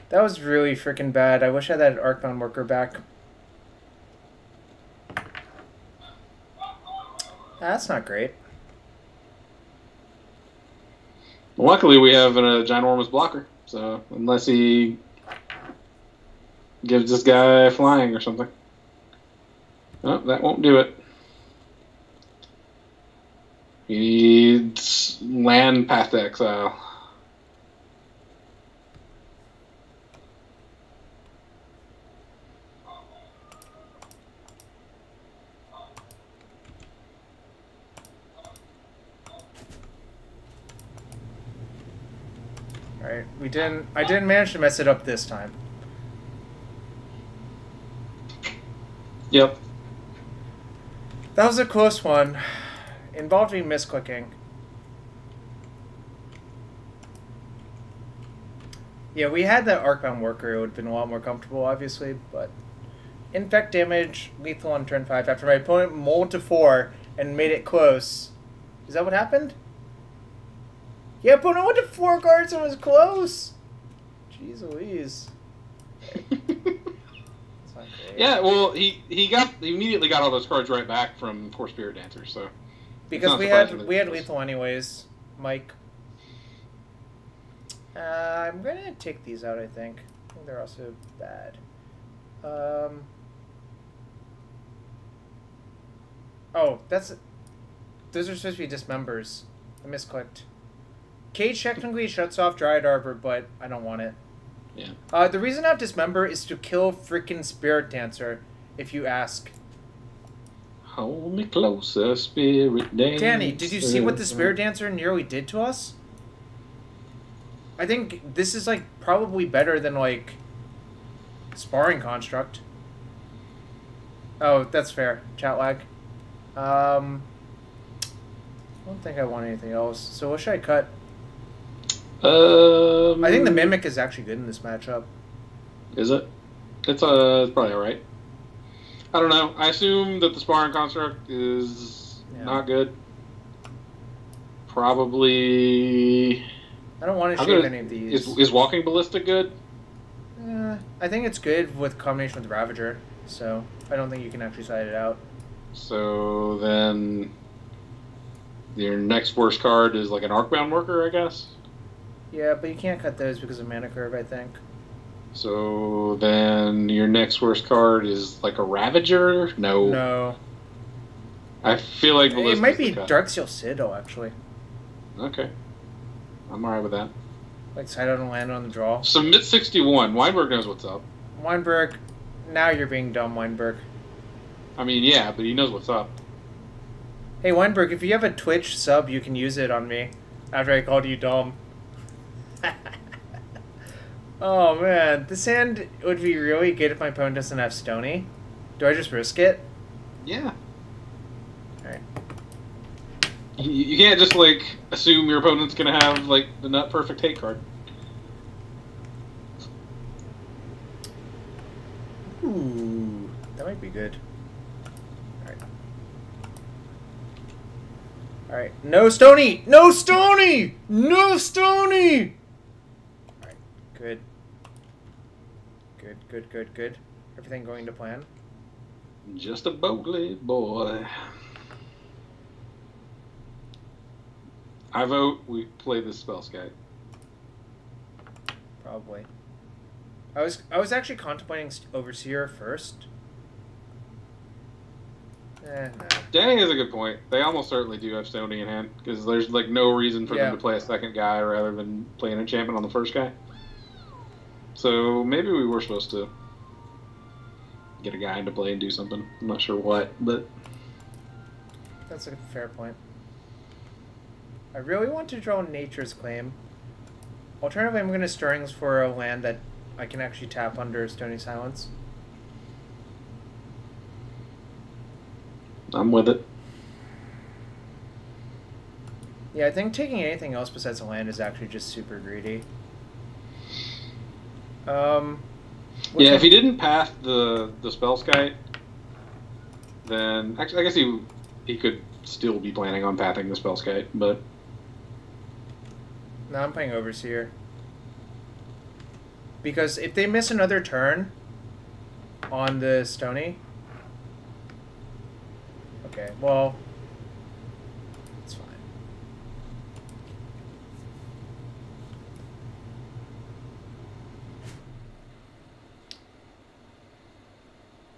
That was really freaking bad. I wish I had that Arcbound Worker back. That's not great. Luckily, we have a ginormous blocker, so unless he gives this guy flying or something. Oh, that won't do it. He needs land path to exile. Alright, I didn't manage to mess it up this time. Yep. That was a close one. Involving misclicking. Yeah, we had that Arcbound Worker, it would have been a lot more comfortable, obviously, but... Infect damage, lethal on turn 5, after my opponent mulled to 4 and made it close. Is that what happened? Yeah, opponent went to 4 cards and was close! Jeez Louise. Yeah, well, he immediately got all those cards right back from Core Spirit Dancer, so... Because we had lethal anyways, Mike. I'm gonna take these out, I think. I think they're also bad. Oh, those are supposed to be dismembers. I misclicked. Cage technically shuts off Dryad Arbor, but I don't want it. Yeah. The reason I have Dismember is to kill freaking Spirit Dancer, if you ask. Hold me closer, Spirit Dancer. Danny, did you see what the Spirit Dancer nearly did to us? I think this is, like, probably better than, like, Sparring Construct. Oh, that's fair. Chat lag. I don't think I want anything else. So what should I cut? I think the Mimic is actually good in this matchup. Is it? It's probably alright. I don't know. I assume that the Sparring Construct is not good. Probably... I don't want to shave any of these. Is Walking Ballistic good? I think it's good with combination with Ravager, so I don't think you can actually side it out. So then your next worst card is like an Arcbound Worker, I guess? Yeah, but you can't cut those because of Mana Curve, I think. So then your next worst card is like a Ravager? No. No. I feel like it might be Darksteel Citadel, actually. Okay. I'm alright with that. Like side out and land on the draw. Submit 61. Weinberg knows what's up. Weinberg, now you're being dumb, Weinberg. I mean, yeah, but he knows what's up. Hey, Weinberg, if you have a Twitch sub, you can use it on me after I called you dumb. Oh, man. This hand would be really good if my opponent doesn't have Stony. Do I just risk it? Yeah. Alright. You can't just, like, assume your opponent's going to have, like, the nut perfect hate card. Ooh. That might be good. Alright. Alright. No Stony! No Stony! No Stony! Alright. Good. Good. Everything going to plan? Just a Bugler boy. I vote we play this spell Sky. Probably. I was actually contemplating Overseer first. No. Danny has a good point. They almost certainly do have Stony in hand, because there's like no reason for them to play a second guy rather than play an enchantment on the first guy. So maybe we were supposed to get a guy into play and do something. I'm not sure what, but... That's a fair point. I really want to draw Nature's Claim. Alternatively, I'm going to Stirrings for a land that I can actually tap under Stony Silence. I'm with it. Yeah, I think taking anything else besides a land is actually just super greedy. Yeah, if he didn't path the Spellskite, then actually I guess he could still be planning on pathing the Spellskite, but no, I'm playing Overseer. Because if they miss another turn on the Stony... Okay, well...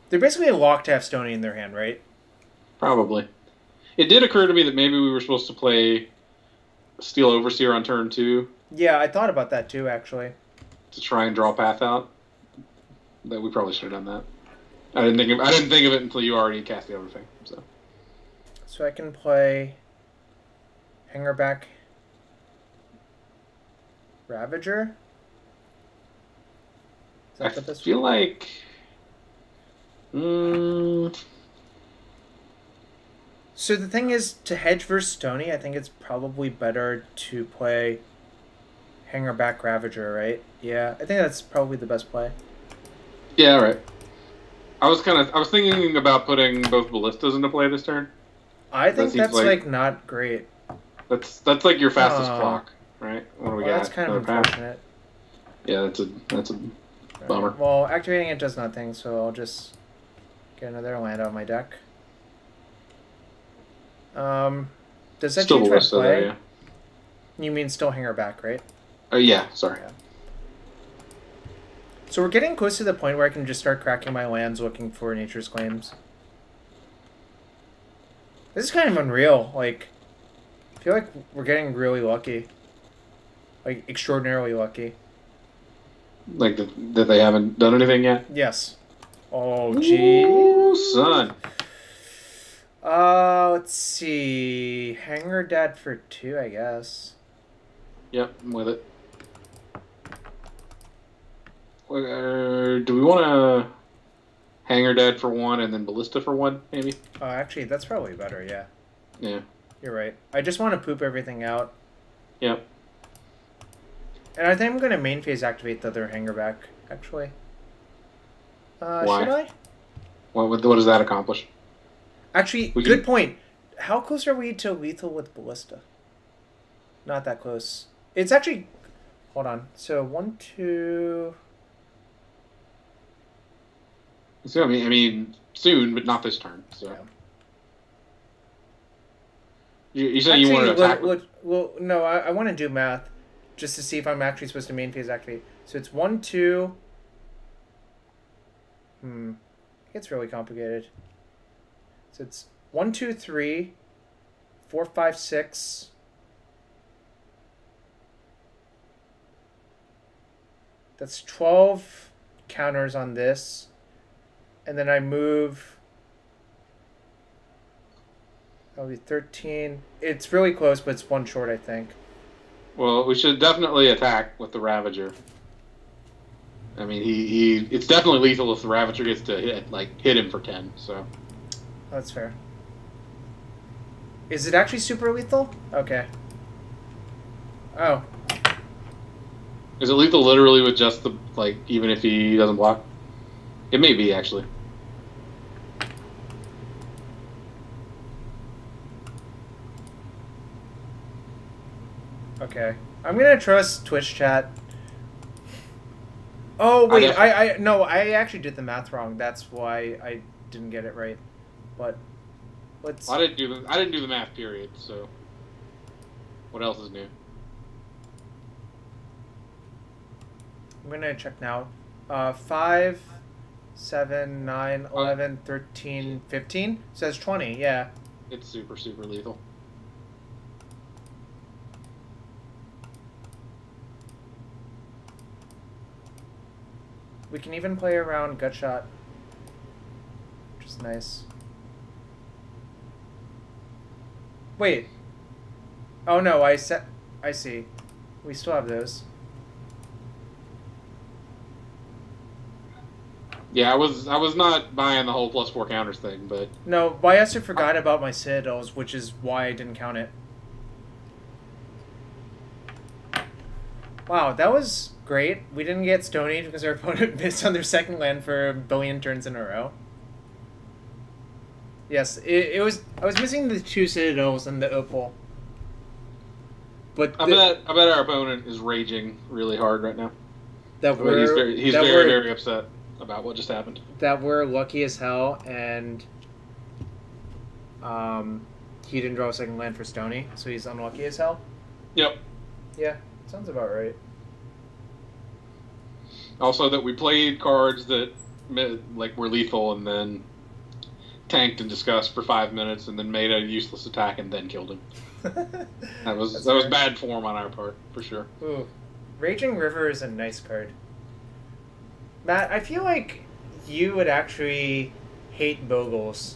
They're basically locked to have Stony in their hand, right? Probably. It did occur to me that maybe we were supposed to play Steel Overseer on turn 2. Yeah, I thought about that too, actually. To try and draw Path out. That we probably should have done that. I didn't think of it until you already cast the other thing. So I can play Hangerback Ravager. Is that I feel like. So the thing is, to hedge versus Stony, I think it's probably better to play Hangerback Ravager, right? Yeah, I think that's probably the best play. Yeah, right. I was thinking about putting both ballistas into play this turn. I think that's like not great. That's like your fastest clock, right? What do we got? That's kind of unfortunate. Yeah, that's a bummer. Right. Well, activating it does nothing, so I'll just get another land out of my deck. Does that still change my play? There, yeah. You mean still Hangerback, right? Oh yeah, sorry. Yeah. So we're getting close to the point where I can just start cracking my lands looking for Nature's Claims. This is kind of unreal. Like, I feel like we're getting really lucky. Like, extraordinarily lucky. Like that they haven't done anything yet? Yes. Oh, gee. Ooh, son. Let's see. Hanger Dad for 2, I guess. Yep, I'm with it. Do we want to Hanger Dad for 1 and then Ballista for 1, maybe? Oh, actually, that's probably better, yeah. Yeah. You're right. I just want to poop everything out. Yep. And I think I'm going to main phase activate the other Hangerback, actually. Why? Should I? What does that accomplish? Actually, good point. How close are we to lethal with Ballista? Not that close. It's actually... Hold on. So, 1, 2... So, I mean, soon, but not this turn. So, yeah. You said you wanted to attack? Well, no, I want to do math just to see if I'm actually supposed to main phase activate. So it's 1, 2. It's really complicated. So it's 1, 2, 3, 4, 5, 6. That's 12 counters on this. And then I move. That'll be 13. It's really close, but it's 1 short, I think. Well, we should definitely attack with the Ravager. I mean, it's definitely lethal if the Ravager gets to hit him for 10. So that's fair. Is it actually super lethal? Okay. Oh. Is it lethal literally with just the even if he doesn't block? It may be actually. Okay. I'm gonna trust Twitch chat. Oh wait, I actually did the math wrong. That's why I didn't get it right. But let's. I didn't do the math period. So what else is new? I'm gonna check now. 5, 7, 9, 11, 13, 15. Says 20. Yeah. It's super lethal. We can even play around gut shot, which is nice. Wait. Oh no, I see. We still have those. Yeah, I was not buying the whole +4 counters thing, but no, Biester forgot about my Citadels, which is why I didn't count it. Wow, that was great. We didn't get Stone Age because our opponent missed on their second land for a billion turns in a row. Yes, it was. I was missing the 2 Citadels and the Opal. But I bet our opponent is raging really hard right now. He's very upset about what just happened. That we're lucky as hell, and he didn't draw a second land for Stony, so he's unlucky as hell. Yep. Yeah, sounds about right. Also, that we played cards that were lethal and then tanked and discussed for 5 minutes and then made a useless attack and then killed him. That was bad form on our part, for sure. Ooh. Raging River is a nice card. Matt, I feel like you would actually hate Bogles.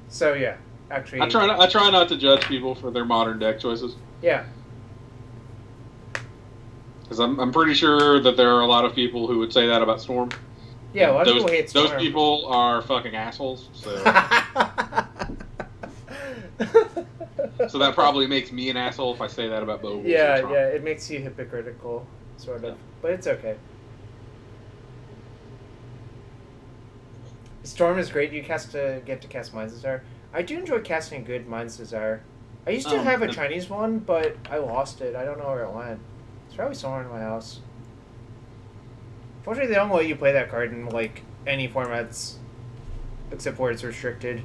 So yeah, actually... I try not to judge people for their modern deck choices. Yeah. Because I'm pretty sure that there are a lot of people who would say that about Storm. Yeah, a lot of people hate Storm. Those people are fucking assholes, so... So that probably makes me an asshole if I say that about Bogles. Yeah, it makes you hypocritical, sort of. But it's okay. Storm is great. You get to cast Mind's Desire. I do enjoy casting a good Mind's Desire. I used to have a Chinese one, but I lost it. I don't know where it went. It's probably somewhere in my house. Fortunately, they don't let you play that card in like any formats, except where it's restricted.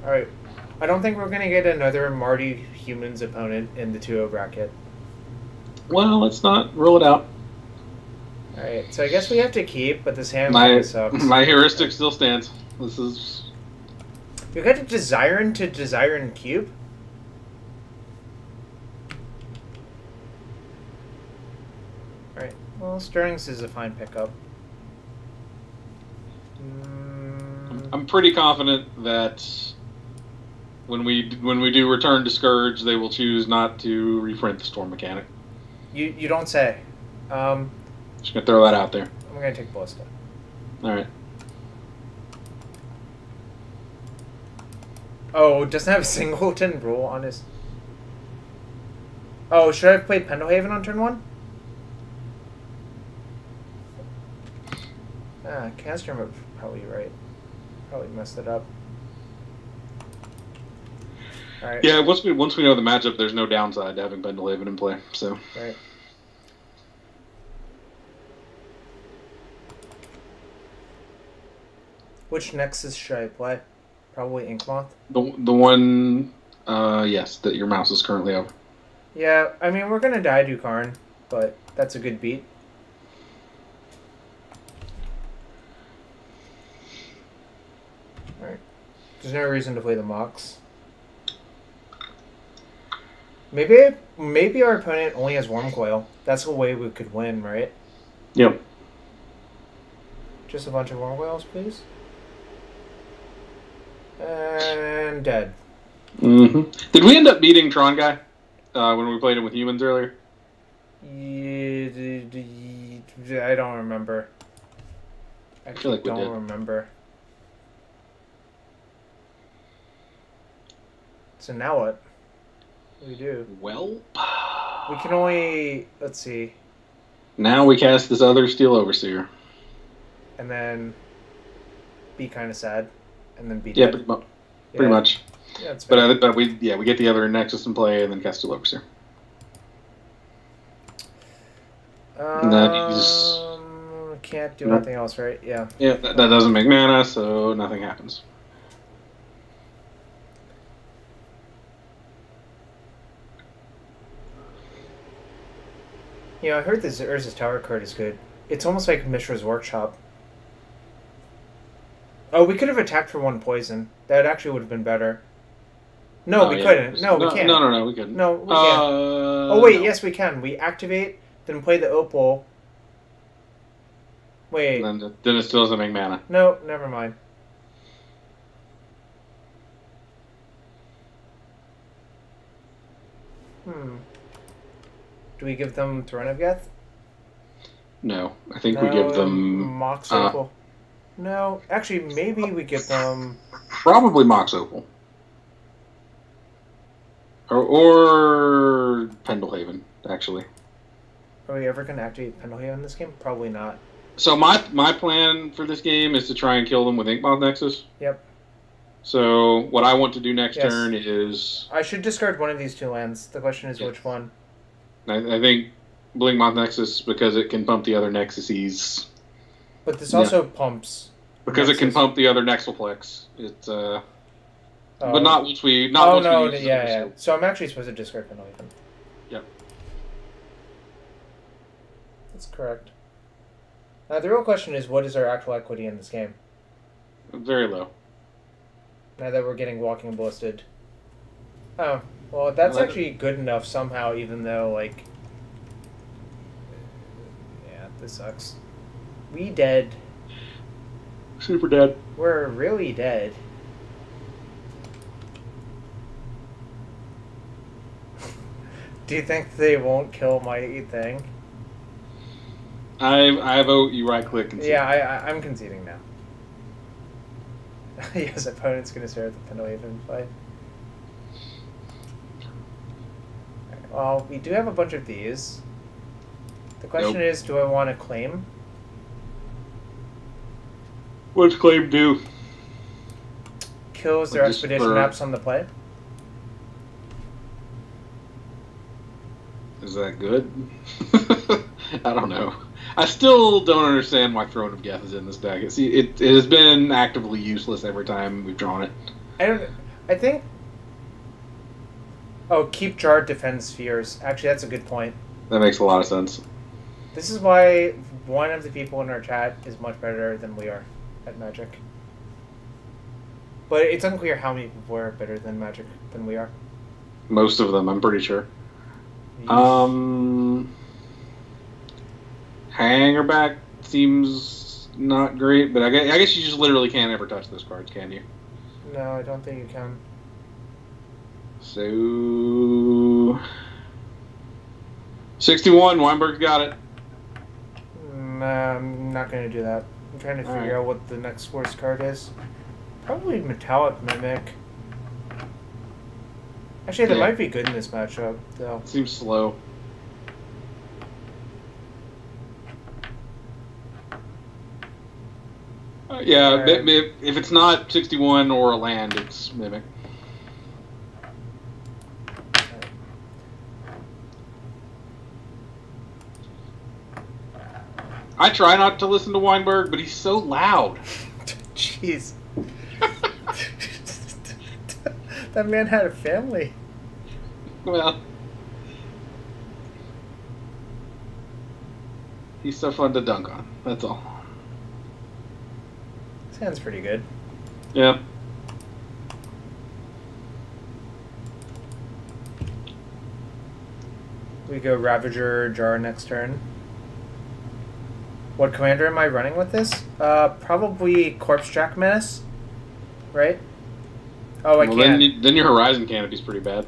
All right, I don't think we're gonna get another Marty Humans opponent in the 2-0 bracket. Well, let's not rule it out. Alright, so I guess we have to keep, but this hand sucks. My heuristic still stands. This is... You got a Desirin to Desirin Cube? Alright, well, Stirrings is a fine pickup. I'm pretty confident that when we do return to Scourge, they will choose not to reprint the Storm mechanic. You don't say. Just gonna throw that out there. I'm gonna take Ballista. Alright. Oh, doesn't have a singleton rule on his... Oh, should I have played Pendelhaven on turn 1? Ah, Castrum was probably right. Probably messed it up. Alright. Yeah, once we know the matchup, there's no downside to having Pendelhaven in play, so... Right. Which Nexus should I play? Probably Inkmoth? The one, yes, that your mouse is currently over. Yeah, I mean, we're gonna die Dukarn, but that's a good beat. Alright. There's no reason to play the Mox. Maybe our opponent only has Worm Coil. That's a way we could win, right? Yep. Just a bunch of Worm Coils, please. And dead. Mm-hmm. Did we end up beating Tron Guy when we played him with humans earlier? I don't remember. I feel like we did. Don't remember. So now what? What do we do? Well, we can only... Let's see. Now we cast this other Steel Overseer. And then be kind of sad. And then be yeah, dead. pretty much. Yeah, that's fair. But we get the other Nexus in play and then cast Steel Overseer. Can't do anything else, right? Yeah. Yeah, that doesn't make mana, so nothing happens. You know, I heard this Urza's Tower card is good. It's almost like Mishra's Workshop. Oh, we could have attacked for 1 poison. That actually would have been better. No, we couldn't. No, we can't. No, we couldn't. No, we can't. Oh, wait, yes, we can. We activate, then play the Opal. Wait. Then it still doesn't make mana. No, never mind. Do we give them Throne of Geth? No, I think we give them... Mox Opal. No, actually, maybe we give them... Probably Mox Opal. Or Pendelhaven, actually. Are we ever going to activate Pendelhaven in this game? Probably not. So my plan for this game is to try and kill them with Inkmoth Nexus. Yep. So what I want to do next turn is... I should discard one of these 2 lands. The question is which one. I think Blinkmoth Nexus, because it can pump the other Nexuses. But this also pumps. Because Nexus. It can pump the other Nexalplex. It's Oh, But not once we. Not oh once no, we use yeah, Super yeah. Seal. So I'm actually supposed to discard Penalty then. Yep. That's correct. The real question is, what is our actual equity in this game? Very low. Now that we're getting Walking Ballisted. Oh, well, that's actually good enough somehow, even though, like... Yeah, this sucks. We dead. Super dead. We're really dead. Do you think they won't kill my thing? I vote you right click and Yeah, I'm conceding now. Yes, opponent's gonna stare at the penalty and play. Well, we do have a bunch of these. The question is, do I want to claim? What's claim do? Kills their expedition maps on the play. Is that good? I don't know. I still don't understand why Throne of Geth is in this deck. It has been actively useless every time we've drawn it. I think... Oh, keep Jarred defend spheres. Actually, that's a good point. That makes a lot of sense. This is why one of the people in our chat is much better than we are at Magic. But it's unclear how many people are better than Magic than we are. Most of them, I'm pretty sure. Hangerback seems not great, but I guess you just literally can't ever touch those cards, can you? No, I don't think you can. So 61, Weinberg's got it. I'm not going to do that. I'm trying to figure out what the next worst card is. Probably Metallic Mimic. Actually, that might be good in this matchup, though. Seems slow. Yeah, if it's not 61 or a land, it's Mimic. I try not to listen to Weinberg, but he's so loud. Jeez. That man had a family. Well, he's so fun to dunk on. That's all. Sounds pretty good. Yeah. We go Ravager Jar next turn. What commander am I running with this? Probably Corpse Jack Menace, right? Oh, I can't. Then your Horizon Canopy's pretty bad.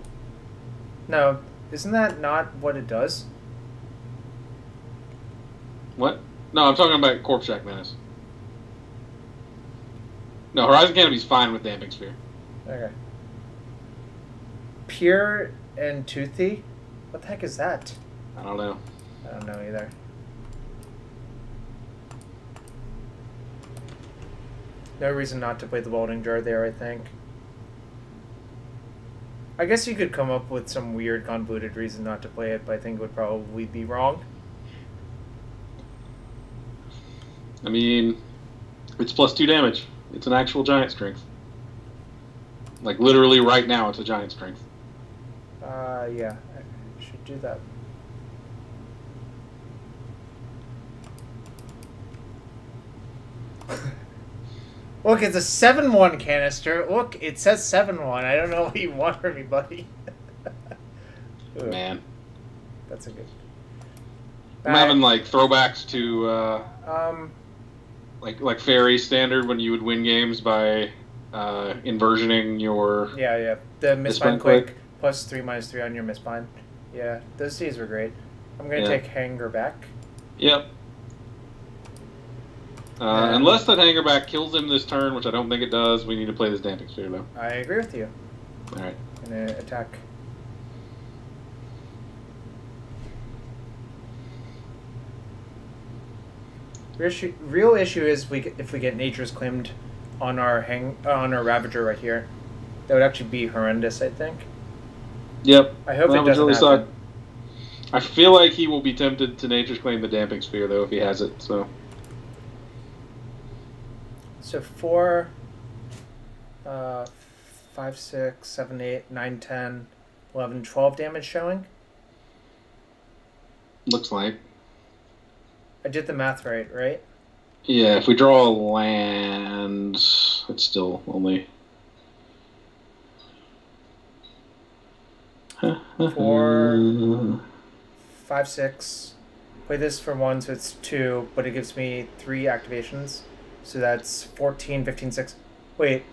No, isn't that not what it does? What? No, I'm talking about Corpse Jack Menace. No, Horizon Canopy's fine with Damping Sphere. Okay. Pure and Toothy? What the heck is that? I don't know. I don't know either. No reason not to play the Welding Jar there, I think. I guess you could come up with some weird, convoluted reason not to play it, but I think it would probably be wrong. I mean, it's +2 damage. It's an actual giant strength. Like, literally right now, it's a giant strength. Yeah, I should do that. Look, it's a 7-1 canister. Look, it says 7-1. I don't know what you want from me, buddy. Man. That's a good... I'm having, like, throwbacks to, like Fairy Standard when you would win games by inversioning your... Yeah. The Mistbind Quick plus 3/3 on your Mistbind. Yeah, those days were great. I'm going to take Hanger back. Yep. Unless that Hangerback kills him this turn, which I don't think it does, we need to play this Damping Sphere, though. I agree with you. Alright. I'm going to attack. Real issue is if we get Nature's Claimed on our Ravager right here. That would actually be horrendous, I think. Yep. I hope it doesn't happen. I feel like he will be tempted to Nature's Claim the Damping Sphere, though, if he has it, so... So 4, 5, 6, 7, 8, 9, 10, 11, 12 damage showing. Looks like. I did the math right? Yeah, if we draw a land, it's still only 4, 5, 6. Play this for 1, so it's 2, but it gives me 3 activations. So that's 14, 15, 6. Wait.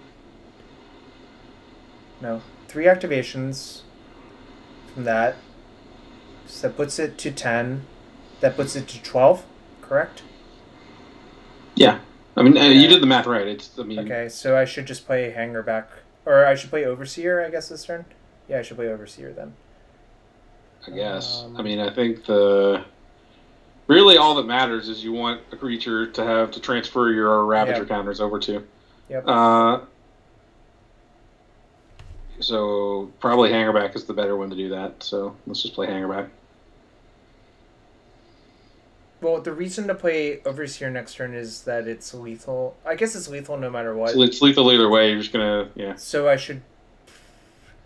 No. 3 activations from that. So that puts it to 10. That puts it to 12, correct? Yeah. I mean, you did the math right. Okay, so I should just play Hanger back. Or I should play Overseer, I guess, this turn? Yeah, I should play Overseer then. I guess. I mean, I think really all that matters is you want a creature to transfer your Ravager counters over to. Yep. So probably Hangerback is the better one to do that. So let's just play Hangerback. Well, the reason to play Overseer next turn is that it's lethal. I guess it's lethal no matter what. So it's lethal either way. You're just gonna So I should.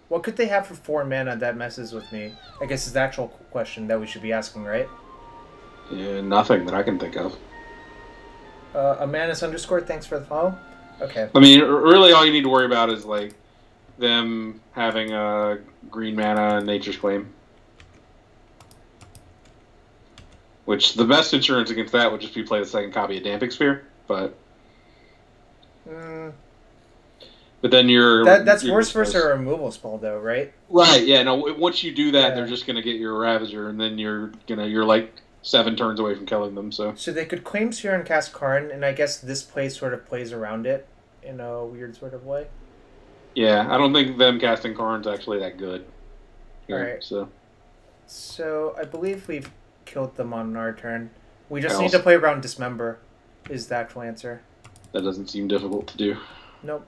What could they have for 4 mana that messes with me? I guess is the actual question that we should be asking, right? Yeah, nothing that I can think of. Amanus _ thanks for the follow. Okay. I mean, really, all you need to worry about is like them having a green mana and Nature's Claim. Which the best insurance against that would just be play the second copy of Damping Sphere, but then that's worse versus a removal spell, though, right? Right. Yeah. No. Once you do that, they're just gonna get your Ravager, and then you're like 7 turns away from killing them. So they could claim Sphere and cast Karn, and I guess this play sort of plays around it in a weird sort of way. Yeah, I don't think them casting Karn's actually that good. All right. So I believe we've killed them on our turn. We just need to play around Dismember, is the actual answer. That doesn't seem difficult to do. Nope.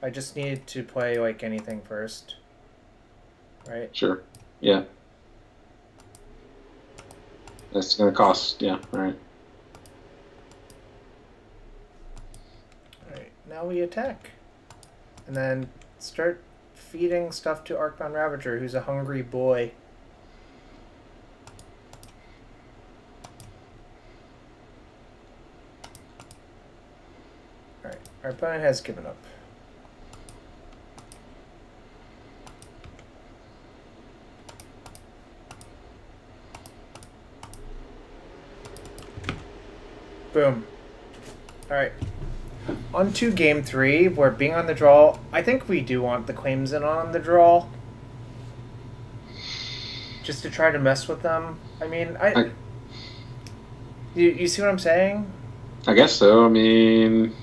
I just needed to play like anything first. Right? Sure. Yeah. That's going to cost, yeah, alright. Alright, now we attack. And then start feeding stuff to Arcbound Ravager, who's a hungry boy. Alright, our opponent has given up. Boom. Alright. On to game 3, where being on the draw, I think we do want the claims in on the draw. Just to try to mess with them. I mean, you see what I'm saying? I guess so. I mean,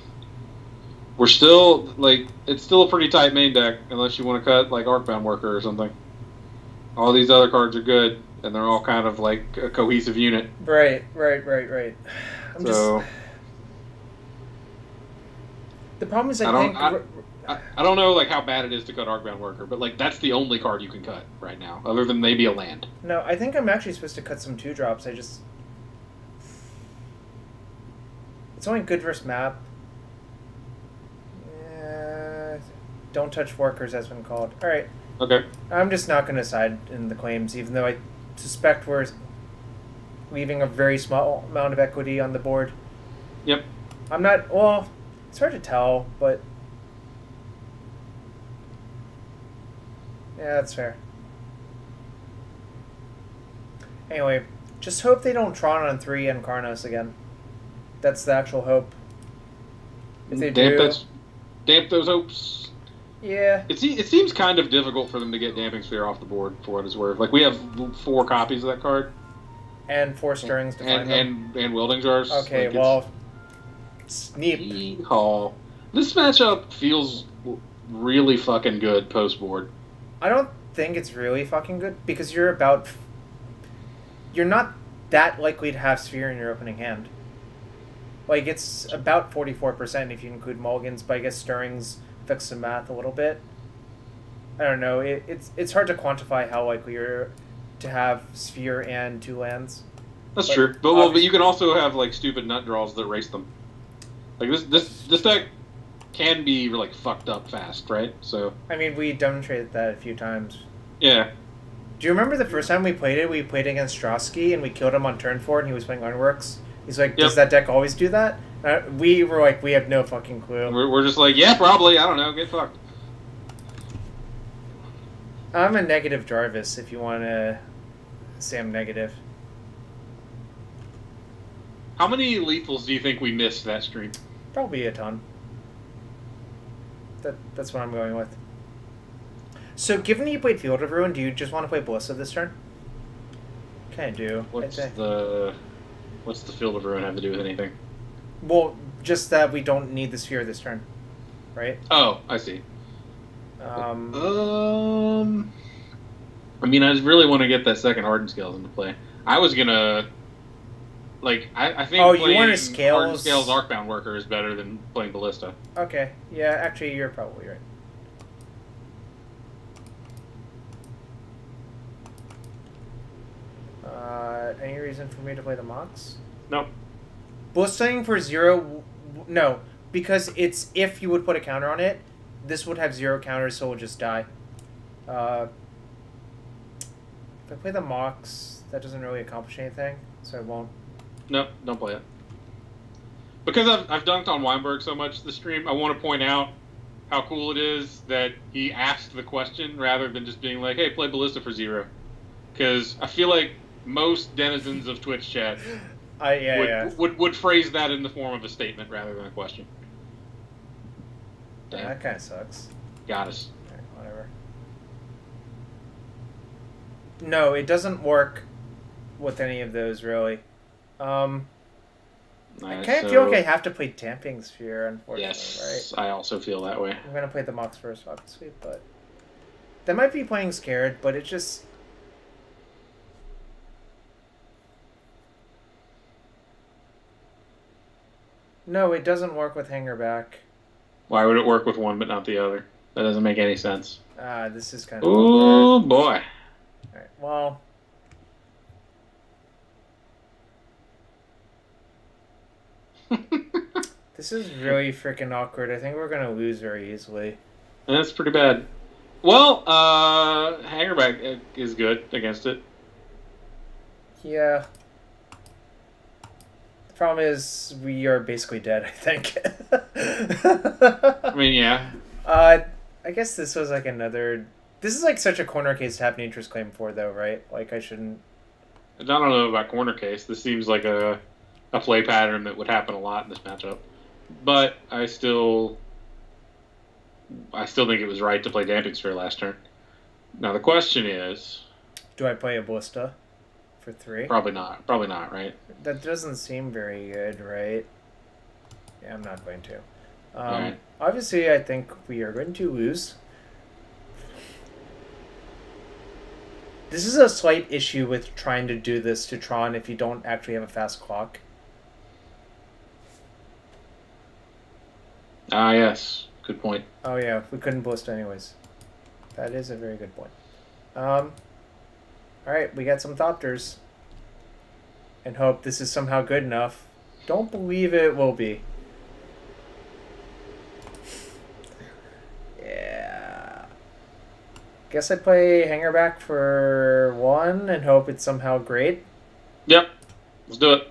we're still, like, it's still a pretty tight main deck, unless you want to cut, like, Arcbound Worker or something. All these other cards are good, and they're all kind of, like, a cohesive unit. Right. The problem is, I don't know, like, how bad it is to cut Arcbound Worker, but, like, that's the only card you can cut right now, other than maybe a land. No, I think I'm actually supposed to cut some 2-drops. It's only good versus map. Don't touch workers has been called. Alright. Okay. I'm just not going to side in the claims, even though I suspect we're leaving a very small amount of equity on the board. Yep. I'm not... Well, it's hard to tell, but... Yeah, that's fair. Anyway, just hope they don't Tron on 3 and Karnos again. That's the actual hope. If they damp those hopes. Yeah. It seems kind of difficult for them to get Damping Sphere off the board, for what it's worth. Like, we have 4 copies of that card. And 4 stirrings to find them. And Wielding Jars. Okay, like, well... Sneep. Hall. This matchup feels really fucking good post-board. I don't think it's really fucking good, because you're not that likely to have Sphere in your opening hand. Like, it's about 44% if you include mulligans, but I guess stirrings fix the math a little bit. I don't know. It's hard to quantify how likely you're to have Sphere and 2 lands. That's true. But you can also have, like, stupid nut draws that race them. Like, this deck can be like fucked up fast, right? So I mean, we demonstrated that a few times. yeah. Do you remember the first time we played it? We played against Strosky and we killed him on turn 4 and he was playing Ironworks. He's like, does that deck always do that? We were like, we have no fucking clue. We're just like, yeah, probably. I don't know. Get fucked. I'm a negative Jarvis if you want to say I'm negative. How many lethals do you think we missed that stream? Probably a ton. That's what I'm going with. So, given that you played Field of Ruin, do you just want to play Ballista this turn? Kind of do. What's the Field of Ruin have to do with anything? Well, just that we don't need the Sphere this turn, right? Oh, I see. I mean, I just really want to get that second Hardened Scales into play. I was gonna, like, I think you want to Scales... Hardened Scales Arcbound Worker is better than playing Ballista. Okay, yeah, actually, you're probably right. Any reason for me to play the Mox? No. Ballistaing for 0... No, because it's if you would put a counter on it, this would have 0 counters, so it will just die. If I play the Mox, that doesn't really accomplish anything, so I won't. No, don't play it. Because I've dunked on Weinberg so much this stream, I want to point out how cool it is that he asked the question rather than just being like, hey, play Ballista for 0. Because I feel like most denizens of Twitch chat would phrase that in the form of a statement rather than a question. Damn. That kind of sucks. Got us. Okay, whatever. No, it doesn't work with any of those, really. I kind of feel like I have to play Damping Sphere, unfortunately, yes, right? I also feel that way. I'm going to play the Mox first, obviously, but... That might be playing Scared, but it just... No, it doesn't work with Hangerback. Why would it work with one but not the other? That doesn't make any sense. This is kind of... Oh, boy. Alright, well... This is really freaking awkward. I think we're going to lose very easily. That's pretty bad. Well, Hangerback is good against it. Yeah. The problem is we are basically dead, I think. I mean, yeah. I guess this was like another... This is like such a corner case to have an interest claim for, though, right? Like, I shouldn't... I don't know about corner case. This seems like a play pattern that would happen a lot in this matchup. But I still think it was right to play Damping Sphere last turn. Now, the question is... Do I play a Ballista for 3? Probably not. Probably not, right? That doesn't seem very good, right? Yeah, I'm not going to. Right. Obviously, I think we are going to lose. This is a slight issue with trying to do this to Tron if you don't actually have a fast clock. Ah, yes. Good point. Oh, yeah. We couldn't Ballista anyways. That is a very good point. Alright, we got some Thopters. And hope this is somehow good enough. Don't believe it will be. Yeah. Guess I'd play Hangerback for 1 and hope it's somehow great. Yep. Let's do it.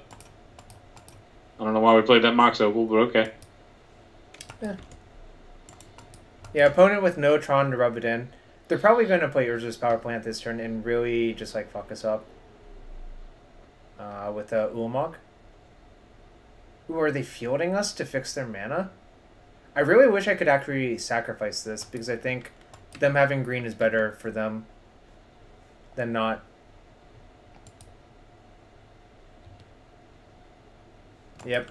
I don't know why we played that Mox Opal, but okay. Yeah. Yeah, opponent with no Tron to rub it in. They're probably going to play Urza's Power Plant this turn and really just like fuck us up. With Ulamog. Ooh, are they fielding us to fix their mana? I really wish I could actually sacrifice this because I think them having green is better for them than not. Yep.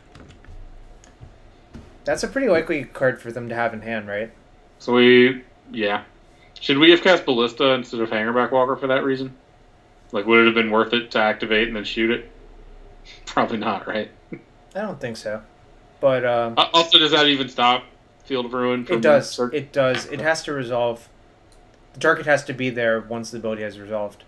That's a pretty likely card for them to have in hand, right? So yeah. Should we have cast Ballista instead of Hangerback Walker for that reason? Like, would it have been worth it to activate and then shoot it? Probably not, right? I don't think so. But, also, does that even stop Field of Ruin from... It does. It does. It has to resolve. The target has to be there once the ability has resolved.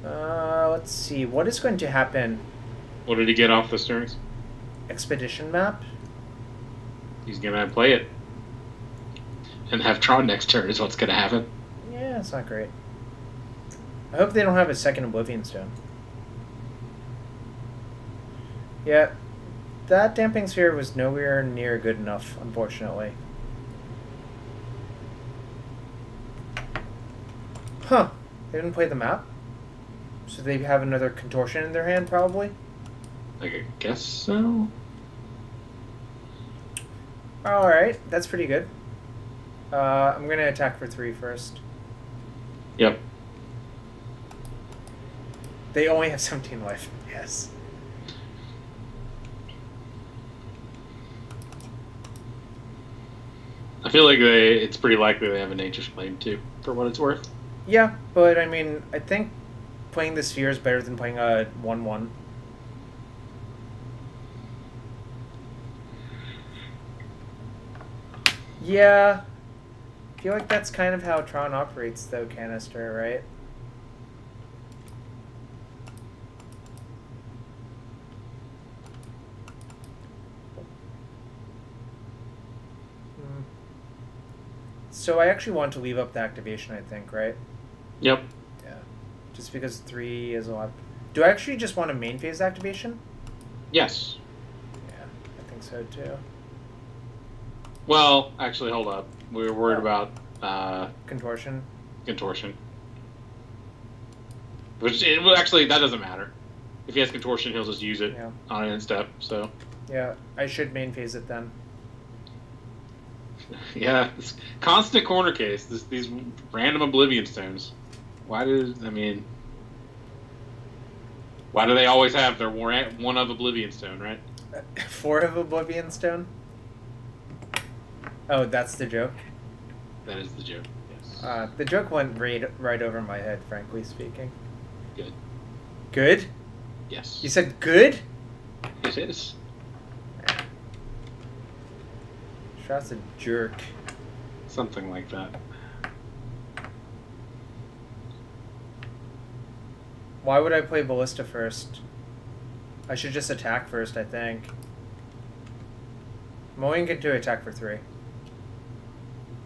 Let's see. What is going to happen? What did he get off the Stearns? Expedition map? He's gonna play it. And have Tron next turn is what's gonna happen. Yeah, it's not great. I hope they don't have a second Oblivion Stone. Yeah, that Damping Sphere was nowhere near good enough, unfortunately. Huh. They didn't play the map? So they have another Contortion in their hand, probably? I guess so. Alright, that's pretty good. I'm going to attack for 3 first. Yep. They only have 17 life. Yes. I feel like it's pretty likely they have a Nature's Claim, too, for what it's worth. Yeah, but I mean, I think playing the Sphere is better than playing a 1-1. Yeah. I feel like that's kind of how Tron operates, though, Canister, right? So I actually want to leave up the activation, I think, right? Yep. Yeah. Just because 3 is a lot. Do I actually just want a main phase activation? Yes. Yeah, I think so, too. Well, actually, hold up. We were worried about... Contortion? Contortion. Which, actually, that doesn't matter. If he has Contortion, he'll just use it on an end step, so... Yeah, I should main phase it then. Yeah, this constant corner case. These random Oblivion Stones. Why do they always have their one of Oblivion Stone, right? 4 of Oblivion Stone? Oh, that's the joke? That is the joke, yes. The joke went right over my head, frankly speaking. Good. Good? Yes. You said good? It is. Shot's a jerk. Something like that. Why would I play Ballista first? I should just attack first, I think. I'm only going to attack for 3.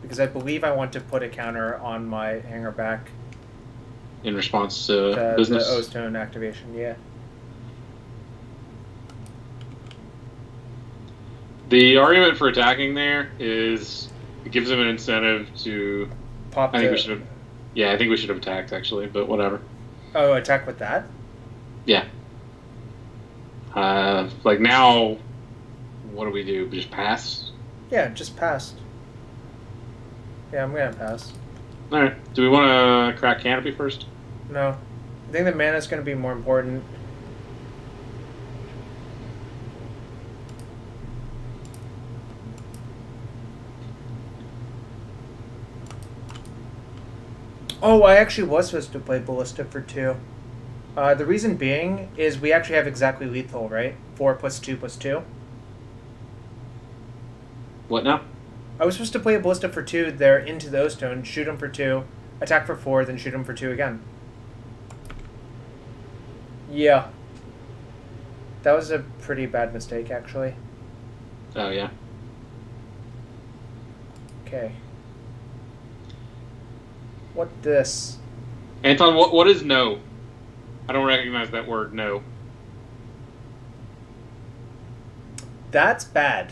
Because I believe I want to put a counter on my hanger back. In response to business? The O-Stone activation, yeah. The argument for attacking there is it gives him an incentive to Pop I think we should have Yeah, I think we should have attacked actually, but whatever. Oh, attack with that? Yeah. Like now what do we do? Just pass? Yeah, just pass. Yeah, I'm gonna pass. Alright. Do we want to crack Canopy first? No. I think the mana's gonna be more important. Oh, I actually was supposed to play Ballista for 2. The reason being is we actually have exactly lethal, right? 4 plus 2 plus 2. What now? I was supposed to play a Ballista for 2 there into the O-Stone, shoot him for 2, attack for 4, then shoot him for 2 again. Yeah. That was a pretty bad mistake, actually. Oh, yeah. Okay. What this? Anton, what is no? I don't recognize that word, no. That's bad.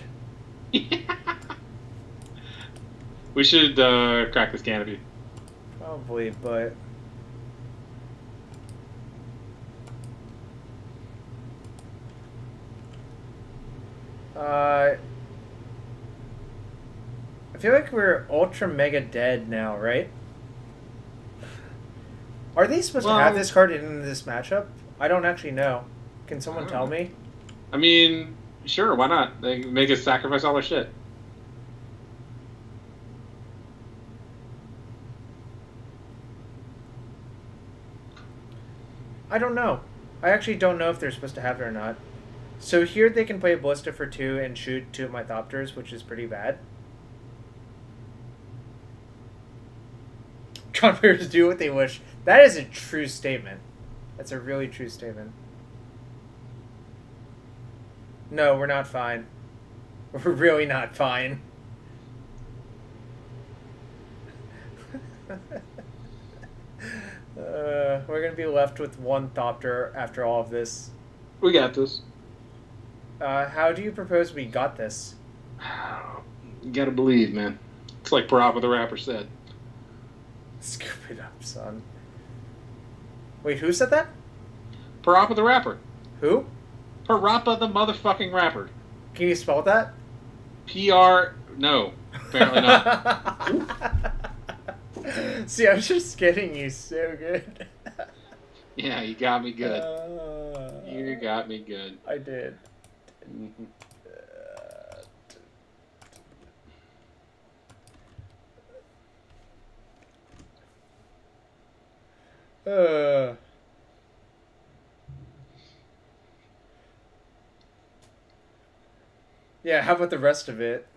We should crack this Canopy. Probably, but... I feel like we're ultra mega dead now, right? Are they supposed to have this card in this matchup? I don't actually know. Can someone tell me? I mean, sure, why not? They make us sacrifice all their shit. I don't know. I actually don't know if they're supposed to have it or not. So here they can play a Ballista for 2 and shoot 2 of my Thopters, which is pretty bad. Converters do what they wish. That is a true statement. That's a really true statement. No, we're not fine. We're really not fine. We're gonna be left with one Thopter after all of this. We got this. How do you propose we got this? You gotta believe, man. It's like Parappa the Rapper said. Scoop it up, son. Wait, who said that? Parappa the Rapper. Who? Parappa the motherfucking Rapper. Can you spell that? No. Apparently not. See, I was just getting you so good. Yeah, you got me good. You got me good. I did. Mm-hmm. Yeah, how about the rest of it?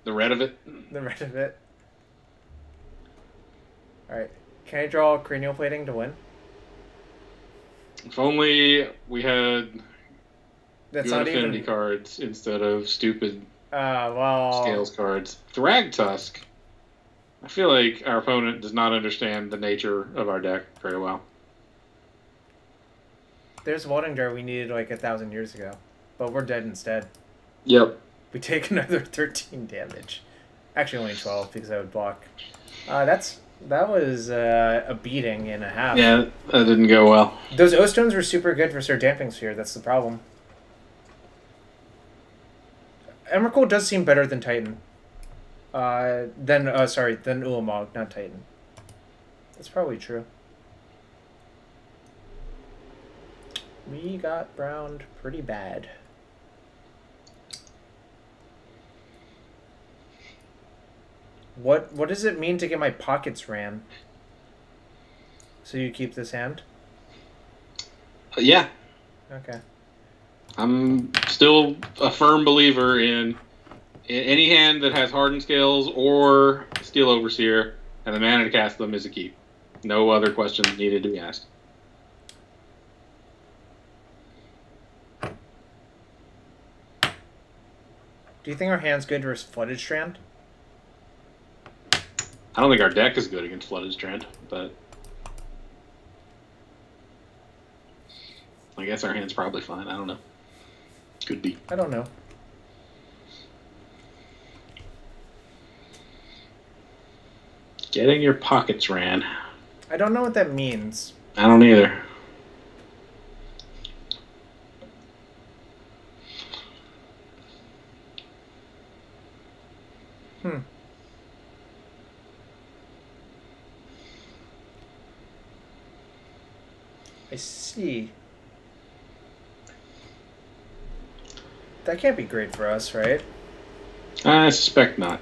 The red of it? The rest of it. Alright. Can I draw cranial plating to win? If only we had That's good not affinity even... cards instead of stupid well... scales cards. Thragtusk. I feel like our opponent does not understand the nature of our deck very well. There's Waldinger we needed like 1,000 years ago. But we're dead instead. Yep. We take another 13 damage. Actually only 12 because I would block. That was a beating and a half. Yeah, that didn't go well. Those O-Stones were super good for Sir Damping Sphere. That's the problem. Emrakul does seem better than Titan. Than Ulamog, not Titan. That's probably true. We got browned pretty bad. What does it mean to get my pockets ran? So you keep this hand? Yeah. Okay. I'm still a firm believer in any hand that has Hardened Scales or Steel Overseer, and the mana to cast them is a keep. No other questions needed to be asked. Do you think our hand's good versus Flooded Strand? I don't think our deck is good against Flooded Strand, but I guess our hand's probably fine. I don't know. Could be. I don't know. Getting your pockets ran. I don't know what that means. I don't either. I see. That can't be great for us, right? I suspect not.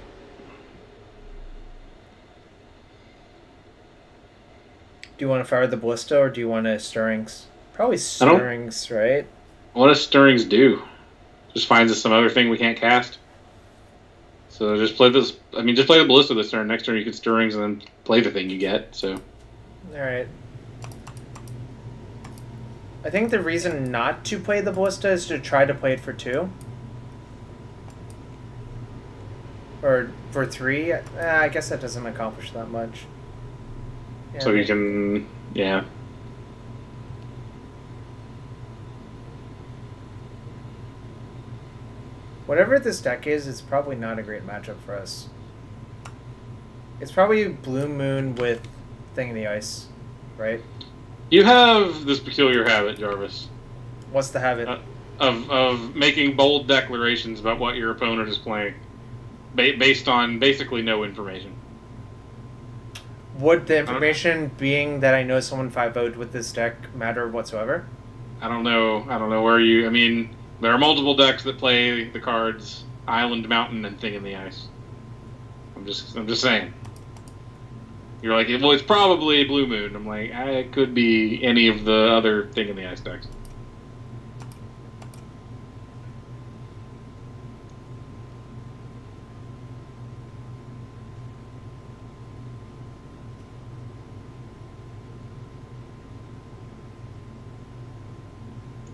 Do you want to fire the Ballista or do you want to Stirrings? Probably Stirrings, right? What does Stirrings do? Just finds us some other thing we can't cast? So just play this. I mean, just play the Ballista this turn. Next turn you can Stirrings and then play the thing you get. So. Alright. I think the reason not to play the Ballista is to try to play it for 2. Or for 3. I guess that doesn't accomplish that much. Yeah, so you can, yeah. Whatever this deck is, it's probably not a great matchup for us. It's probably Blue Moon with Thing in the Ice, right? You have this peculiar habit, Jarvis. What's the habit? Of making bold declarations about what your opponent is playing, based on basically no information. Would the information being that I know someone 5-0'd with this deck matter whatsoever? I don't know. I don't know where you. I mean, there are multiple decks that play the cards Island, Mountain, and Thing in the Ice. I'm just saying. You're like, well, it's probably Blue Moon. I'm like, it could be any of the other Thing in the Ice decks.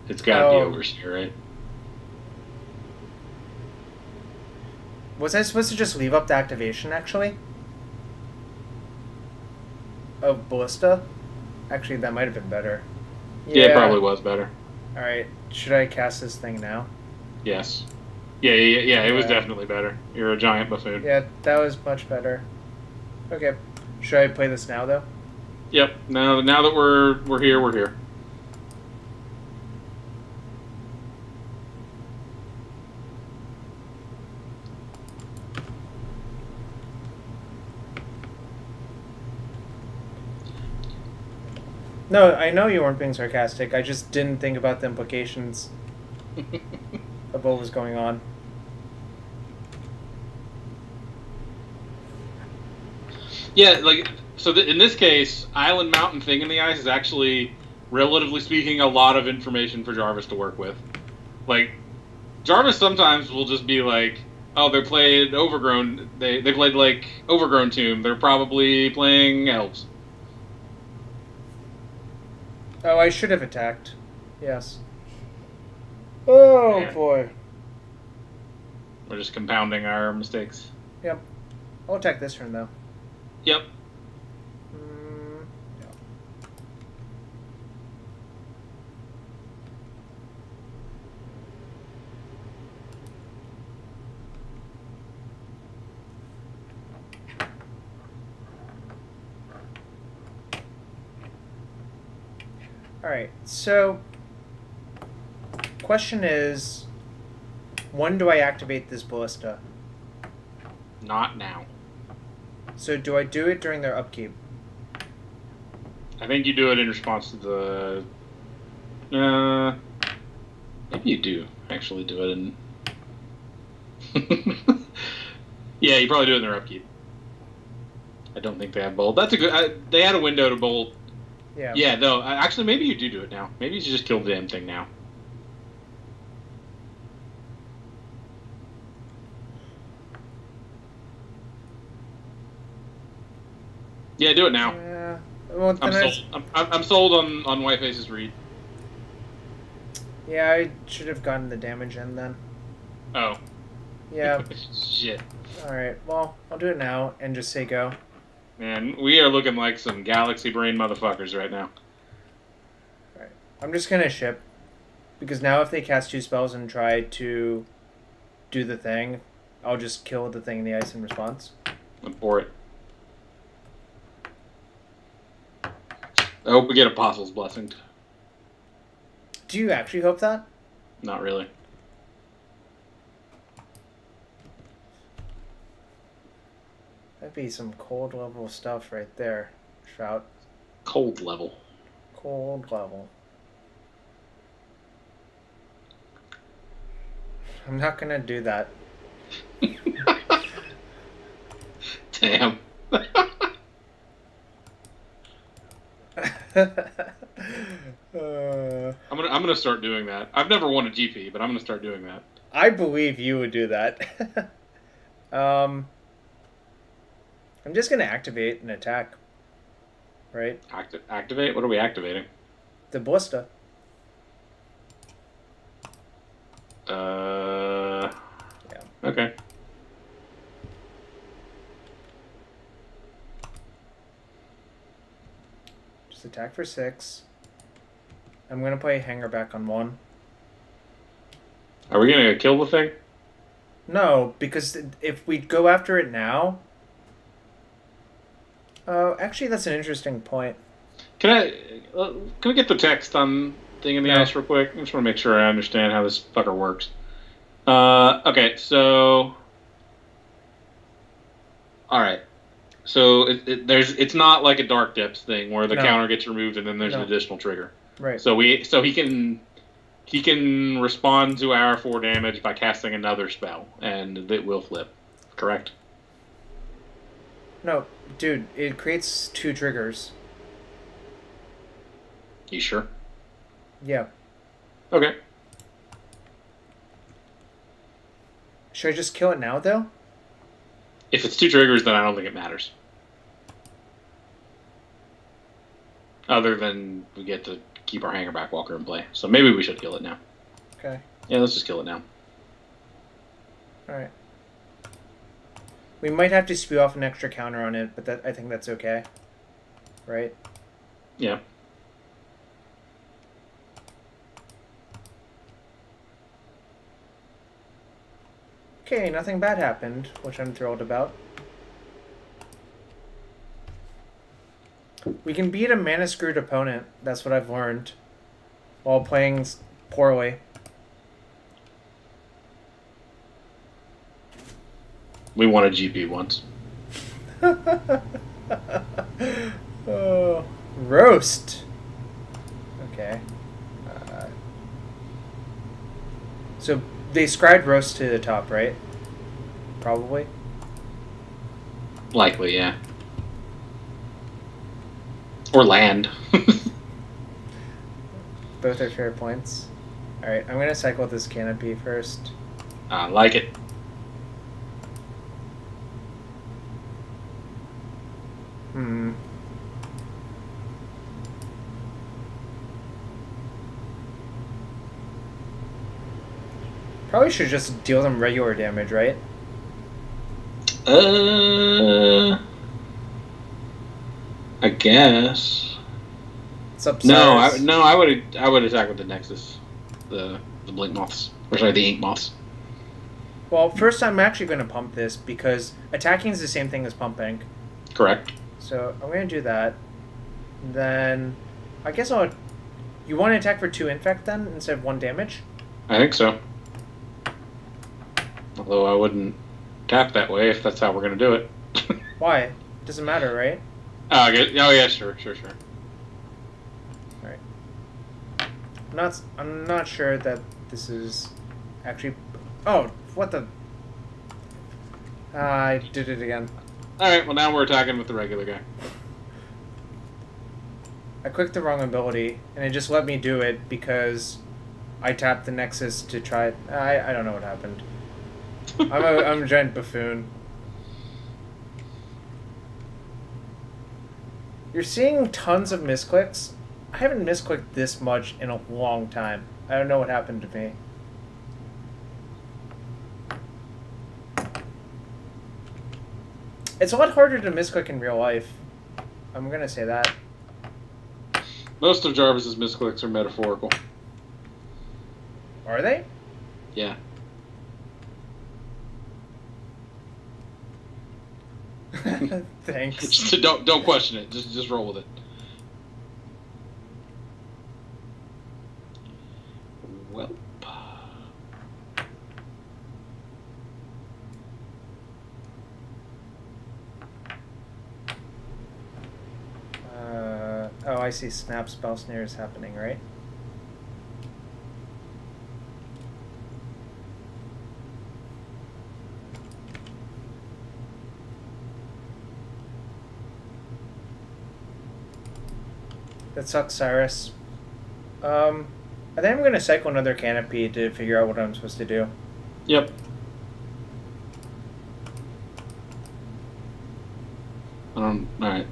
It's got to be Overseer, right? Was I supposed to just leave up the activation, actually? Of Ballista? Actually, that might have been better. Yeah, it probably was better. Alright, should I cast this thing now? Yes. Yeah, it was definitely better. You're a giant buffoon. Yeah, that was much better. Okay. Should I play this now, though? Yep. Now that we're here, we're here. No, I know you weren't being sarcastic. I just didn't think about the implications of what was going on. Yeah, like, so in this case, Island Mountain Thing in the Ice is actually, relatively speaking, a lot of information for Jarvis to work with. Like, Jarvis sometimes will just be like, oh, they played Overgrown, they played, like, Overgrown Tomb, they're probably playing Elves. Oh, I should have attacked. Yes. Oh, Yeah. boy. We're just compounding our mistakes. Yep. I'll attack this turn, though. Yep. Yeah. Alright, so question is, when do I activate this Ballista? Not now. So do I do it during their upkeep? I think you do it in response to the... maybe you do actually do it in... Yeah, you probably do it in their upkeep. I don't think they have bold. That's a good... they had a window to bold. Yeah. Yeah, though. Actually, maybe you do it now. Maybe you should just kill the damn thing now. Yeah, do it now. Yeah. Well, then I'm sold on Whiteface's read. Yeah, I should have gotten the damage in then. Oh. Yeah. Shit. Alright, well, I'll do it now and just say go. Man, we are looking like some galaxy brain motherfuckers right now. Alright. I'm just gonna ship. Because now if they cast 2 spells and try to do the thing, I'll just kill the thing in the ice in response. I'm for it. I hope we get Apostle's Blessing. Do you actually hope that? Not really. That'd be some cold level stuff right there, Shroud. Cold level. Cold level. I'm not gonna do that. Damn. I'm gonna start doing that. I've never won a GP, but I'm gonna start doing that. I believe you would do that. I'm just gonna activate an attack. Right? Activate? What are we activating? The Ballista. Yeah. Okay. Just attack for 6. I'm gonna play Hanger back on 1. Are we gonna kill the thing? No, because if we go after it now... actually, that's an interesting point. Can we get the text on thing in the ice real quick? I just want to make sure I understand how this fucker works. Okay, so... Alright. So it's not like a Dark Depths thing where the counter gets removed and then there's an additional trigger. Right. So he can respond to our 4 damage by casting another spell, and it will flip. Correct? No, dude, it creates 2 triggers. You sure? Yeah. Okay. Should I just kill it now, though? If it's 2 triggers, then I don't think it matters. Other than we get to keep our Hangerback Walker in play. So maybe we should kill it now. Okay. Yeah, let's just kill it now. Alright. We might have to spew off an extra counter on it, but I think that's okay. Right? Yeah. Okay, nothing bad happened, which I'm thrilled about. We can beat a mana-screwed opponent. That's what I've learned. While playing poorly. We won a GP once. Oh, roast. Okay. So they scribed roast to the top, right? Probably. Likely, yeah. Or land. Both are fair points. Alright, I'm going to cycle this canopy first. I like it. Probably should just deal them regular damage, right? I guess. It's upstairs. I would attack with the Nexus, the blink moths, or sorry, the ink moths. Well, first I'm actually going to pump this because attacking is the same thing as pumping. Correct. So I'm going to do that. Then I guess I'll. You want to attack for 2 infect then instead of 1 damage? I think so. Although I wouldn't tap that way if that's how we're going to do it. Why? Doesn't matter, right? Oh yeah, sure. All right. I'm not sure that this is actually. Oh, what the? I did it again. All right. Well, now we're attacking with the regular guy. I clicked the wrong ability, and it just let me do it because I tapped the Nexus to try it. I don't know what happened. I'm a giant buffoon. You're seeing tons of misclicks. I haven't misclicked this much in a long time. I don't know what happened to me. It's a lot harder to misclick in real life. I'm gonna say that. Most of Jarvis's misclicks are metaphorical. Are they? Yeah. Thanks. Just don't question it. Just roll with it. Well. Oh, I see. Snap spell snare is happening, right? That sucks, Cyrus. I think I'm going to cycle another canopy to figure out what I'm supposed to do. Yep. Alright.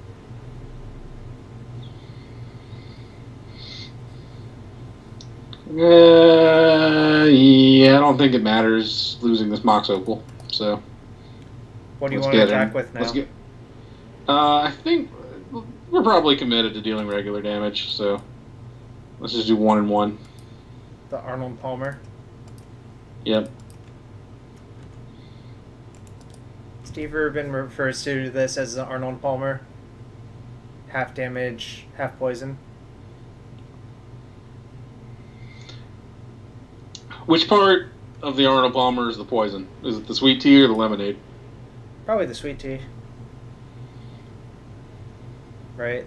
Yeah, I don't think it matters losing this Mox Opal, so... What do you want to attack with now? I think we're probably committed to dealing regular damage, so let's just do 1 and 1. The Arnold Palmer? Yep. Steve Rubin refers to this as the Arnold Palmer. Half damage, half poison. Which part of the Arnold Palmer is the poison? Is it the sweet tea or the lemonade? Probably the sweet tea. Right?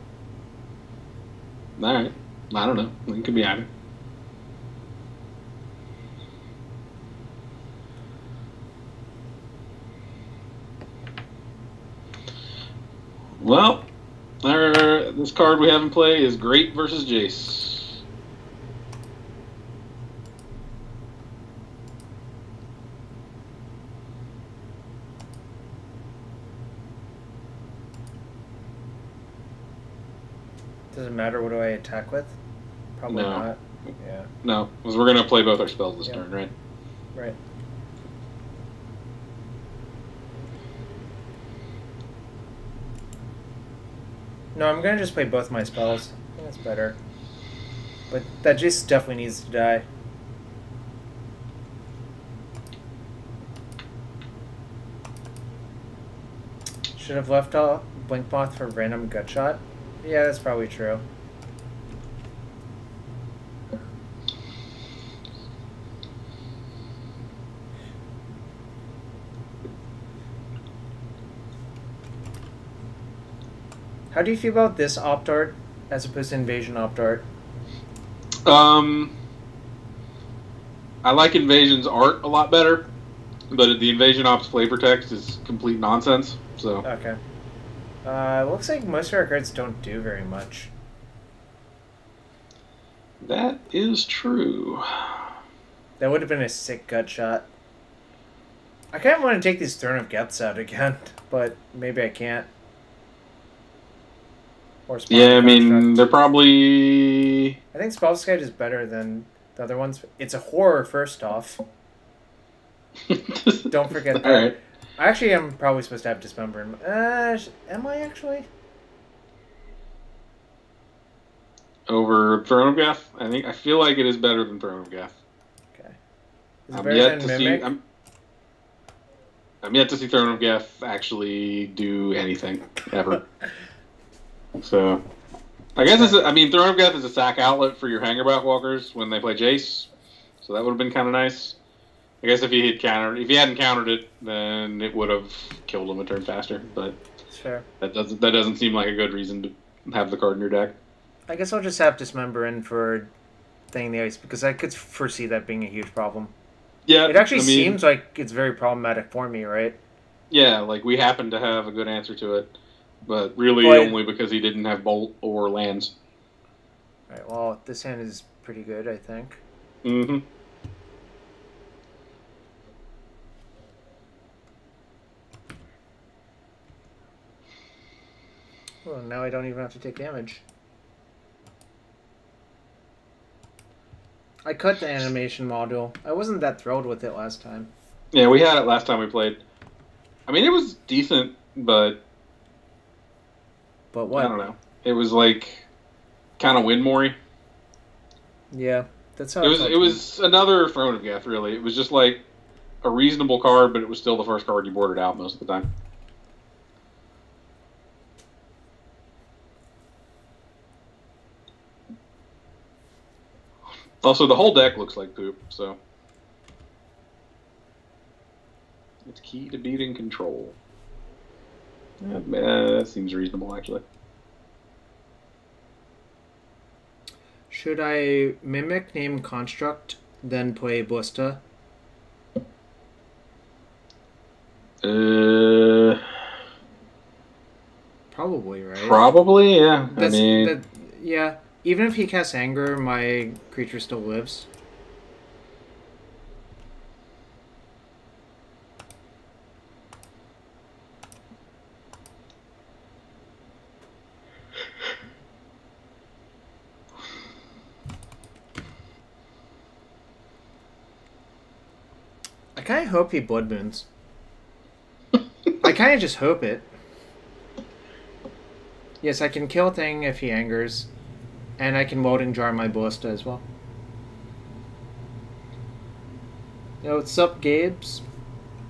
Alright. I don't know. It could be either. Well, this card we have in play is Great versus Jace. Doesn't matter what do I attack with? Probably No. not. Yeah. No, because we're going to play both our spells this turn, right? Right. No, I'm gonna just play both my spells. I think that's better. But that just definitely needs to die. Should have left a Blink Moth for random gut shot. Yeah, that's probably true. How do you feel about this opt art as opposed to invasion opt art? I like Invasion's art a lot better, but the Invasion Ops flavor text is complete nonsense. So Okay. Looks like most of our cards don't do very much. that is true. That would have been a sick gut shot. I kind of want to take these Throne of Geths out again, but maybe I can't. Or Yeah, I mean, Construct. they're probably... I think Spell Skite is better than the other ones. It's a horror, first off. Don't forget that. Alright. I actually am probably supposed to have Dismember. Am I actually? Over Throne of Geth? I feel like it is better than Throne of Geth. Okay. Is it I'm better yet than to Mimic? see... I'm yet to see Throne of Geth actually do anything, ever. So, I guess Throne of Geth is a sack outlet for your Hangerback Walkers when they play Jace. So that would have been kind of nice. I guess if he hadn't countered it, then it would have killed him a turn faster. But Sure. that doesn't seem like a good reason to have the card in your deck. I guess I'll just have Dismember in for Thing the Ice, because I could foresee that being a huge problem. Yeah, It actually seems like it's very problematic for me, right? Yeah, like we happen to have a good answer to it, but really only because he didn't have Bolt or lands. Right. Well, this hand is pretty good, I think. Mm-hmm. Oh, now I don't even have to take damage. I cut the animation module. I wasn't that thrilled with it last time. Yeah, we had it last time we played. I mean, it was decent, but... But what? I don't know. It was like kind of Windmore-y. Yeah, that's how it was another Throne of Geth, really. It was just like a reasonable card, but it was still the first card you boarded out most of the time. Also, the whole deck looks like poop, so... It's key to beating control. That seems reasonable, actually. Should I Mimic, name Construct, then play Ballista? Probably, right? Probably, yeah. Yeah. Even if he casts Anger, my creature still lives. I kind of hope he Blood Moons. I kind of just hope it. Yes, I can kill Thing if he angers. And I can Welding Jar my Ballista as well. Yo, what's up, Gabes?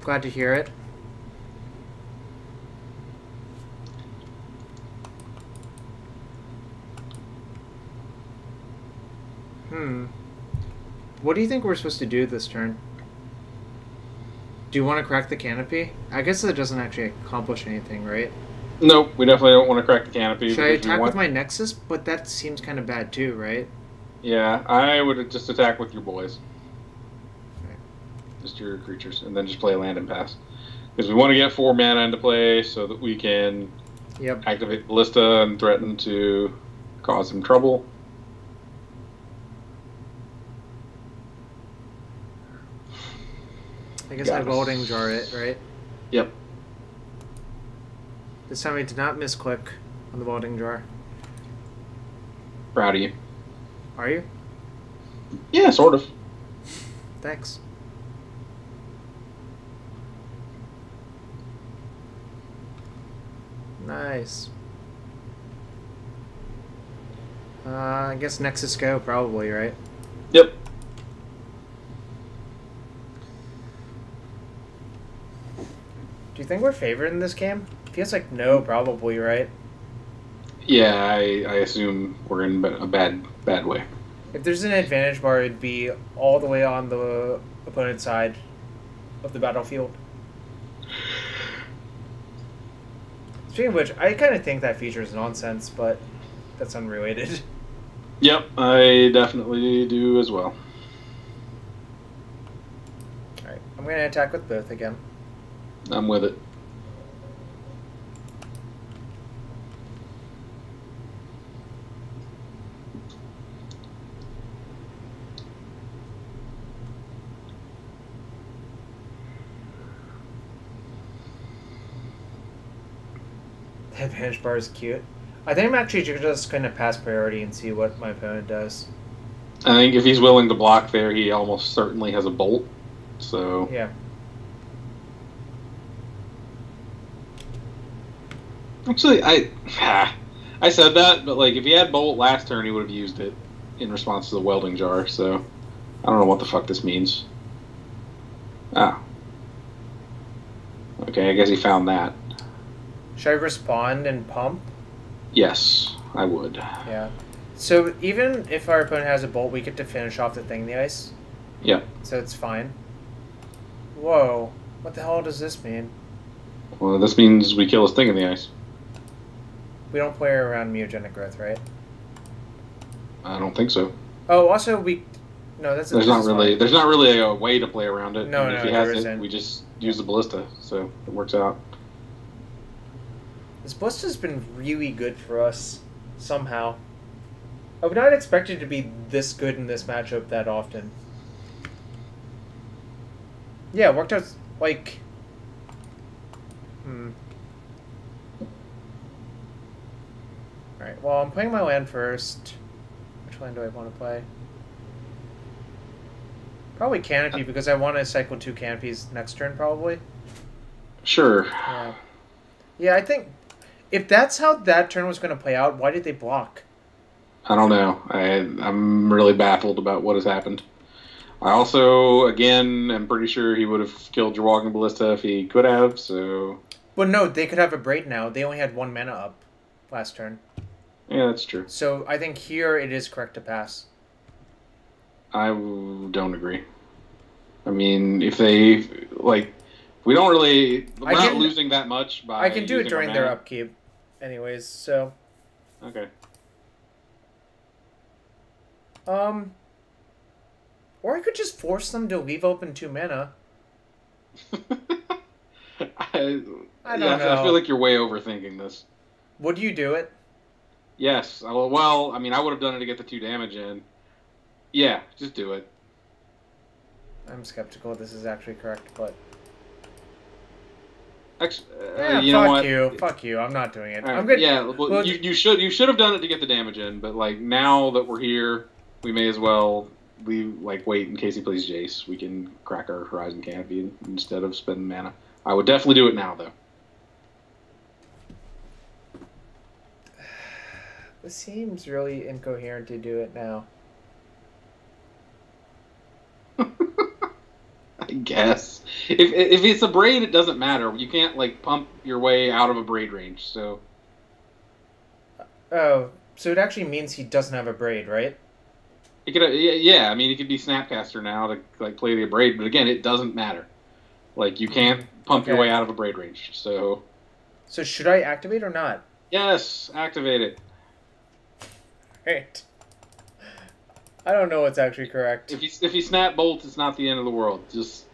Glad to hear it. What do you think we're supposed to do this turn? Do you want to crack the canopy? I guess that doesn't actually accomplish anything, right? Nope, we definitely don't want to crack the canopy. Should I attack with my Nexus? But that seems kind of bad too, right? Yeah, I would just attack with your boys. Okay. Just your creatures, and then just play a land and pass. Because we want to get 4 mana into play so that we can activate Ballista and threaten to cause some trouble. I guess I Welding Jar it, right? Yep. This time I did not misclick on the Welding Jar. Proud of you. Are you? Yeah, sort of. Thanks. Nice. I guess Nexus Go, probably, right? Yep. Do you think we're favored in this game? Feels like no, probably, right? Yeah, I assume we're in a bad way. If there's an advantage bar, it'd be all the way on the opponent's side of the battlefield. Speaking of which, I kind of think that feature is nonsense, but that's unrelated. Yep, I definitely do as well. Alright, I'm going to attack with both again. I'm with it. The advantage bar is cute. I think I'm actually just going to pass priority and see what my opponent does. I think if he's willing to block there, he almost certainly has a bolt. So yeah. Actually, I said that, but like if he had bolt last turn, he would have used it in response to the welding jar. So I don't know what the fuck this means. Ah. Okay, I guess he found that. Should I respond and pump? Yes, I would. Yeah. So even if our opponent has a bolt, we get to finish off the thing in the ice? Yeah. So it's fine. Whoa. What the hell does this mean? Well, this means we kill his thing in the ice. We don't play around mutagenic growth, right? I don't think so. Oh, also we... No, that's... There's not really a way to play around it. No, and no, if he there has isn't. it, we just use the ballista, so it works out. This ballista's been really good for us, somehow. I would not expect it to be this good in this matchup that often. Yeah, it worked out, like... Alright, well, I'm playing my land first. Which land do I want to play? Probably Canopy, because I want to cycle 2 Canopies next turn, probably. Sure. Yeah. Yeah, I think... If that's how that turn was going to play out, why did they block? I don't know. I'm really baffled about what has happened. I also, again, am pretty sure he would have killed your walking ballista if he could have, so... But no, they could have a braid now. They only had 1 mana up last turn. Yeah, that's true. So I think here it is correct to pass. I don't agree. I mean, if they, like... We don't really... We're not losing that much by I can do it during their mana. upkeep anyways, so... Okay. Or I could just force them to leave open 2 mana. I don't know. I feel like you're way overthinking this. Would you do it? Yes. Well, I mean, I would have done it to get the 2 damage in. Yeah, just do it. I'm skeptical this is actually correct, but... You know what? Fuck you. I'm not doing it. Right. I'm good. Yeah, well, you should have done it to get the damage in, but like now that we're here, we may as well wait in case he plays Jace. We can crack our Horizon Canopy instead of spending mana. I would definitely do it now, though. This seems really incoherent to do it now. I guess if it's a braid, it doesn't matter. You can't like pump your way out of a braid range. So. Oh, so it actually means he doesn't have a braid, right? It could, yeah. I mean, it could be Snapcaster now to like play the braid, but again, it doesn't matter. Like you can't pump your way out of a braid range. So. So should I activate or not? Yes, activate it. Right. I don't know what's actually correct. If you snap bolts, it's not the end of the world. Just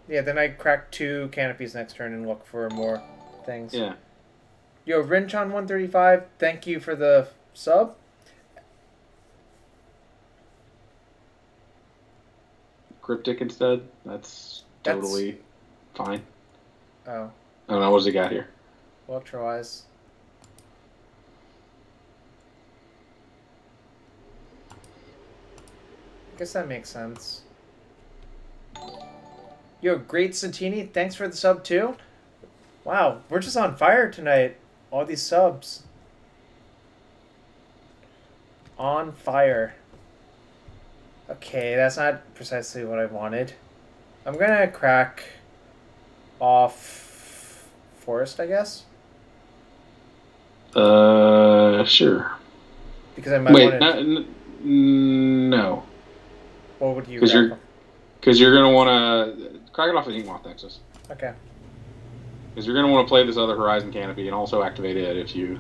yeah, then I crack 2 Canopies next turn and look for more things. Yeah. Yo, Rinchon 135, thank you for the sub. Cryptic instead. That's totally fine. Oh. I don't know what's he got here. Electrolyze. I guess that makes sense. Yo, Great Santini, thanks for the sub too. Wow, we're just on fire tonight. All these subs. On fire. Okay, that's not precisely what I wanted. I'm gonna crack off forest, I guess. Sure. Because I might Wait, want to. no. What would you Because crack off? you're gonna want to crack it off the Heat Moth Nexus. Okay. Because you're gonna want to play this other Horizon Canopy and also activate it if you.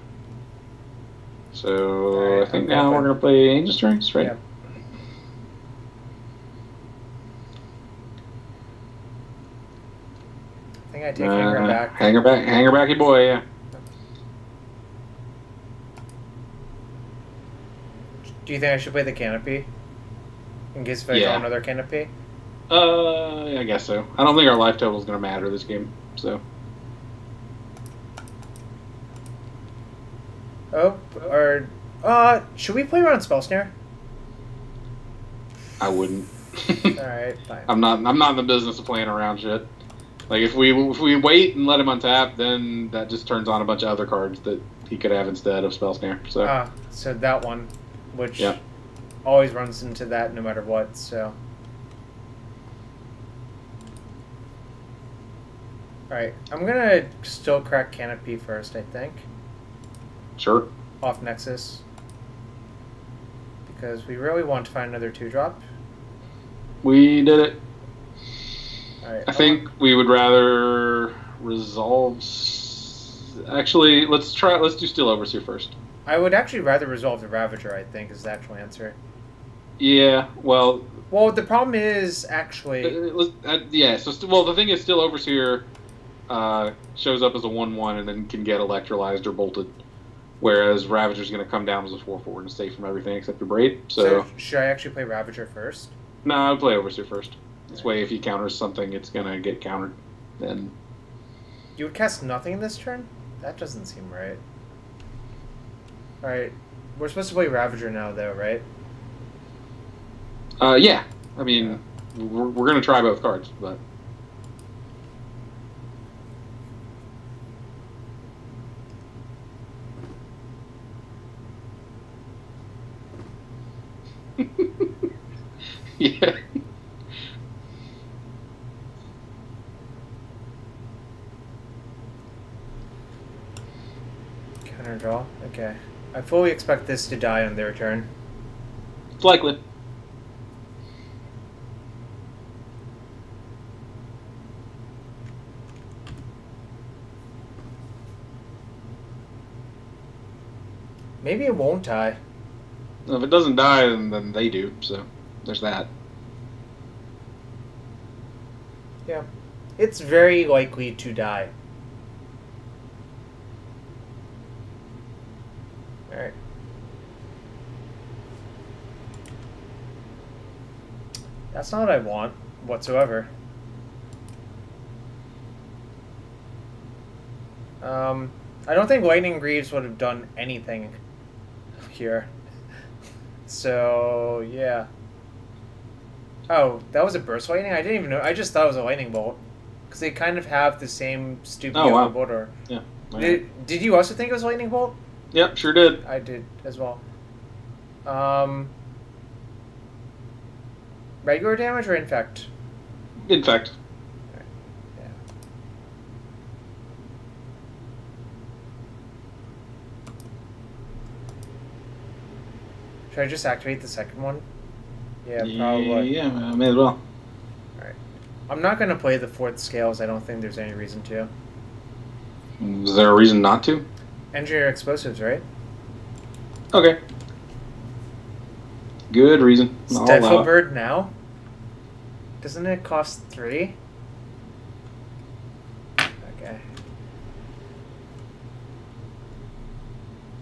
So Right, I think now we're gonna play Angel Strengths, right? Yep. I think I take Hanger back. Hanger backy boy, yeah. Do you think I should play the Canopy? In case if I draw another Canopy? I guess so. I don't think our life total is going to matter this game, so. Oh, or... should we play around Spell Snare? I wouldn't. Alright, fine. I'm not in the business of playing around shit. Like, if we wait and let him untap, then that just turns on a bunch of other cards that he could have instead of Spell Snare, so. So that one, which yeah. always runs into that no matter what, so... Alright, I'm gonna still crack Canopy first, I think. Sure. Off Nexus. Because we really want to find another 2-drop. We did it. Alright. I think we would rather resolve... Actually, let's do Steel Overseer first. I would actually rather resolve the Ravager, I think, is the actual answer. Yeah, well... Well, the problem is, actually... yeah, so, the thing is, Steel Overseer shows up as a 1/1 and then can get electrolyzed or bolted. Whereas Ravager's going to come down as a 4/4 and stay from everything except the Braid. So should I actually play Ravager first? No, I'd play Overseer first. This way, if he counters something, it's going to get countered. Then you would cast nothing this turn? That doesn't seem right. Alright. We're supposed to play Ravager now, though, right? Yeah. I mean, we're going to try both cards, but... yeah. Counter draw? Okay. I fully expect this to die on their turn. It's likely. Maybe it won't die. If it doesn't die, then they do, so there's that. Yeah. It's very likely to die. Alright. That's not what I want, whatsoever. I don't think Lightning Greaves would have done anything here. So, yeah. Oh, that was a Burst Lightning? I didn't even know. I just thought it was a Lightning Bolt. Because they kind of have the same stupid yellow bolt. Or... Yeah. Did you also think it was a Lightning Bolt? Yep, sure did. I did as well. Regular damage or infect? Infect. Yeah. Should I just activate the second one? Yeah, probably. Yeah, I may as well. Alright. I'm not going to play the 4th Scales. I don't think there's any reason to. Is there a reason not to? Engineer Explosives, right? Okay. Good reason. Deadful Bird now? Doesn't it cost 3? Okay.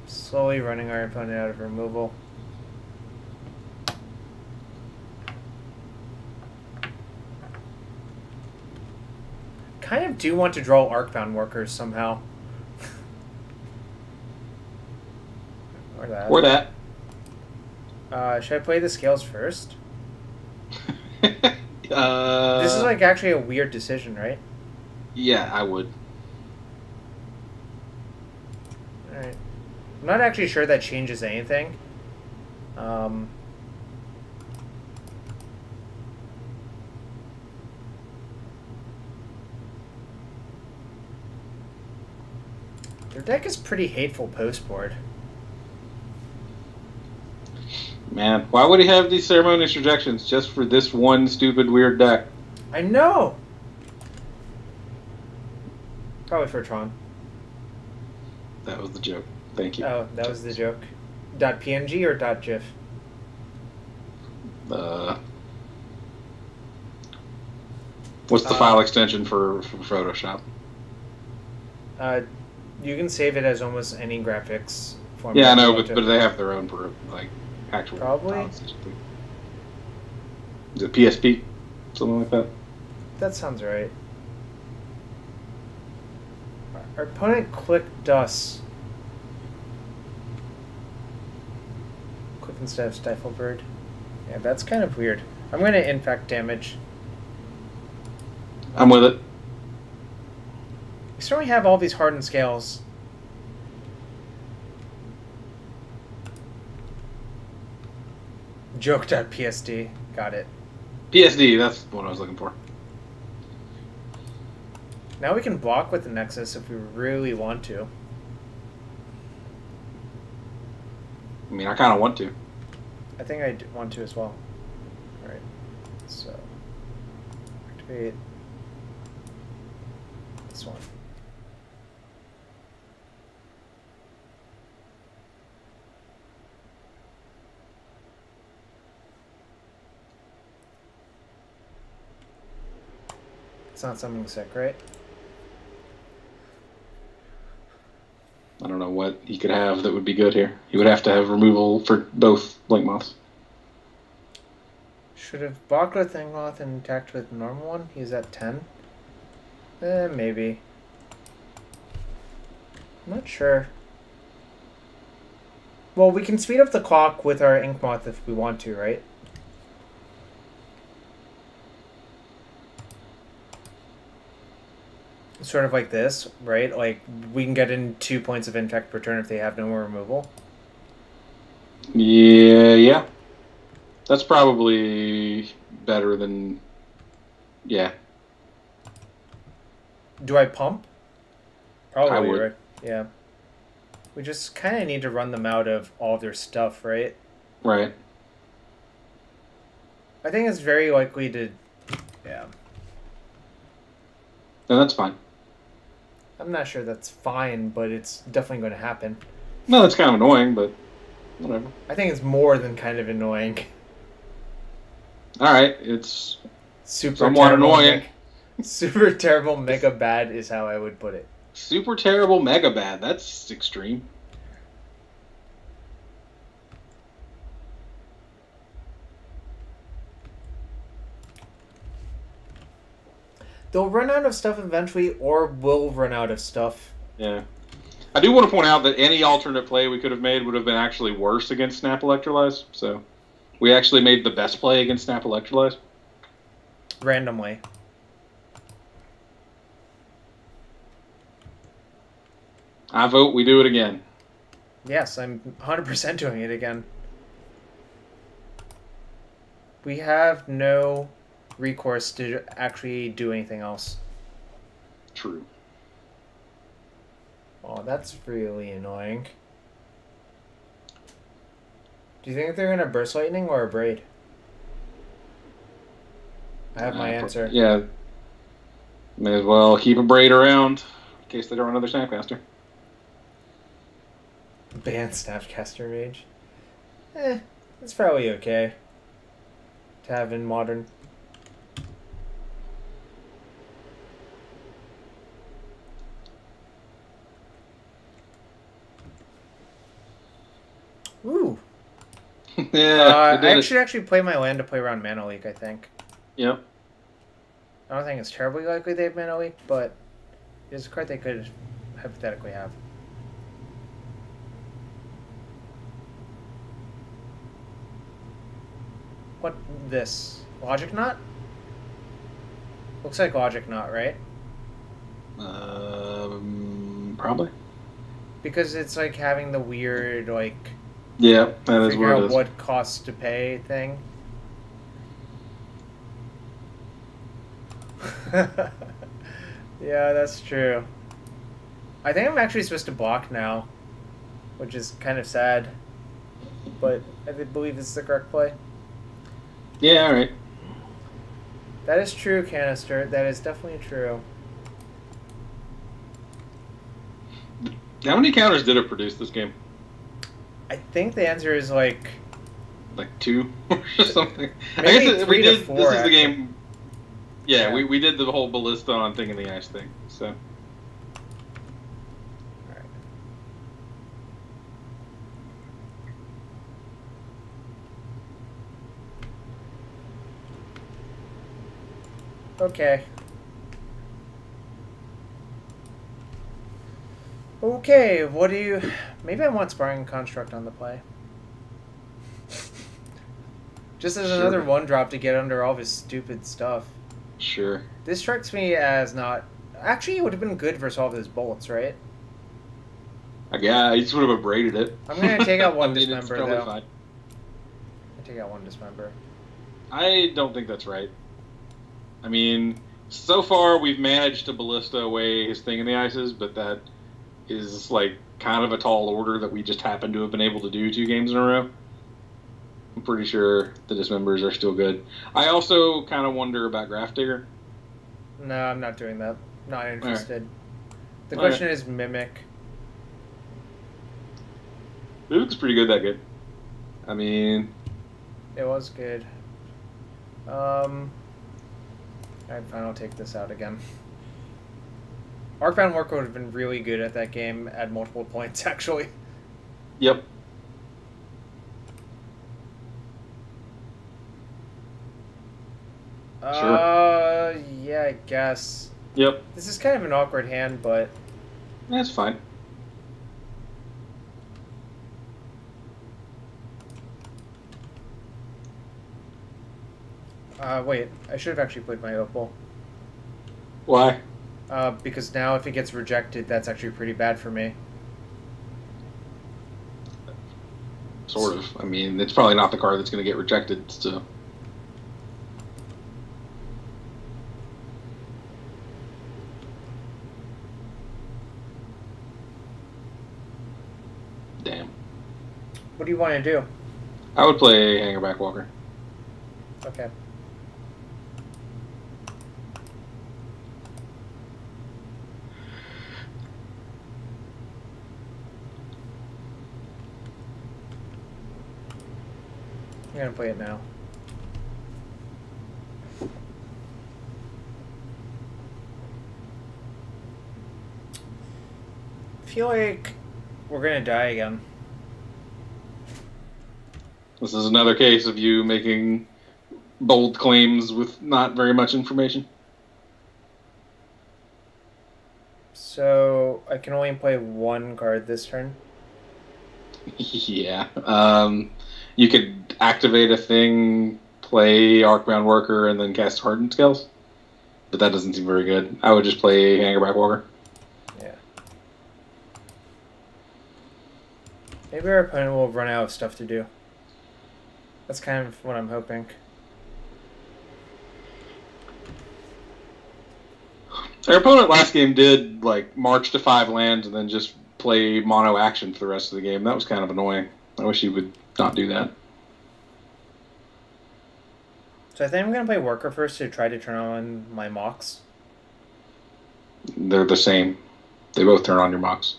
Slowly running our opponent out of removal. Kind of do want to draw Arcbound Workers somehow. Or that. Or that. Should I play the Scales first? This is like actually a weird decision, right? Yeah, I would. Alright. I'm not actually sure that changes anything. Um, their deck is pretty hateful post-board. Man, why would he have these ceremonious rejections just for this one stupid weird deck? I know! Probably for Tron. That was the joke. Thank you. Oh, that was the joke. .png or .gif? What's the file extension for Photoshop? You can save it as almost any graphics format. Yeah, I know, but they have their own actual. Probably. Is it PSP? Something like that. That sounds right. Our opponent clicked us. Click instead of Stifle Bird. Yeah, that's kind of weird. I'm going to infect damage. I'm with it. We certainly have all these hardened scales. Joke.psd. Got it. PSD, that's what I was looking for. Now we can block with the Nexus if we really want to. I mean, I kind of want to. I think I want to as well. Alright. So, activate this one. It's not something sick, right? I don't know what he could have that would be good here. He would have to have removal for both Blink Moths. Should have Bugler Thingmoth and attacked with the normal one. He's at 10. Maybe. I'm not sure. Well, we can speed up the clock with our Ink Moth if we want to, right? Sort of like this, right? Like, we can get in 2 points of infect per turn if they have no more removal. Yeah. That's probably better than... Yeah. Do I pump? Probably, I would. right? Yeah. We just kind of need to run them out of all their stuff, right? Right. I think it's very likely to... Yeah. No, that's fine. I'm not sure that's fine, but it's definitely going to happen. No, that's kind of annoying, but whatever. I think it's more than kind of annoying. Alright, it's Super somewhat annoying. Super terrible, mega bad is how I would put it. Super terrible, mega bad. That's extreme. They'll run out of stuff eventually, or will run out of stuff. Yeah. I do want to point out that any alternate play we could have made would have been actually worse against Snap Electrolyze. So we actually made the best play against Snap Electrolyze. Randomly. I vote we do it again. Yes, I'm 100% doing it again. We have no recourse to actually do anything else. True. Oh, that's really annoying. Do you think they're going to Burst Lightning or a Braid? I have my answer. Yeah. May as well keep a Braid around in case they don't run another Snapcaster. Ban Snapcaster Mage. It's probably okay to have in Modern. Ooh. Yeah. I should actually play my land to play around Mana Leak, I think. Yep. I don't think it's terribly likely they have Mana Leak, but it's a card they could hypothetically have. What this? Logic Knot? Looks like Logic Knot, right? Probably. Because it's like having the weird, like, Yeah, that is Figure what it out is. what costs to pay thing. Yeah, that's true. I think I'm actually supposed to block now, which is kind of sad. But I believe this is the correct play. Yeah, all right. That is true, Canister. That is definitely true. How many counters did it produce this game? I think the answer is like 2 or something. maybe I guess we 3 to did. 4. This is actually. the game. Yeah, Yeah. we did the whole ballista on thing in the ice thing. So. All right. Okay. Okay, what do you... Maybe I want Sparring Construct on the play. Just as another Sure. 1-drop to get under all of his stupid stuff. Sure. This strikes me as not... Actually, it would have been good versus all of his bolts, right? Yeah, I just would have abraded it. I'm going to take out one I mean, it's Dismember, totally though. fine. I take out one Dismember. I don't think that's right. I mean, so far we've managed to ballista away his thing in the ices, but that is like kind of a tall order that we just happen to have been able to do 2 games in a row. I'm pretty sure the dismembers are still good. I also kind of wonder about Graph Digger. No, I'm not doing that. Not interested. The All question is Mimic. It looks pretty good that good. I mean... It was good. Alright, fine, I'll take this out again. Arcbound Worker would have been really good at that game at multiple points, actually. Yep. Yeah, I guess. Yep. This is kind of an awkward hand, but... That's fine. Wait, I should have actually played my Opal. Why? Because now if it gets rejected, that's actually pretty bad for me. Sort of. I mean, it's probably not the card that's going to get rejected, so... Damn. What do you want to do? I would play Hangerback Walker. Okay. I'm gonna play it now. I feel like we're gonna die again. This is another case of you making bold claims with not very much information. So I can only play 1 card this turn. Yeah. You could activate a thing, play Arcbound Worker, and then cast Hardened Scales. But that doesn't seem very good. I would just play Hangerback Walker. Yeah. Maybe our opponent will run out of stuff to do. That's kind of what I'm hoping. Our opponent last game did like march to 5 lands and then just play mono action for the rest of the game. That was kind of annoying. I wish he would not do that. So I think I'm going to play Worker first to try to turn on my mocks. They're the same. They both turn on your mocks.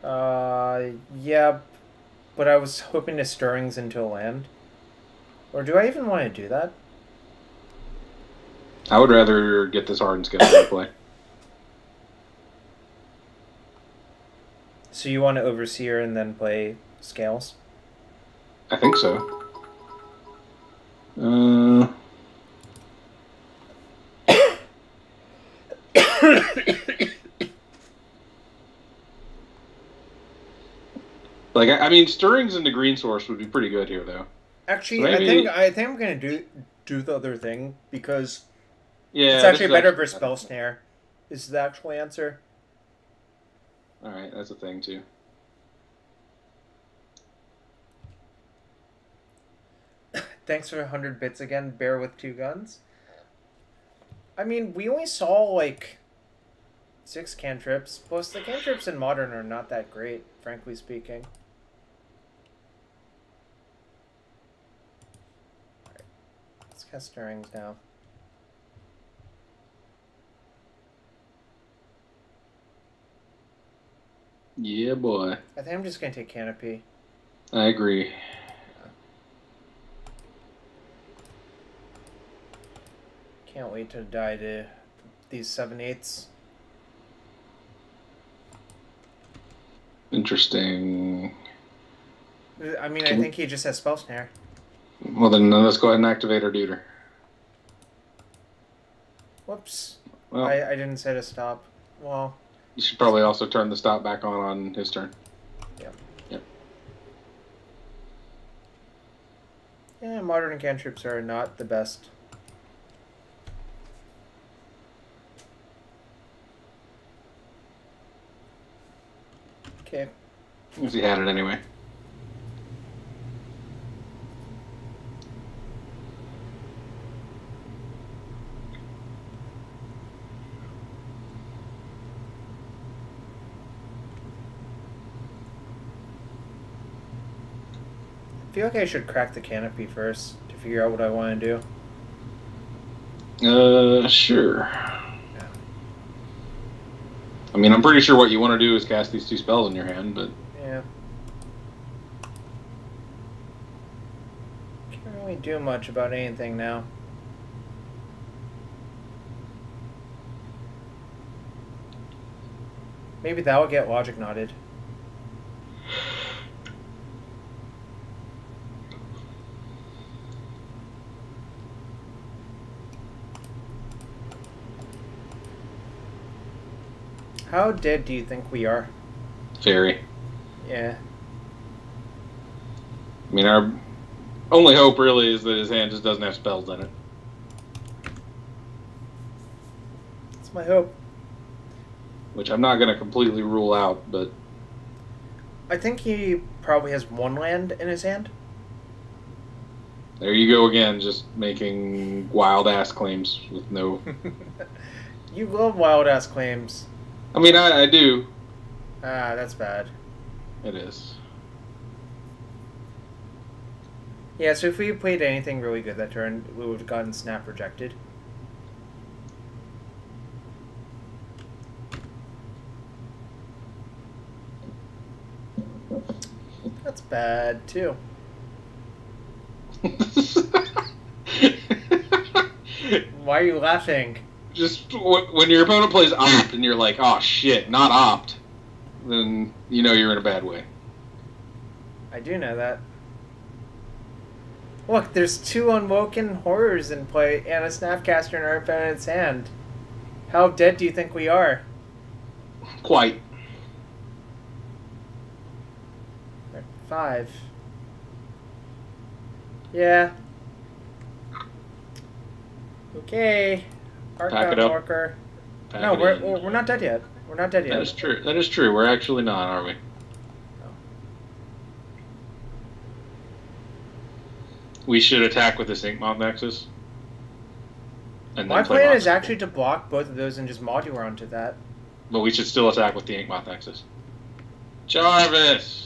Yeah, but I was hoping to Stirrings into a land. Or do I even want to do that? I would rather get this Hardened Scale to play. So you want to Overseer and then play Scales? I think so. Like, I mean, Stirrings into Green Source would be pretty good here, though. Actually, Maybe... I think I'm gonna do the other thing because Yeah, it's actually better for Spell Snare. Is the actual answer? All right, that's a thing too. Thanks for 100 bits again, Bear with 2 guns. I mean, we only saw, like, 6 cantrips. Plus, the cantrips in Modern are not that great, frankly speaking. Alright. Let's cast Stirrings now. Yeah, boy. I think I'm just going to take Canopy. I agree. Can't wait to die to these 7/8s. Interesting. I mean, I think he just has Spell Snare. Well, then let's go ahead and activate our Deuter. Whoops. Well, I didn't say to stop. Well... You should probably also turn the stop back on his turn. Yep. Yep. Yeah, Modern cantrips are not the best. Okay. If he had it anyway. I feel like I should crack the Canopy first to figure out what I want to do. Sure. Yeah. I mean, I'm pretty sure what you want to do is cast these 2 spells in your hand, but... Yeah. Can't really do much about anything now. Maybe that will get Logic Knotted. How dead do you think we are? Very. Yeah. I mean, our only hope really is that his hand just doesn't have spells in it. That's my hope. Which I'm not going to completely rule out, but... I think he probably has 1 land in his hand. There you go again, just making wild-ass claims with no... You love wild-ass claims. I mean, I do. Ah, that's bad. It is. Yeah, so if we played anything really good that turn, we would have gotten Snap rejected. That's bad, too. Why are you laughing? Just when your opponent plays opt and you're like, oh shit, not opt, then you know you're in a bad way. I do know that. Look, there's 2 Unwoken Horrors in play and a Snapcaster in our opponent's hand. How dead do you think we are? Quite. 5. Yeah. Okay. Pack it up. Worker. Pack No, it in. we're not dead yet. We're not dead yet. That is true. That is true. We're actually not, are we? No. We should attack with this Inkmoth Nexus. And My then play plan Mox. is actually to block both of those and just modular onto that. But we should still attack with the Inkmoth Nexus. Jarvis!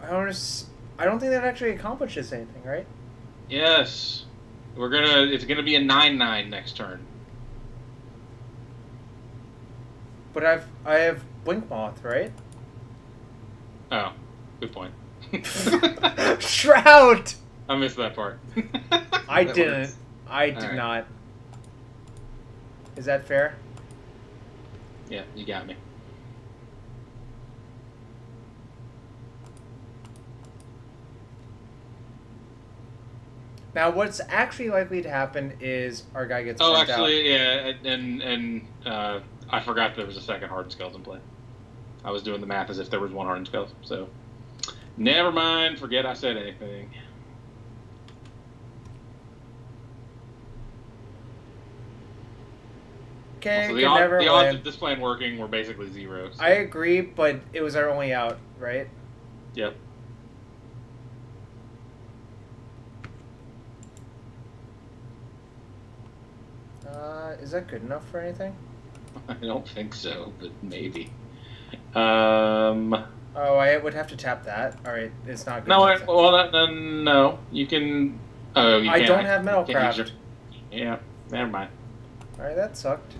I don't think that actually accomplishes anything, right? Yes. It's gonna be a 9/9 next turn. But I have Blink Moth, right? Oh, good point. Shroud! I missed that part. I That didn't. works. I did Alright. not. Is that fair? Yeah, you got me. Now, what's actually likely to happen is our guy gets Oh, burnt actually, yeah, and I forgot there was a second Hardened Skeleton play. I was doing the math as if there was 1 Hardened Skeleton, so... Never mind, forget I said anything. Okay, So could never the odds win. of this plan working were basically 0. So. I agree, but it was our only out, right? Yep. Is that good enough for anything? I don't think so, but maybe. Oh, I would have to tap that. All right, it's not good No, enough. no. You can. Oh, you I can't. don't have metal You can't use craft. Yeah, never mind. All right, that sucked.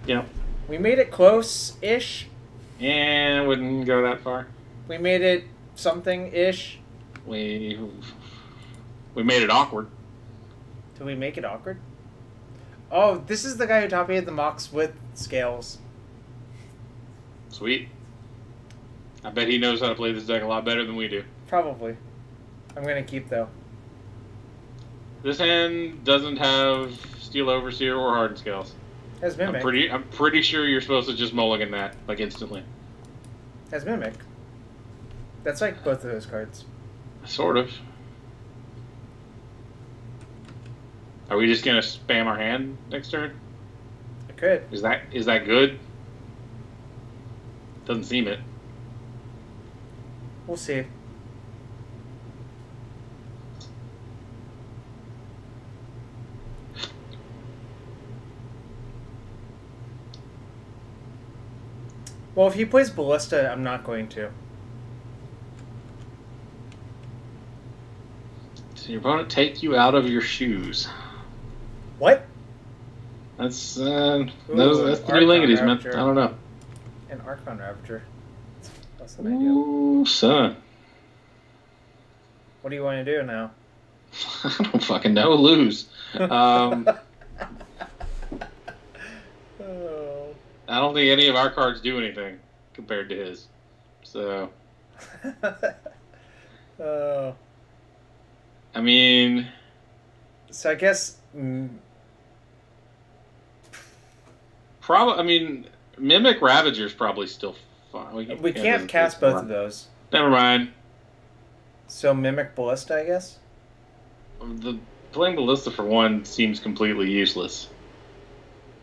Yeah. We made it close-ish. And wouldn't go that far. We made it something-ish. We made it awkward. Did we make it awkward? Oh, this is the guy who top-aided the mocks with scales. Sweet. I bet he knows how to play this deck a lot better than we do. Probably. I'm going to keep, though. This hand doesn't have Steel Overseer or Hardened Scales. Has Mimic. I'm pretty sure you're supposed to just mulligan that, like, instantly. Has Mimic. That's like both of those cards. Sort of. Are we just gonna spam our hand next turn? I could. Is that good? Doesn't seem it. We'll see. Well, if he plays Ballista, I'm not going to. Does your opponent take you out of your shoes? What? That's Ooh, that's three lingities, man. I don't know. An Archon Ravager. That's an idea. Ooh, son. What do you want to do now? I don't fucking know. Lose. Oh. I don't think any of our cards do anything compared to his. So. Oh. I mean. So I guess. Probably. I mean, Mimic Ravager's probably still fine. We can't cast both of those. Never mind. So Mimic Ballista, I guess. Playing Ballista for one seems completely useless.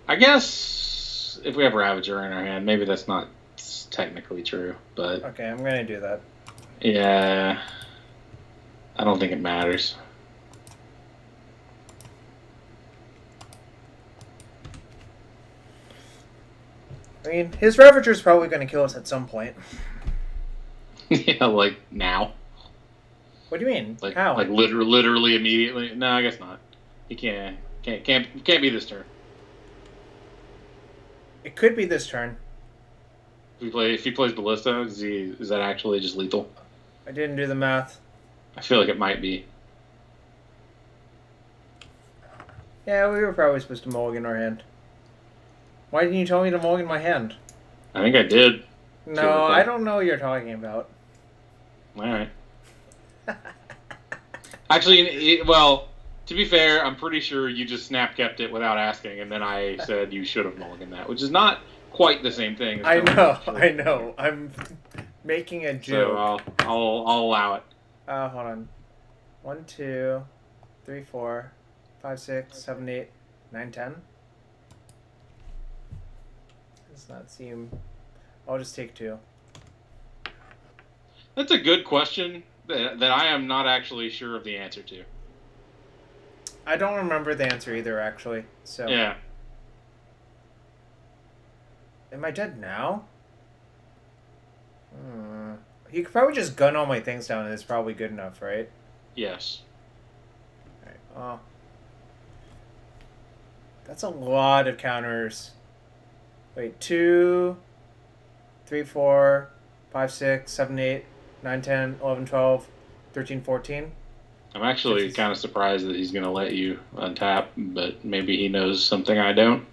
I guess if we have Ravager in our hand, maybe that's not technically true, but okay, I'm gonna do that. Yeah, I don't think it matters. I mean, his Ravager's probably gonna kill us at some point. Yeah, like now. What do you mean? Like how? Like literally immediately? No, I guess not. He can't be this turn. It could be this turn. If he plays Ballista, is that actually just lethal? I didn't do the math. I feel like it might be. Yeah, we were probably supposed to mulligan our hand. Why didn't you tell me to mulligan my hand? I think I did. No, I don't know what you're talking about. All right. Actually, well, to be fair, I'm pretty sure you just snap kept it without asking, and then I said you should have mulliganed that, which is not quite the same thing. I know. I'm making a joke. So I'll allow it. Hold on. 1, 2, 3, 4, 5, 6, 7, 8, 9, 10. Does not seem. I'll just take 2. That's a good question that I am not actually sure of the answer to. I don't remember the answer either, actually. So yeah. Am I dead now? He could probably just gun all my things down, and it's probably good enough, right? Yes. All right. Oh, that's a lot of counters. Wait, 2, 3, 4, 5, 6, 7, 8, 9, 10, 11, 12, 13, 14. I'm actually kind of surprised that he's going to let you untap, but maybe he knows something I don't.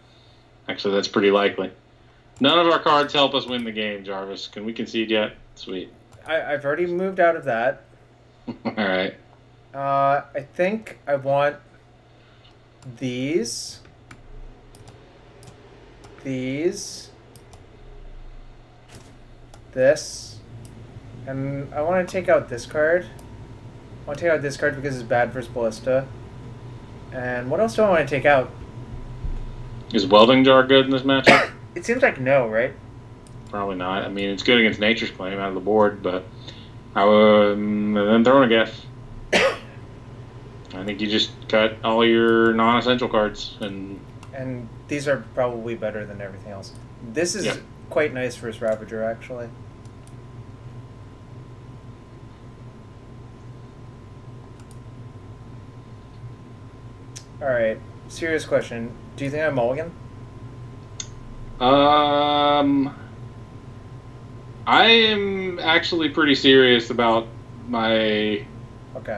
Actually, that's pretty likely. None of our cards help us win the game, Jarvis. Can we concede yet? Sweet. I've already moved out of that. All right. I think I want these. This. And I want to take out this card. I want to take out this card because it's bad versus Ballista. And what else do I want to take out? Is Welding Jar good in this matchup? It seems like no, right? Probably not. I mean, it's good against Nature's Claim out of the board, but and then throwing a Geth. I think you just cut all your non-essential cards and And these are probably better than everything else. This is quite nice for his Ravager, actually. Alright, serious question. Do you think I'm mulligan? I am actually pretty serious about my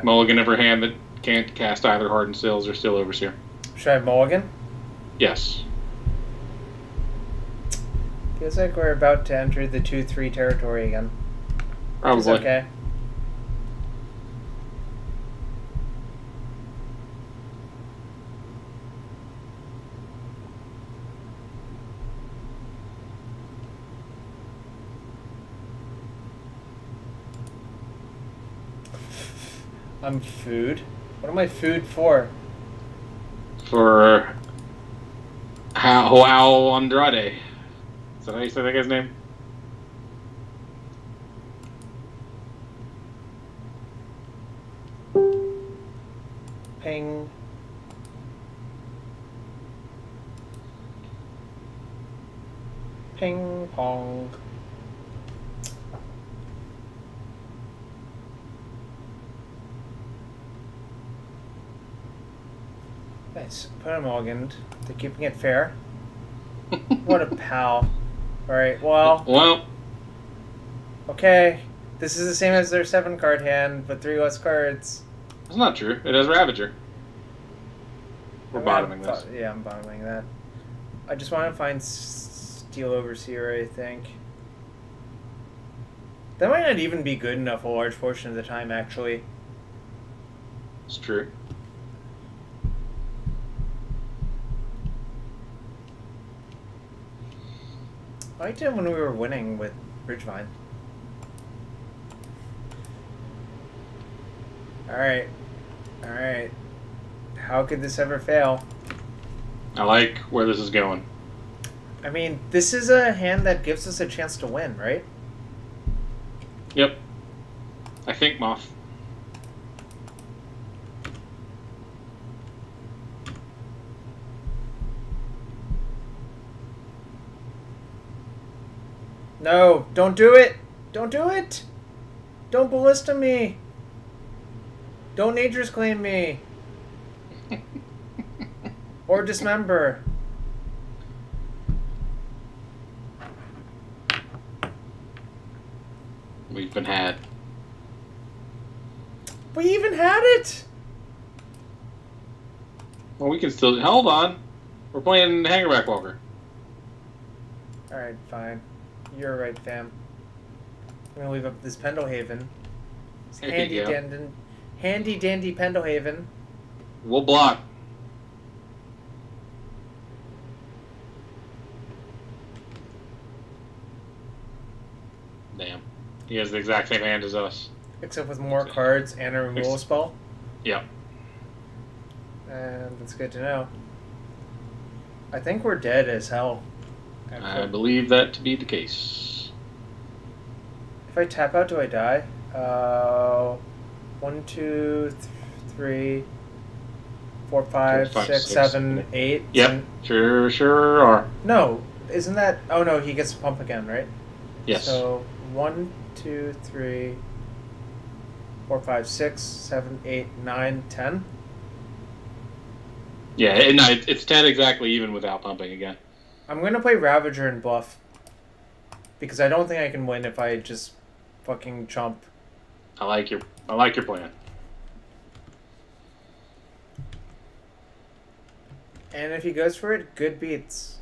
mulligan of her hand that can't cast either Hardened Stills or Still Overseer. Should I have mulligan? Yes. Feels like we're about to enter the 2-3 territory again. Probably. It's okay. I'm food? What am I food for? For Joao Andrade. Is that how you say that guy's name? Ping. Ping pong. Nice. Put him mulliganed. They're keeping it fair. What a pal. Alright, well. Okay. This is the same as their 7-card hand, but 3 less cards. That's not true. It has Ravager. We're bottoming this. Yeah, I'm bottoming that. I just want to find Steel Overseer, I think. That might not even be good enough a large portion of the time, actually. It's true. I liked it when we were winning with Bridgevine. Alright. Alright. How could this ever fail? I like where this is going. I mean, this is a hand that gives us a chance to win, right? Yep. I think, Moth. No, don't do it! Don't do it! Don't ballista me! Don't Nature's Claim me! Or dismember. We've been had. We even had it! Well, we can still... Hold on. We're playing Hangerback Walker. Alright, fine. You're right, fam. I'm gonna leave up this Pendelhaven. It's handy dandy Pendelhaven. We'll block. Damn. He has the exact same hand as us. Except with more cards and a removal spell? Yep. And that's good to know. I think we're dead as hell. I believe that to be the case. If I tap out, do I die? 1, 2, 3, 4, 5, 6, 7, 8. Yep, sure are. No, isn't that... Oh no, he gets to pump again, right? Yes. So 1, 2, 3, 4, 5, 6, 7, 8, 9, 10. Yeah, it's 10 exactly even without pumping again. I'm gonna play Ravager and bluff. Because I don't think I can win if I just fucking chomp. I like your plan. And if he goes for it, good beats.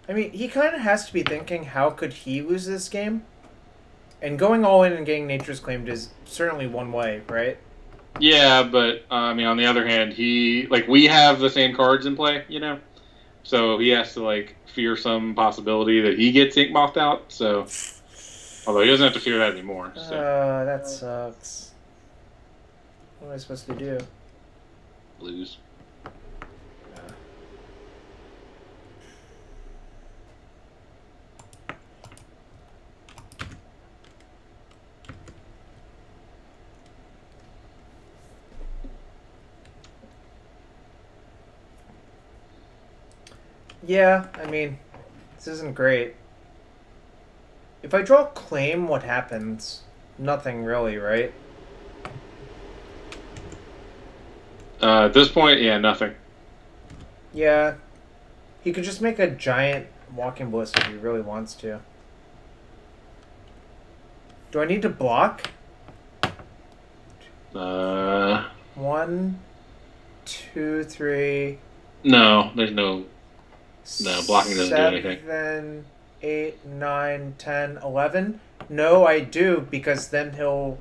I mean, he kind of has to be thinking, how could he lose this game? And going all in and getting Nature's Claimed is certainly one way, right? Yeah, but, I mean, on the other hand, we have the same cards in play, you know? So he has to, fear some possibility that he gets Ink Mothed out, so... Although he doesn't have to fear that anymore, so... That sucks. What am I supposed to do? Lose. Yeah, I mean, this isn't great. If I draw claim, what happens? Nothing really, right? At this point, yeah, nothing. Yeah. He could just make a giant walking ballista if he really wants to. Do I need to block? Uh, 1, 2, 3. no, there's no blocking doesn't do anything. 7, 8, 9, 10, 11. No, I do, because then he'll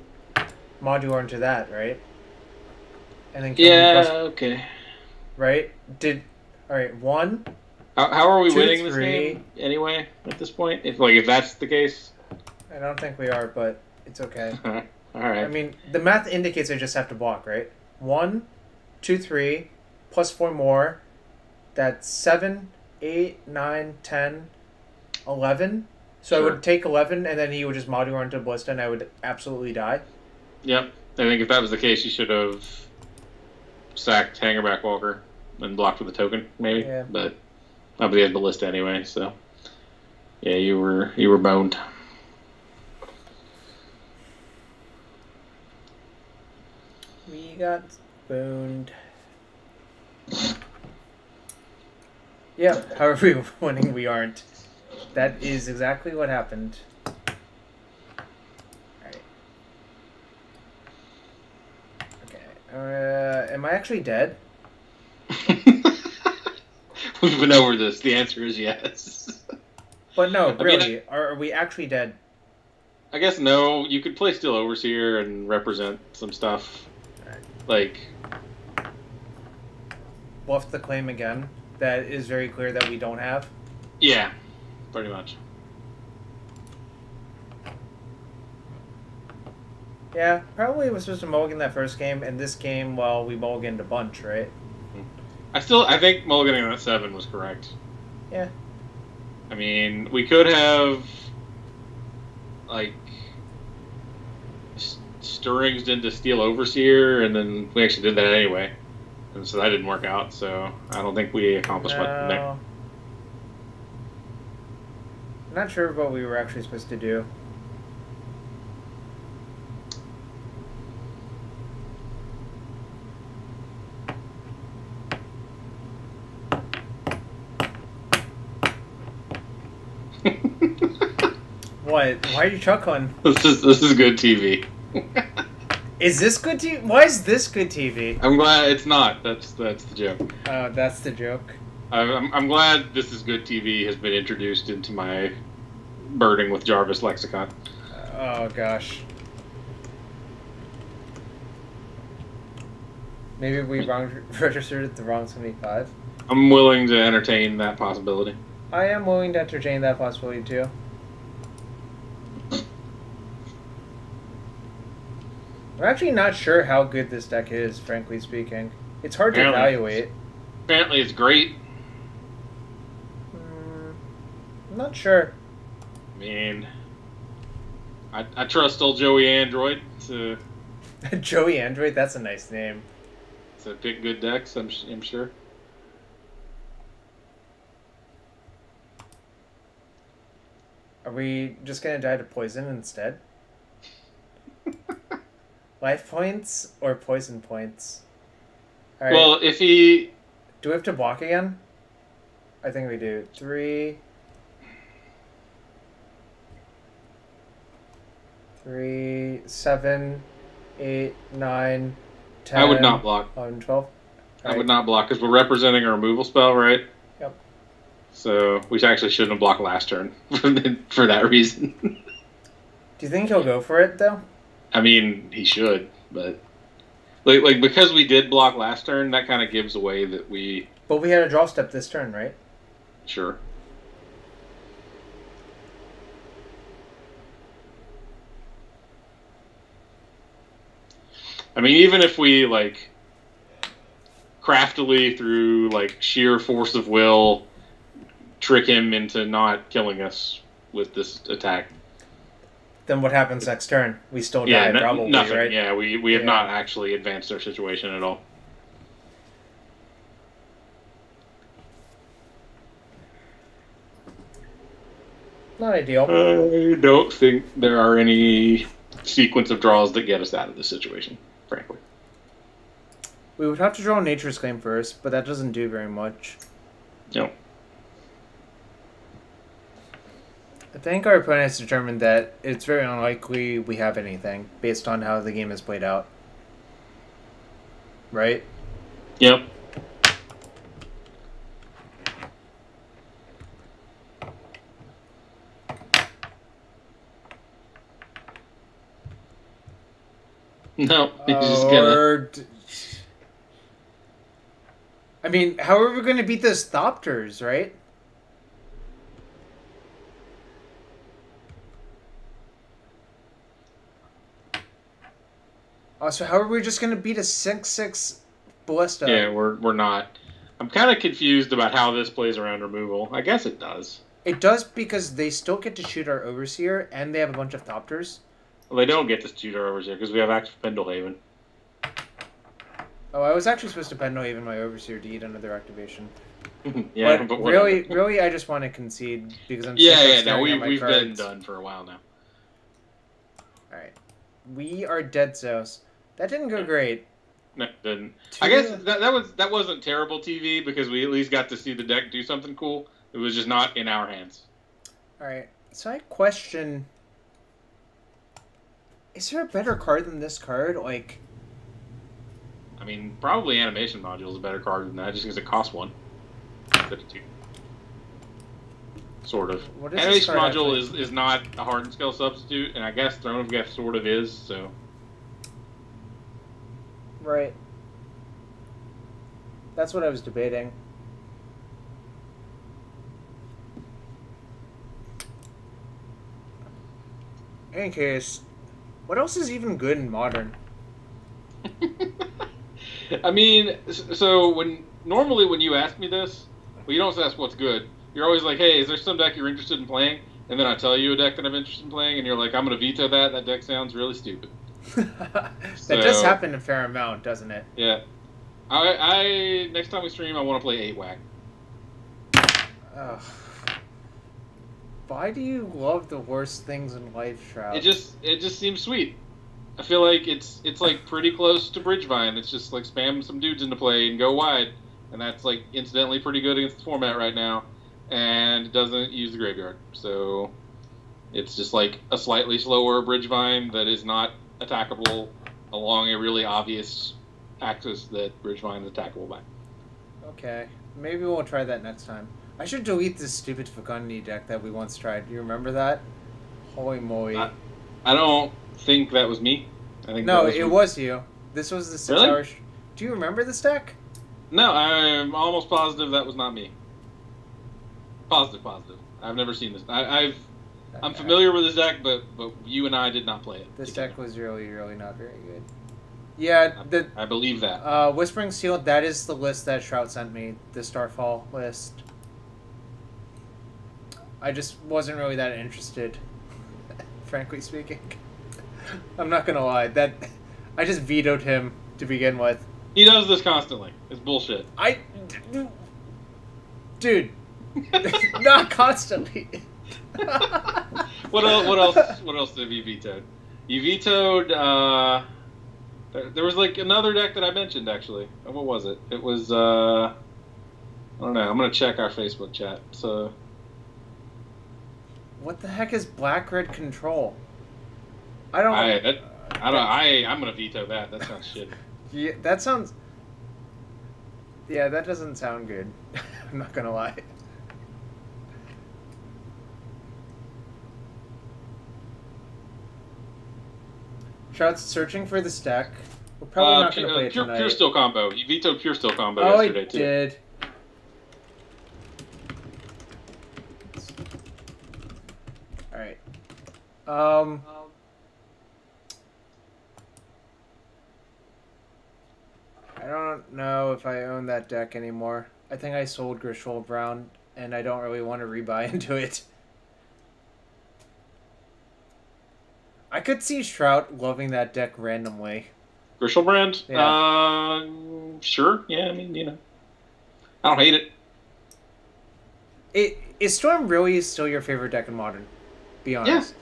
modular into that, right? And then yeah, okay. Right? Alright, 1. How are we 2, winning this 3. game anyway at this point? If that's the case, I don't think we are, but it's okay. all right. I mean, the math indicates I just have to block, right? 1, 2, 3, plus 4 more. That's 7, 8, 9, 10, 11. So Sure. I would take 11, and then he would just modular into Ballista, and I would absolutely die. Yep. I think if that was the case, you should have sacked Hangerback Walker and blocked with a token, maybe. Yeah. But nobody had Ballista anyway, so yeah, you were boned. We got spooned. Yeah, how are we winning? We aren't. That is exactly what happened. Alright. Okay. Am I actually dead? We've been over this. The answer is yes. But no, I really. mean, Are we actually dead? I guess no. You could play Steel Overseer and represent some stuff. Alright. Like, Bluff the claim again. That is very clear that we don't have. yeah, pretty much. Yeah, probably was supposed to mulligan that first game, and this game, well, we mulliganed a bunch, right? I think mulliganing that 7 was correct. Yeah. I mean, we could have, like, stirrings into Steel Overseer, and then we actually did that anyway. And so that didn't work out, so I don't think we accomplished much there. I'm not sure what we were actually supposed to do. What? Why are you chuckling? This is good TV. Is this good TV? Why is this good TV? I'm glad it's not. That's the joke. Oh, that's the joke. I'm glad This Is Good TV has been introduced into my birding with Jarvis lexicon. Oh gosh. Maybe we registered at the wrong 75. I'm willing to entertain that possibility. I am willing to entertain that possibility too. I'm actually not sure how good this deck is, frankly speaking. It's hard to evaluate. Apparently it's great. I'm not sure. I mean, I trust old Joey Android to Joey Android, that's a nice name. pick good decks, I'm sure. Are we just gonna die to poison instead? Life points or poison points? All right. Well, if he... Do we have to block again? I think we do. 3... 3, 7, 8, 9, 10... I would not block. 11, 12. I would not block, because we're representing a removal spell, right? Yep. So we actually shouldn't have blocked last turn for that reason. Do you think he'll go for it, though? I mean, he should, but... Like because we did block last turn, that kind of gives away that we... But we had a draw step this turn, right? Sure. I mean, even if we, like, craftily, through, like, sheer force of will, trick him into not killing us with this attack. Then what happens next turn? We still die, probably, nothing. right? Yeah, we have not actually advanced our situation at all. Not ideal. I don't think there are any sequence of draws that get us out of this situation, frankly. We would have to draw Nature's Claim first, but that doesn't do very much. No. I think our opponent has determined that it's very unlikely we have anything based on how the game is played out. Right? Yep. No, he's just gonna. I mean, how are we going to beat those Thopters, right? Also, how are we just going to beat a 6/6 Ballista? Yeah, we're not. I'm kind of confused about how this plays around removal. I guess it does. It does because they still get to shoot our Overseer, and they have a bunch of Thopters. Well, they don't get to shoot our Overseer because we have active Pendlehaven. Oh, I was actually supposed to Pendlehaven my Overseer to eat another activation. Yeah, but really, I just want to concede because I'm we've been done for a while now. All right, we are dead Zeus. That didn't go great. No, it didn't. I guess that wasn't terrible TV because we at least got to see the deck do something cool. It was just not in our hands. All right, so I question: is there a better card than this card? Like, I mean, probably Animation Module is a better card than that, just because it costs one. Sort of. Animation Module is not a Hardened Scale substitute, and I guess Throne of Geth sort of is, so. Right. That's what I was debating. In any case, what else is even good in Modern? I mean, so normally when you ask me this, well, you don't ask what's good. You're always like, hey, is there some deck you're interested in playing? And then I tell you a deck that I'm interested in playing, and you're like, I'm going to veto that. That deck sounds really stupid. That does happen a fair amount, doesn't it? Yeah. I next time we stream, I want to play 8-Wack. Why do you love the worst things in life, Shroud? It just seems sweet. I feel like it's like pretty close to Bridgevine. It's just like spam some dudes into play and go wide, and that's like incidentally pretty good against the format right now, and it doesn't use the graveyard. So it's just like a slightly slower Bridgevine that is not attackable along a really obvious axis that Bridgevine is attackable by. Okay, maybe we'll try that next time. I should delete this stupid Fecundity deck that we once tried. Do you remember that? Holy moly! I don't think that was me. I think no, it was you. This was the 6 really? hour. Do you remember this deck? No, I'm almost positive that was not me. Positive. I've never seen this. I'm familiar with this deck, but you and I did not play it. This deck was really not very good. Yeah, I believe that. Whispering Seal, that is the list that Shroud sent me, the Starfall list. I just wasn't really that interested, frankly speaking. I'm not gonna lie, I just vetoed him to begin with. He does this constantly. It's bullshit. Dude, not constantly. What else have you vetoed? You vetoed, there was like another deck that I mentioned, actually. What was it? It was, I don't know. I'm going to check our Facebook chat. So, what the heck is Black-Red Control? I'm going to veto that. That sounds shit. Yeah, that sounds... Yeah, that doesn't sound good. I'm not going to lie. Shroud's searching for the stack. We're probably not going to play it tonight. Pure Steel combo. You vetoed Pure Steel combo yesterday, too. Oh, I did. Alright. I don't know if I own that deck anymore. I think I sold Grishol Brown, and I don't really want to rebuy into it. I could see Shroud loving that deck randomly. Grishelbrand? Yeah. Sure. Yeah, I mean, I don't hate it. Is Storm really still your favorite deck in Modern? Be Yeah. honest.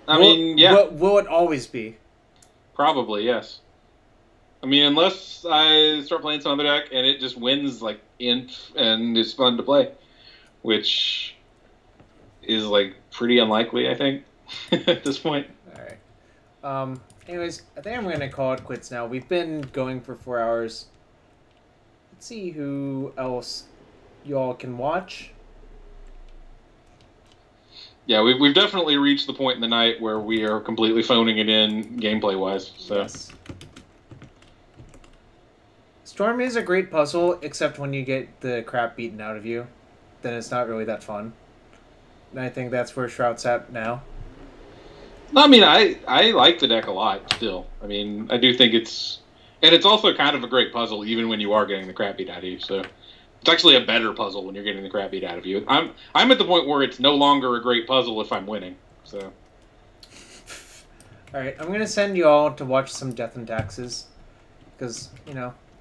I mean, yeah, Will it always be? probably yes. I mean, unless I start playing some other deck and it just wins like Inf and is fun to play, which is like pretty unlikely, I think, at this point. All right. Anyways, I think I'm gonna call it quits now. We've been going for 4 hours. Let's see who else y'all can watch. Yeah, we've definitely reached the point in the night where we are completely phoning it in gameplay wise. So. Yes. Storm is a great puzzle, except when you get the crap beaten out of you, then it's not really that fun. And I think that's where Shroud's at now. I mean, I like the deck a lot still. I mean, I do think it's also kind of a great puzzle even when you are getting the crap beat out of you. So it's actually a better puzzle when you're getting the crap beat out of you. I'm at the point where it's no longer a great puzzle if I'm winning. So. All right, I'm gonna send you all to watch some Death and Taxes, because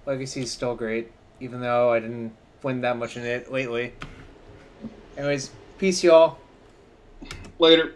Legacy is still great, even though I didn't win that much in it lately. Anyways, peace, y'all. Later.